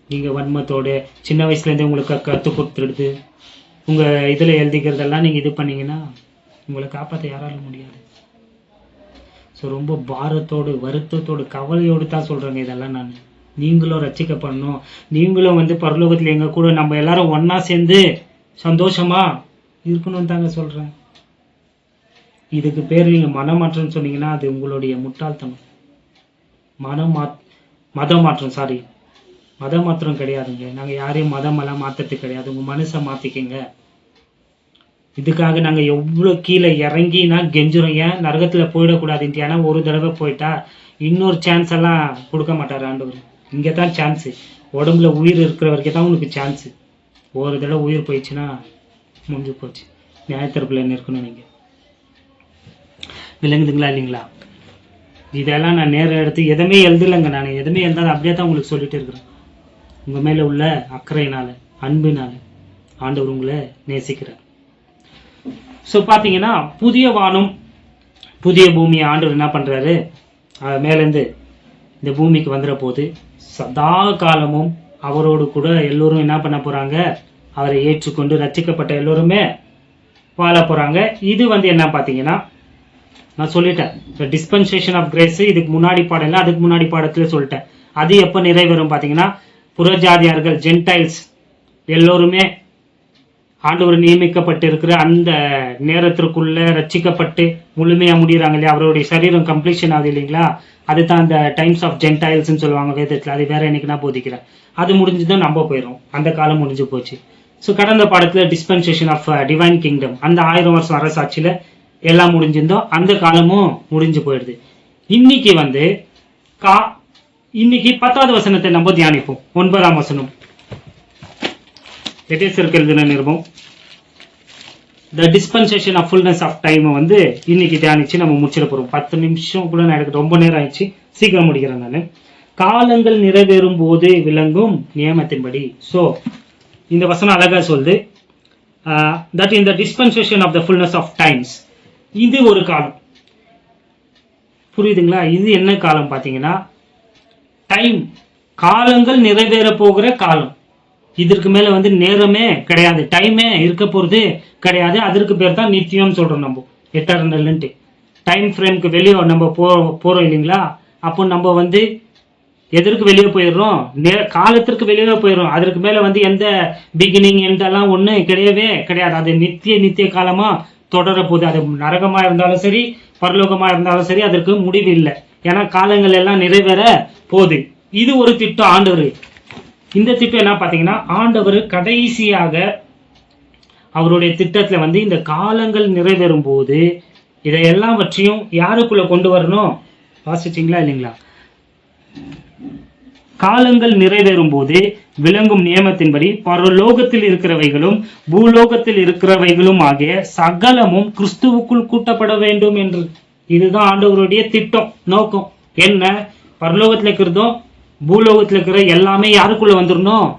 நீங்க வன்மத்தோட சின்ன வயசுல இருந்தே உங்களுக்கு கற்றுக் கொடுத்துடுது, உங்க இதுல எழுதிக்கிறதெல்லாம் நீங்க இது பண்ணீங்கன்னா உங்களை காப்பாற்ற யாராலும் முடியாது. ஸோ ரொம்ப பாரத்தோடு வருத்தத்தோடு கவலையோடு தான் சொல்றேங்க இதெல்லாம். நான் நீங்களும் ரட்சிக்கப்படணும், நீங்களும் வந்து பரலோகத்துல எங்க கூட நம்ம எல்லாரும் ஒன்னா சேர்ந்து சந்தோஷமா இருக்கணும்னு தாங்க சொல்றேன். இதுக்கு பேர் நீங்க மனமாற்றம் சொன்னீங்கன்னா அது உங்களுடைய முட்டாள்தனம். மதம் மாற்றம் கிடையாதுங்க. நாங்க யாரையும் மதமெல்லாம் மாத்துறது கிடையாது. உங்க மனசை மாத்திக்கங்க. இதுக்காக நாங்க எவ்வளவு கீழே இறங்கி நான் கெஞ்சுறோம், ஏன் நரகத்துல போயிடக்கூடாதுன்ட்டு. ஏன்னா ஒரு தடவை போயிட்டா இன்னொரு சான்ஸ் எல்லாம் கொடுக்க மாட்டாரு ஆண்டவர். இங்கதான் சான்ஸ், உடம்புல உயிர் இருக்கிற வரைக்கும் தான் உனக்கு சான்ஸ். ஒரு தடவை உயிர் போயிடுச்சுன்னா முடிஞ்சு போச்சு. நியாயத்தரப்புல என்ன இருக்கணும் நீங்க. விளங்குதுங்களா இல்லைங்களா? இதெல்லாம் நான் நேரம் எடுத்து எதுவுமே எழுதலைங்க. நான் எதுவுமே எழுதாத அப்படியே தான் உங்களுக்கு சொல்லிட்டு இருக்கிறேன். உங்க மேல உள்ள அக்கறையினால, அன்பினால ஆண்டவர் உங்களை நேசிக்கிறார். ஸோ பார்த்தீங்கன்னா புதிய வானம் புதிய பூமியை ஆண்டவர் என்ன பண்றாரு? மேலேருந்து இந்த பூமிக்கு வந்துற போது சதா காலமும் அவரோடு கூட எல்லோரும் என்ன பண்ண போறாங்க? அவரை ஏற்றுக்கொண்டு ரட்சிக்கப்பட்ட எல்லோருமே வாழ போறாங்க. இது வந்து என்ன பார்த்தீங்கன்னா, நான் சொல்லிட்டேன் டிஸ்பென்சேஷன் ஆஃப் கிரேஸ். இதுக்கு முன்னாடி பாடம் இல்லை, அதுக்கு முன்னாடி பாடத்துல சொல்லிட்டேன். அது எப்போ நிறைவேறும் பார்த்தீங்கன்னா, புறஜாதியார்கள் ஜென்டைல்ஸ் எல்லோருமே ஆண்டவர் நியமிக்கப்பட்டு இருக்கிற அந்த நேரத்திற்குள்ள ரட்சிக்கப்பட்டு முழுமையா முடியறாங்க இல்லையா? அவருடைய சரீரம் கம்ப்ளீஷன் ஆகுது இல்லைங்களா? அதுதான் அந்த டைம்ஸ் ஆஃப் ஜென்டைல்ஸ் சொல்லுவாங்க வேதத்துல. அது வேற எனக்கு நான் போதிக்கிறேன். அது முடிஞ்சுதான் நம்ம போயிடும், அந்த காலம் முடிஞ்சு போச்சு. ஸோ கடந்த பாடத்துல டிஸ்பென்சேஷன் ஆஃப் டிவைன் கிங்டம், அந்த 1000 வருஷம் அரசாட்சியில எல்லாம் முடிஞ்சிருந்தோம், அந்த காலமும் முடிஞ்சு போயிடுது. இன்னைக்கு வந்து இன்னைக்கு 10வது வசனத்தை நம்ம தியானிப்போம். 9ஆம் வசனம் எபேசியருக்கு எழுதின நிருபம். The dispensation of fullness of time வந்து இன்னைக்கு தியானிச்சு நம்ம முடிச்சிட போறோம். 10 நிமிஷம் கூட நான் எனக்கு ரொம்ப நேரம் ஆயிடுச்சு, சீக்கிரம் முடிக்கிறேன் நான். காலங்கள் நிறைவேறும் போது விளங்கும் நியமத்தின்படி. ஸோ இந்த வசனம் அழகா சொல்லுது, that in the dispensation of the fullness of times. இது ஒரு காலம், புரியுதுங்களா? இது என்ன காலம் பார்த்தீங்கன்னா, டைம், காலங்கள் நிறைவேற போகிற காலம். இதற்கு மேல வந்து நேரமே கிடையாது, டைமே இருக்க போறது கிடையாது. அதற்கு பேர் தான் நித்தியம் சொல்றோம் நம்ம, எட்டர்னல்ன்ட்டு. டைம் ஃப்ரேம்க்கு வெளியே நம்ம போறோம் இல்லைங்களா? அப்போ நம்ம வந்து எதற்கு வெளியே போயிடுறோம்? காலத்திற்கு வெளியே போயிடுறோம். அதற்கு மேல வந்து எந்த பிகினிங் எல்லாம் ஒண்ணு கிடையவே கிடையாது. அது நித்திய காலமா தொடர போகுது. அது நரகமா இருந்தாலும் சரி, பரலோகமா இருந்தாலும் சரி, அதற்கு முடிவு இல்லை. ஏன்னா காலங்கள் எல்லாம் நிறைவேற போகுது. இது ஒரு திட்டம் ஆண்டவர். இந்த திட்டம் என்ன பாத்தீங்கன்னா, ஆண்டவர் கடைசியாக அவருடைய திட்டத்துல வந்து இந்த காலங்கள் நிறைவேறும் போது இதை எல்லாவற்றையும் யாருக்குள்ள கொண்டு வரணும்? வாசிச்சிங்களா இல்லைங்களா? காலங்கள் நிறைவேறும் போது விளங்கும் நியமத்தின்படி பரலோகத்தில் இருக்கிறவைகளும் பூலோகத்தில் இருக்கிறவைகளும் ஆகிய சகலமும் கிறிஸ்துவுக்குள் கூட்டப்பட வேண்டும் என்று. இதுதான் ஆண்டவருடைய திட்டம், நோக்கம். என்ன? பரலோகத்தில் இருக்கிறதும் பூலோகத்தில் இருக்கிற எல்லாமே யாருக்குள்ள வந்துடணும்?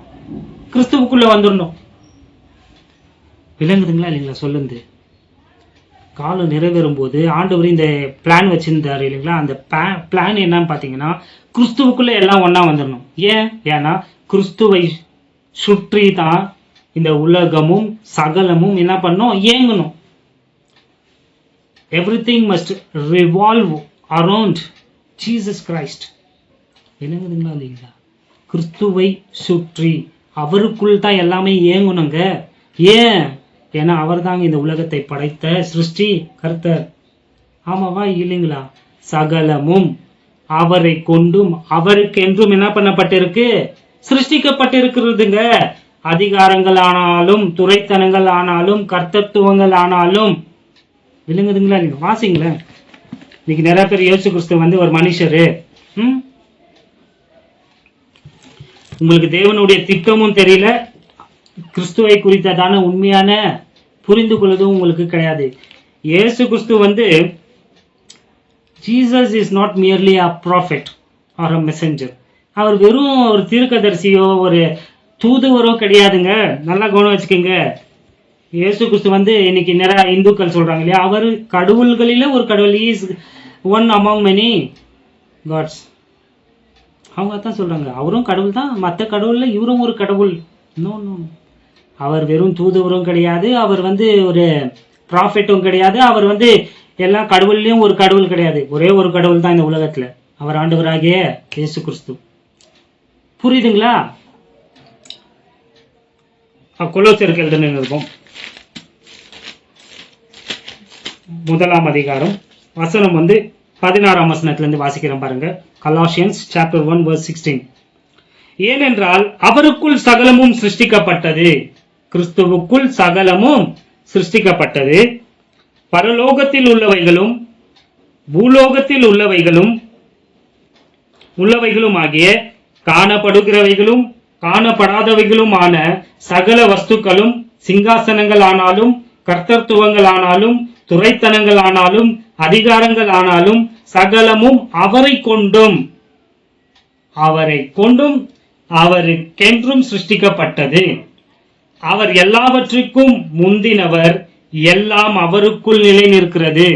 கிறிஸ்துவுக்குள்ள வந்துடணும். விளங்குதுங்களா இல்லைங்களா? சொல்லுங்க. காலம் நிறைவேறும் போது ஆண்டவர் இந்த பிளான் வச்சிருந்தாரு இல்லைங்களா? அந்த பிளான் என்னன்னு பார்த்தீங்கன்னா, கிறிஸ்துவுக்குள்ள எல்லாம் ஒண்ணா வந்துடணும். ஏன்னா கிறிஸ்துவை சுற்றி தான் இந்த உலகமும் சகலமும் என்ன பண்ணும்? இயங்கணும். Everything must revolve around Jesus Christ. என்னங்குதுங்களா இல்லைங்களா? கிறிஸ்துவை சுற்றி அவருக்குள் தான் எல்லாமே இயங்கணுங்க. ஏன்னா அவர் தாங்க இந்த உலகத்தை படைத்த சிருஷ்டி கர்த்தர். ஆமாவா இல்லைங்களா? சகலமும் அவரை கொண்டும் அவருக்கு என்றும் என்ன பண்ணப்பட்டிருக்கு? சிருஷ்டிக்கப்பட்டிருக்கிறதுங்க. அதிகாரங்கள் ஆனாலும், துறைத்தனங்கள் ஆனாலும், கர்த்தத்துவங்கள் ஆனாலும். விளங்குதுங்களா? நீங்க வாசிங்களேன். இன்னைக்கு நிறைய பேர் இயேசு கிறிஸ்து ஒரு மனுஷரு, உங்களுக்கு தேவனுடைய திட்டமும் தெரியல, கிறிஸ்துவை குறித்ததான உண்மையான புரிந்து கொள்வதும் உங்களுக்கு கிடையாது. இயேசு கிறிஸ்து Jesus is not merely a prophet or a messenger. அவர் வெறும் ஒரு தீர்க்கதரிசியோ ஒரு தூதுவரோ கிடையாதுங்க. நல்லா கவனம் வச்சுக்கோங்க. இயேசு கிறிஸ்து இன்னைக்கு நிறைய இந்துக்கள் சொல்றாங்க இல்லையா, அவர் கடவுள்களில ஒரு கடவுள். Is one among many God's. அவங்க தான் சொல்றாங்க அவரும் கடவுள் தான், மற்ற கடவுள்ல இவரும் ஒரு கடவுள். நோ நோ, அவர் வெறும் தூதுவரும் கிடையாது, அவர் ஒரு ப்ராஃபெட்டும் கிடையாது, அவர் எல்லா கடவுள்லயும் ஒரு கடவுள் கிடையாது. ஒரே ஒரு கடவுள் தான் இந்த உலகத்துல, அவர் ஆண்டவராகிய இயேசு கிறிஸ்து. புரியுதுங்களா? கொலோசியருக்கு எழுதுன்னு இருக்கும் 1 அதிகாரம் வசனம் 16 வசனத்திலிருந்து வாசிக்கிறேன் பாருங்க. Colossians chapter 1 verse 16. ஏனென்றால் அவருக்குள் சகலமும் சிருஷ்டிக்கப்பட்டது, கிறிஸ்துவுக்குள் சகலமும் சிருஷ்டிக்கப்பட்டது, பரலோகத்தில் உள்ளவைகளும் பூலோகத்தில் உள்ளவைகளும் ஆகிய காணப்படுகிறவைகளும் காணப்படாதவைகளுமான சகல வஸ்துக்களும், சிங்காசனங்கள் ஆனாலும், கர்த்தத்துவங்கள் ஆனாலும், துரைத்தனங்கள் ஆனாலும், அதிகாரங்கள் ஆனாலும், சகலமும் அவரை கொண்டும் அவருக்கென்றும் சிருஷ்டிக்கப்பட்டது. அவர் எல்லாவற்றுக்கும் முந்தினவர், எல்லாம் அவருக்குள் நிலை நிற்கிறது.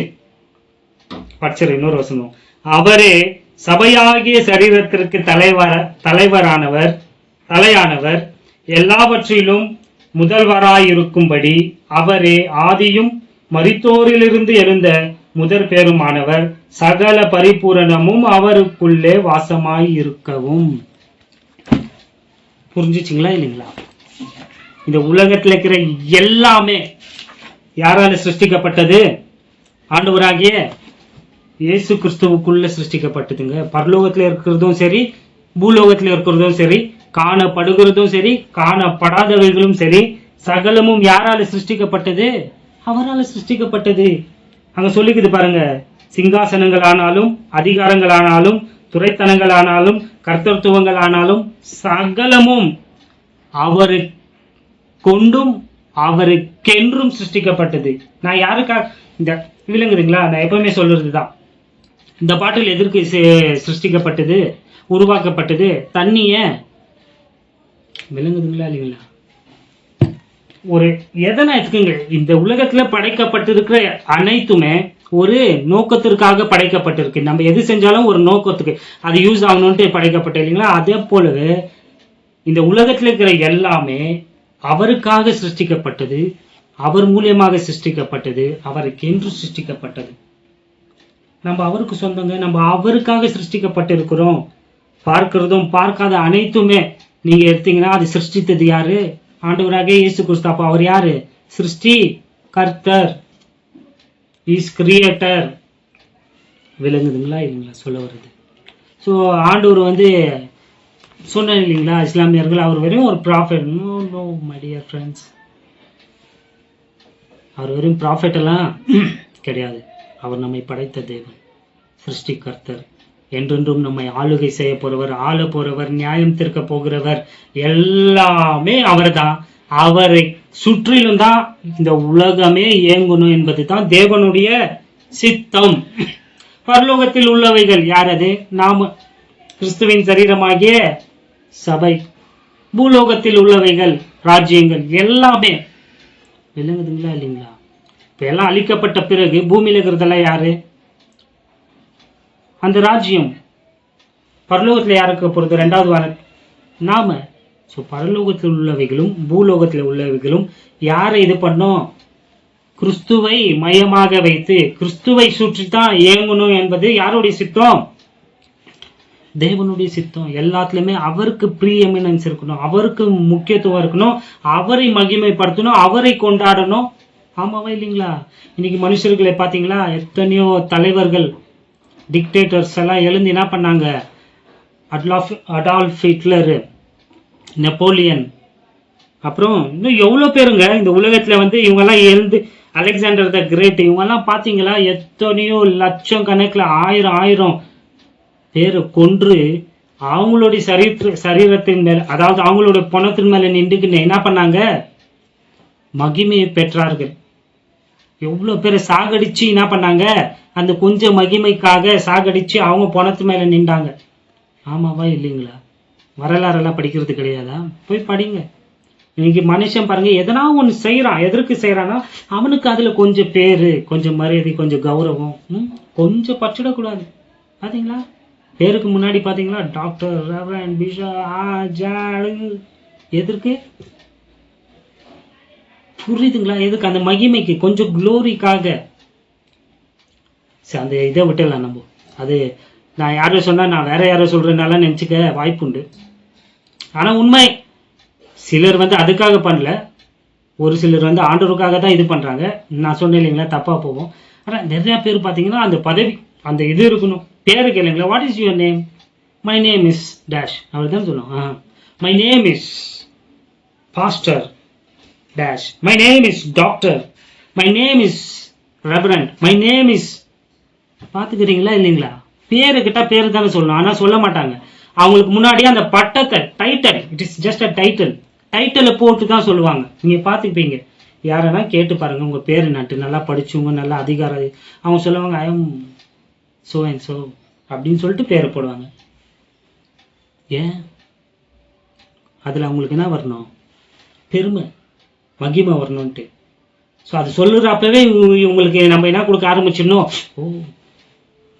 இன்னொரு வசனம். அவரே சபையாகிய சரீரத்திற்கு தலையானவர், எல்லாவற்றிலும் முதல்வராயிருக்கும்படி அவரே ஆதியும் மரித்தோரிலிருந்து எழுந்த முதற் பேருமானவர், சகல பரிபூரணமும் அவருக்குள்ளே வாசமாய் இருக்கவும். புரிஞ்சுச்சிங்களா இல்லைங்களா? இந்த உலகத்தில் இருக்கிற எல்லாமே யாரால சிருஷ்டிக்கப்பட்டது? ஆண்டவராகிய இயேசு கிறிஸ்துவுக்குள்ள சிருஷ்டிக்கப்பட்டதுங்க. பரலோகத்துல இருக்கிறதும் சரி, பூலோகத்துல இருக்கிறதும் சரி, காணப்படுகிறதும் சரி, காணப்படாதவைகளும் சரி, சகலமும் யாரால சிருஷ்டிக்கப்பட்டது? அவரால் சிருஷ்டிக்கப்பட்டது. அங்க சொல்லிக்குது பாருங்க, சிங்காசனங்கள் ஆனாலும், அதிகாரங்கள் ஆனாலும், துரைத்தனங்கள் ஆனாலும், கர்த்தத்துவங்கள் ஆனாலும், சகலமும் அவரு கொண்டும் அவருக்கென்றும் சிருஷ்டிக்கப்பட்டது. நான் யாருக்கா இந்த விளங்குதுங்களா? நான் எப்பவுமே சொல்றதுதான், இந்த பாட்டில் எதற்கு சிருஷ்டிக்கப்பட்டது, உருவாக்கப்பட்டது? தண்ணிய விளங்குதுங்களா இல்லைங்களா? ஒரு எதனா எடுத்துக்கங்க, இந்த உலகத்துல படைக்கப்பட்டிருக்கிற அனைத்துமே ஒரு நோக்கத்திற்காக படைக்கப்பட்டிருக்கு. நம்ம எது செஞ்சாலும் ஒரு நோக்கத்துக்கு அது யூஸ் ஆகணும்ட்டு படைக்கப்பட்ட இல்லைங்களா? அதே போலவே இந்த உலகத்துல இருக்கிற எல்லாமே அவருக்காக சிருஷ்டிக்கப்பட்டது, அவர் மூலியமாக சிருஷ்டிக்கப்பட்டது, அவருக்கென்று சிருஷ்டிக்கப்பட்டது. நம்ம அவருக்கு சொந்தங்க, நம்ம அவருக்காக சிருஷ்டிக்கப்பட்டிருக்கிறோம். பார்க்கிறதும் பார்க்காத அனைத்துமே நீங்க எடுத்தீங்கன்னா அது சிருஷ்டித்தது யாரு? ஆண்டவராக இயேசு கிறிஸ்து. அப்ப அவர் யாரு? சிருஷ்டி கர்த்தர், இஸ் கிரியேட்டர். விளங்குதுங்களா இல்லைங்களா சொல்ல வருது? ஸோ ஆண்டவர் சொன்னேன் இல்லைங்களா, இஸ்லாமியர்கள் அவர் வெறும் ஒரு prophet. No my dear friends, அவர் வெறும் ப்ராஃபெட் எல்லாம் கிடையாது. அவர் நம்மை படைத்த தேவன், சிருஷ்டி கர்த்தர், என்றென்றும் நம்மை ஆளுகை செய்ய போறவர், ஆள போறவர், நியாயம் தீர்க்க போகிறவர், எல்லாமே அவர் தான். அவரை சுற்றிலும் தான் இந்த உலகமே இயங்கணும் என்பது தான் தேவனுடைய சித்தம். பரலோகத்தில் உள்ளவைகள் யார்? அது நாம, கிறிஸ்துவின் சரீரமாகிய சபை. பூலோகத்தில் உள்ளவைகள் ராஜ்யங்கள் எல்லாமே. விளங்குதுங்களா இல்லைங்களா? இப்ப எல்லாம் அழிக்கப்பட்ட பிறகு பூமியில இருக்கிறதெல்லாம் யாரு? அந்த ராஜ்யம். பரலோகத்துல யாருக்கு போறது? 2வது வாரம் நாம. ஸோ பரலோகத்தில் உள்ளவைகளும் பூலோகத்தில் உள்ளவைகளும் யாரை இது பண்ணோம்? கிறிஸ்துவை மையமாக வைத்து கிறிஸ்துவை சுற்றித்தான் இயங்கணும் என்பது யாருடைய சித்தம்? தேவனுடைய சித்தம். எல்லாத்துலயுமே அவருக்கு ப்ரீஎமினன்ஸ் இருக்கணும், அவருக்கு முக்கியத்துவம் இருக்கணும், அவரை மகிமைப்படுத்தணும், அவரை கொண்டாடணும். ஆமாவா இல்லைங்களா? இன்னைக்கு மனுஷர்களை பார்த்தீங்களா, எத்தனையோ தலைவர்கள் டிக்டேட்டர்ஸ் எல்லாம் எழுந்து என்ன பண்ணாங்க? அடால்ஃப் ஹிட்லர், நெப்போலியன், அப்புறம் இன்னும் எவ்வளோ பேருங்க இந்த உலகத்தில் வந்து இவங்கெல்லாம் எழுந்து, அலெக்சாண்டர் த கிரேட், இவங்கெல்லாம் பார்த்தீங்களா எத்தனையோ லட்சம் கணக்கில் ஆயிரம் பேரை கொன்று அவங்களுடைய சரீரத்தின் மேல, அதாவது அவங்களுடைய பணத்தின் மேல நின்றுக்குன்னு என்ன பண்ணாங்க? மகிமையை பெற்றார்கள். எவ்வளோ பேரை சாகடிச்சு என்ன பண்ணாங்க? அந்த கொஞ்சம் மகிமைக்காக சாகடிச்சு அவங்க பணத்து மேல நின்றாங்க. ஆமாவா இல்லைங்களா? வரலாறெல்லாம் படிக்கிறது கிடையாதா? போய் படிங்க. இன்னைக்கு மனுஷன் பாருங்க, எதனா ஒன்று செய்யறான். எதற்கு செய்யறான்னா அவனுக்கு அதுல கொஞ்சம் பேரு, கொஞ்சம் மரியாதை, கொஞ்சம் கௌரவம், கொஞ்சம் பற்றிடக்கூடாது. பாத்தீங்களா? பேருக்கு முன்னாடி பாத்தீங்களா டாக்டர், ரெவரண்ட், பிஷப், எதற்கு? புரியுதுங்களா? எதுக்கு? அந்த மகிமைக்கு, கொஞ்சம் குளோரிக்காக. சரி, அந்த இதை விட்டுலாம் நம்ம. அது நான் யாரும் சொன்னா நான் வேற யாரும் சொல்றதுனால நினைச்சுக்க வாய்ப்புண்டு. ஆனா உண்மை, சிலர் வந்து அதுக்காக பண்ணல, ஒரு சிலர் வந்து ஆண்டவருக்காக தான் இது பண்றாங்க. நான் சொன்னேன் இல்லைங்களா, தப்பா போவோம். ஆனா நிறைய பேர் பாத்தீங்கன்னா அந்த பதவி, அந்த இது இருக்கணும். பேரு கேளுங்களா, what is your name? My name is dash. அவர் தான் சொல்லுவோம். My name is pastor dash, my name is doctor, my name is reverend, my name is. பாத்துக்கிறீங்களா இல்லைங்களா? பேரு கிட்ட பேரு தானே சொல்லணும். ஆனா சொல்ல மாட்டாங்க. அவங்களுக்கு முன்னாடியே அந்த பட்டத்தை, title, it is just a title, டைட்டிலை போட்டு தான் சொல்லுவாங்க. நீங்க பாத்துப்பீங்க, யாரென்னா கேட்டு பாருங்க, உங்க பேரு நட்டு நல்லா படிச்சவங்க, நல்லா அதிகாரம், அவங்க சொல்லுவாங்க I am so and so அப்படின்னு சொல்லிட்டு பேரை போடுவாங்க. ஏன்? அதுல அவங்களுக்கு என்ன வரணும்? பெருமை, மகிமை வரணும்ட்டு. ஸோ அது சொல்லுறப்பவே உங்களுக்கு நம்ம என்ன கொடுக்க ஆரம்பிச்சிடணும்? ஓ,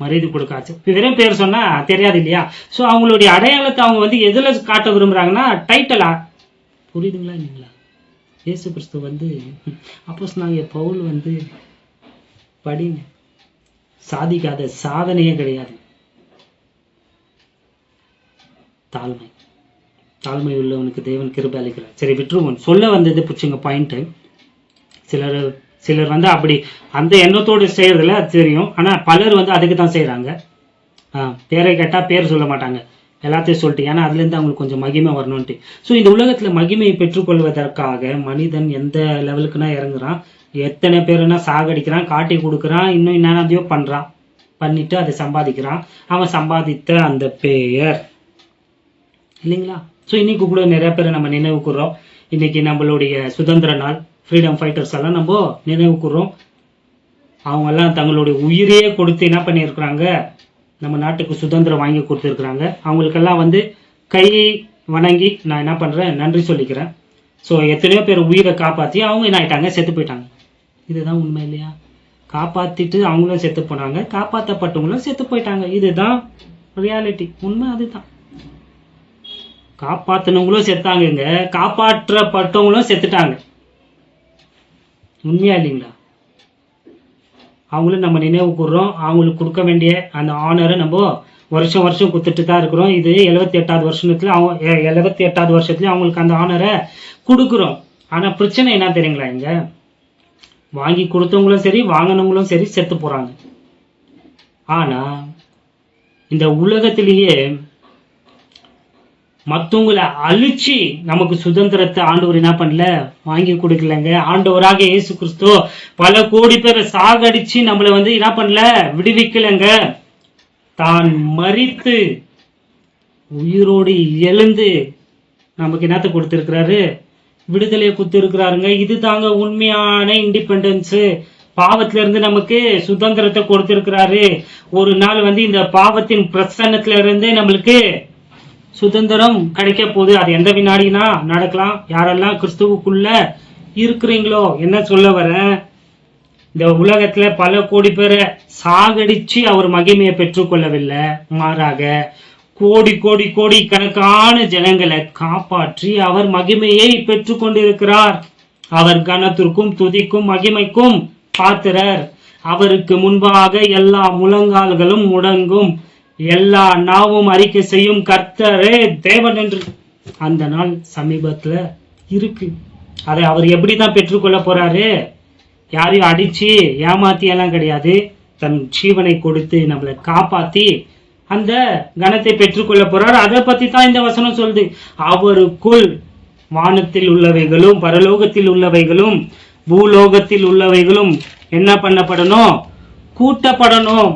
மரியாதை கொடுக்க ஆச்சு. வெறும் பேர் சொன்னா தெரியாது இல்லையா? ஸோ அவங்களுடைய அடையாளத்தை அவங்க வந்து எதுல காட்ட விரும்புறாங்கன்னா டைட்டிலா. புரியுதுங்களா இல்லைங்களா? இயேசு கிறிஸ்து வந்து அப்போஸ்தலனாகிய பவுல் வந்து படிங்க, சாதிக்காத சாதனையே கிடையாது. தாழ்மை, தாழ்மை உள்ளவனுக்கு தேவன் கிருபை அளிக்கிறார். சரி விட்டுருவோம். சொல்ல வந்தது புரிச்சுங்க பாயிண்ட். சிலர் வந்து அப்படி அந்த எண்ணத்தோடு செய்யறதுல தெரியும். ஆனா பலர் வந்து அதுக்கு தான் செய்யறாங்க. பேரை கேட்டா பேர் சொல்ல மாட்டாங்க, எல்லாத்தையும் சொல்லிட்டு. ஏன்னா அதுல இருந்து அவங்களுக்கு கொஞ்சம் மகிமை வரணும்ட்டு. ஸோ இந்த உலகத்துல மகிமையை பெற்றுக்கொள்வதற்காக மனிதன் எந்த லெவலுக்குன்னா இறங்குறான், எத்தனை பேருன்னா சாகடிக்கிறான், காட்டி கொடுக்குறான், இன்னும் என்னென்னதையோ பண்றான், பண்ணிட்டு அதை சம்பாதிக்கிறான். அவன் சம்பாதித்த அந்த பெயர் இல்லைங்களா? ஸோ இன்னைக்கு கூட நிறைய பேரை நம்ம நினைவு கூறோம். இன்னைக்கு நம்மளுடைய சுதந்திர நாள், ஃப்ரீடம் ஃபைட்டர்ஸ் எல்லாம் நம்ம நினைவு கூறோம். அவங்க எல்லாம் தங்களுடைய உயிரையே கொடுத்து என்ன பண்ணியிருக்கிறாங்க, நம்ம நாட்டுக்கு சுதந்திரம் வாங்கி கொடுத்துருக்குறாங்க. அவங்களுக்கெல்லாம் வந்து கை வணங்கி நான் என்ன பண்றேன், நன்றி சொல்லிக்கிறேன். ஸோ எத்தனையோ பேர் உயிரை காப்பாற்றி அவங்க என்ன ஆயிட்டாங்க, செத்து போயிட்டாங்க. இதுதான் உண்மை இல்லையா? காப்பாத்திட்டு அவங்களும் செத்து போனாங்க, காப்பாற்றப்பட்டவங்களும் செத்து போயிட்டாங்க. இதுதான் ரியாலிட்டி, உண்மை அதுதான். காப்பாத்தினவங்களும் செத்தாங்க, காப்பாற்றப்பட்டவங்களும் செத்துட்டாங்க. உண்மையா இல்லைங்களா? அவங்களும் நம்ம நினைவு கூறுறோம். அவங்களுக்கு கொடுக்க வேண்டிய அந்த ஆனரை நம்ம வருஷம் வருஷம் கொடுத்துட்டு தான் இருக்கிறோம். இது 78வது வருஷத்துல 78வது வருஷத்துல அவங்களுக்கு அந்த ஆனரை கொடுக்குறோம். ஆனா பிரச்சனை என்ன தெரியுங்களா? இங்க வாங்கி கொடுத்தவங்களும் சரி, வாங்கினவங்களும் சரி செத்து போறாங்க. ஆனா இந்த உலகத்திலேயே மற்றவங்களை அழிச்சு நமக்கு சுதந்திரத்தை ஆண்டவர் என்ன பண்ணல, வாங்கி கொடுக்கலங்க. ஆண்டவராக இயேசு கிறிஸ்து பல கோடி பேரை சாகடிச்சு நம்மளை வந்து என்ன பண்ணல, விடுவிக்கலங்க. தான் மரித்து உயிரோடு எழுந்து நமக்கு என்னத்தை கொடுத்திருக்கிறாரு, விடுதலையை கொடுத்திருக்கிறாருங்க. இது தாங்க உண்மையான இண்டிபெண்டன்ஸ். பாவத்தில இருந்து நமக்கு சுதந்திரத்தை கொடுத்திருக்கிறாரு. ஒரு நாள் வந்து இந்த பாவத்தின் பிரசன்னத்துல இருந்து நம்மளுக்கு சுதந்திரம் கிடைக்க போகுது. அது எந்த வினாடினா நடக்கலாம். யாரெல்லாம் கிறிஸ்துவுக்குள்ள இருக்கிறீங்களோ, என்ன சொல்ல வர, இந்த உலகத்துல பல கோடி பேரை சாகடிச்சு அவர் மகிமையை பெற்றுக்கொள்ளவில்லை, மாறாக கோடி கோடி கோடி கணக்கான ஜனங்களை காப்பாற்றி அவர் மகிமையை பெற்றுக்கொண்டிருக்கிறார். அவர் கனத்திற்கும் துதிக்கும் மகிமைக்கும் பாத்திரர். அவருக்கு முன்பாக எல்லா முழங்கால்களும் முடங்கும், எல்லா நாவும் அறிக்கை செய்யும் கர்த்தரே தேவன் என்று. அந்த நாள் சமீபத்துல இருக்கு. அதை அவர் எப்படிதான் பெற்றுக்கொள்ள போறாரு? யாரையும் அடிச்சு ஏமாத்தி எல்லாம் கிடையாது. தன் ஜீவனை கொடுத்து நம்மளை காப்பாத்தி அந்த கணத்தை பெற்றுக்கொள்ள போறார். அதை பத்தி தான் இந்த வசனம் சொல்லுது. அவருக்குள் வானத்தில் உள்ளவைகளும் பரலோகத்தில் உள்ளவைகளும் பூலோகத்தில் உள்ளவைகளும் என்ன பண்ணப்படணும்? கூட்டப்படணும்.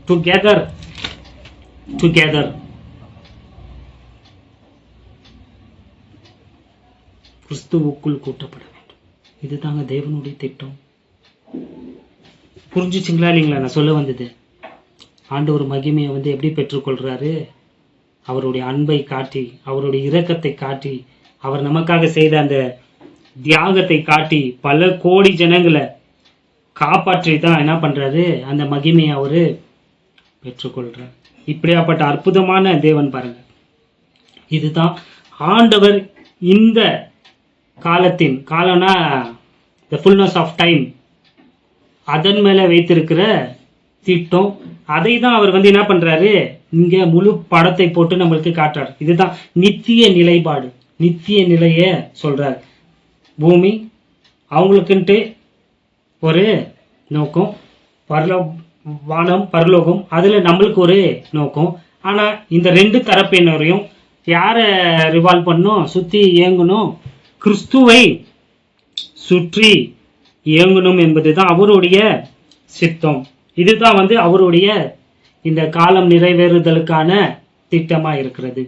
Together together. கிறிஸ்துவுக்குள் கூட்டப்பட வேண்டும். இதுதாங்க தேவனுடைய திட்டம். புரிஞ்சுச்சுங்களா இல்லைங்களா நான் சொல்ல வந்தது? ஆண்டவர் மகிமையை எப்படி பெற்றுக்கொள்றாரு? அவருடைய அன்பை காட்டி, அவருடைய இரக்கத்தை காட்டி, அவர் நமக்காக செய்த அந்த தியாகத்தை காட்டி பல கோடி ஜனங்களை காப்பாற்றி தான் என்ன பண்றாரு? அந்த மகிமையை அவரு பெற்றுக்கொள்றார். இப்படியாப்பட்ட அற்புதமான தேவன் பாருங்க. இதுதான் ஆண்டவர் இந்த காலத்தின் காலம்னா the fullness of time அதன் மேல வைத்திருக்கிற திட்டம். அதை தான் அவர் என்ன பண்றாரு? இங்க முழு படத்தை போட்டு நம்மளுக்கு காட்டுறாரு. இதுதான் நித்திய நிலைப்பாடு, நித்திய நிலைய சொல்றாரு. பூமி அவங்களுக்குன்ட்டு ஒரு நோக்கம், வானம் பரலோகம் அதுல நம்மளுக்கு ஒரு நோக்கம். ஆனா இந்த ரெண்டு தரப்பினரையும் யார ரிவால்வ் பண்ணும்? சுத்தி இயங்கணும், கிறிஸ்துவை சுற்றி இயங்கணும் என்பதுதான் அவருடைய சித்தம். இதுதான் அவருடைய இந்த காலம் நிறைவேறுதலுக்கான திட்டமா இருக்கிறது.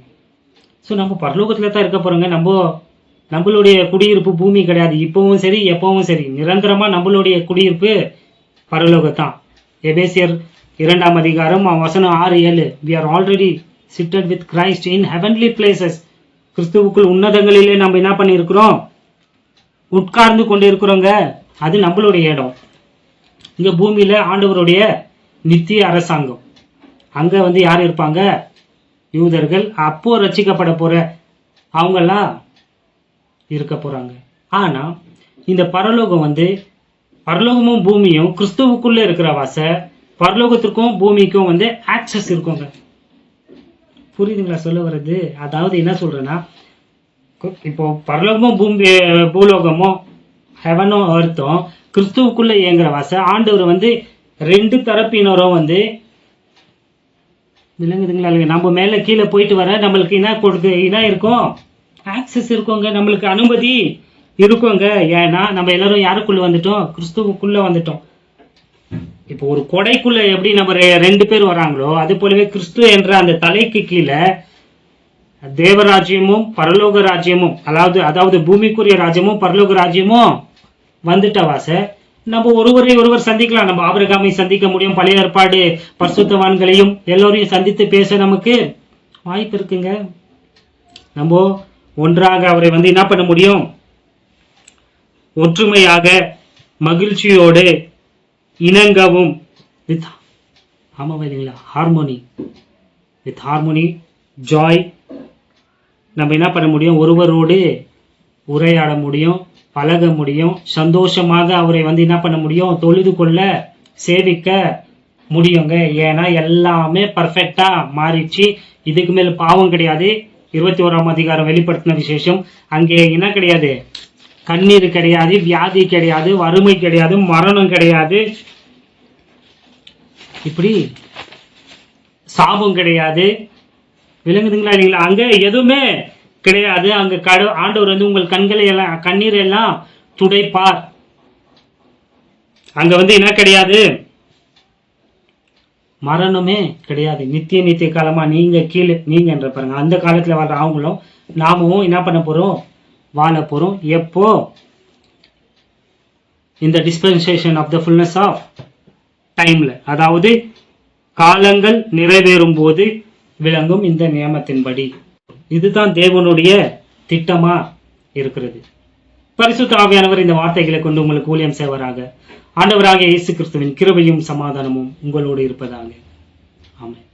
ஸோ நம்ம பரலோகத்துல தான் இருக்க போறோங்க. நம்மளுடைய குடியிருப்பு பூமி கிடையாது. இப்பவும் சரி எப்பவும் சரி நிரந்தரமா நம்மளுடைய குடியிருப்பு பரலோகத்தான். எபேசியர் 2ஆம் அதிகாரம் வசனம் 6-7 we are already seated with Christ in heavenly places. கிறிஸ்துவுக்குள் உன்னதங்களிலே நம்ம என்ன பண்ணியிருக்கிறோம்? உட்கார்ந்து கொண்டு இருக்கிறோங்க. அது நம்மளுடைய இடம். இங்க பூமியில ஆண்டவருடைய நித்திய அரசாங்கம். அங்க யார் இருப்பாங்க? யூதர்கள். அப்போ ரட்சிக்கப்பட போற அவங்கெல்லாம் இருக்க போறாங்க. ஆனா இந்த பரலோகம் பரலோகமும் பூமியும் கிறிஸ்துவுக்குள்ள இருக்கிற வாச பரலோகத்திற்கும் பூமிக்கும் ஆக்சஸ் இருக்குங்க. புரியுதுங்களா சொல்ல வர்றது? அதாவது என்ன சொல்றேன்னா, இப்போ பரலோகமும் பூலோகமும் ஹெவனும் அர்த்தம் கிறிஸ்துவுக்குள்ள இயங்குற வாச ஆண்டவர் ரெண்டு தரப்பினரும் விளங்குதுங்களா இல்லைங்க? நம்ம மேல கீழே போயிட்டு வர நம்மளுக்கு என்ன இருக்கும்? ஆக்சஸ் இருக்குங்க, நம்மளுக்கு அனுமதி இருக்குங்க. ஏன்னா நம்ம எல்லாரும் யாருக்குள்ள வந்துட்டோம்? கிறிஸ்துவுக்குள்ள வந்துட்டோம். இப்போ ஒரு கொடைக்குள்ள எப்படி நம்ம ரெண்டு பேர் வராங்களோ அது போலவே கிறிஸ்து என்ற அந்த தலைக்கு கீழே தேவராஜ்யமும் பரலோக ராஜ்யமும் அதாவது பூமிக்குரிய ராஜ்யமும் பரலோக ராஜ்யமும் வந்துட்ட வாச நம்ம ஒருவரை ஒருவர் சந்திக்கலாம். நம்ம ஆபிரகாமை சந்திக்க முடியும், பழைய ஏற்பாடு பரிசுத்தவான்களையும் எல்லோரையும் சந்தித்து பேச நமக்கு வாய்ப்பு இருக்குங்க. நம்ம ஒன்றாக அவரை என்ன பண்ண முடியும்? ஒற்றுமையாக மகிழ்ச்சியோடு இணங்கவும் with harmony with harmony joy நம்ம என்ன பண்ண முடியும்? ஒருவரோடு உரையாட முடியும், பழக முடியும், சந்தோஷமாக அவரை என்ன பண்ண முடியும்? தொழுது கொள்ள சேவிக்க முடியுங்க. ஏன்னா எல்லாமே பர்ஃபெக்டா மாறிடுச்சு. இதுக்கு மேல பாவம் கிடையாது. 21ஆம் அதிகாரம் வெளிப்படுத்தின விசேஷம். அங்கே என்ன கிடையாது? கண்ணீர் கிடையாது, வியாதி கிடையாது, வறுமை கிடையாது, மரணம் கிடையாது, இப்படி சாபம் கிடையாது. விளங்குதுங்களா இல்லைங்களா? அங்க எதுவுமே கிடையாது. அங்க ஆண்டவர் உங்கள் கண்களை எல்லாம் கண்ணீர் எல்லாம் துடைப்பார். அங்க என்ன கிடையாது? மரணமே கிடையாது. நித்திய காலமா நீங்க என்ற பாருங்க. அந்த காலத்துல வாழ்ற அவங்களும் நாமும் என்ன பண்ண போறோம்? வாழ போறோம். எப்போ? இந்த dispensation of the fullness of டைம்ல, அதாவது காலங்கள் நிறைவேறும் போது விளங்கும் இந்த நியமத்தின்படி. இதுதான் தேவனுடைய திட்டமா இருக்கிறது. பரிசுத்த ஆவியானவர் இந்த வார்த்தைகளை கொண்டு உங்களுக்கு ஊழியம் செய்வராக. ஆண்டவராகிய இயேசு கிறிஸ்துவின் கிருபையும் சமாதானமும் உங்களோடு இருப்பதாக. ஆமென்.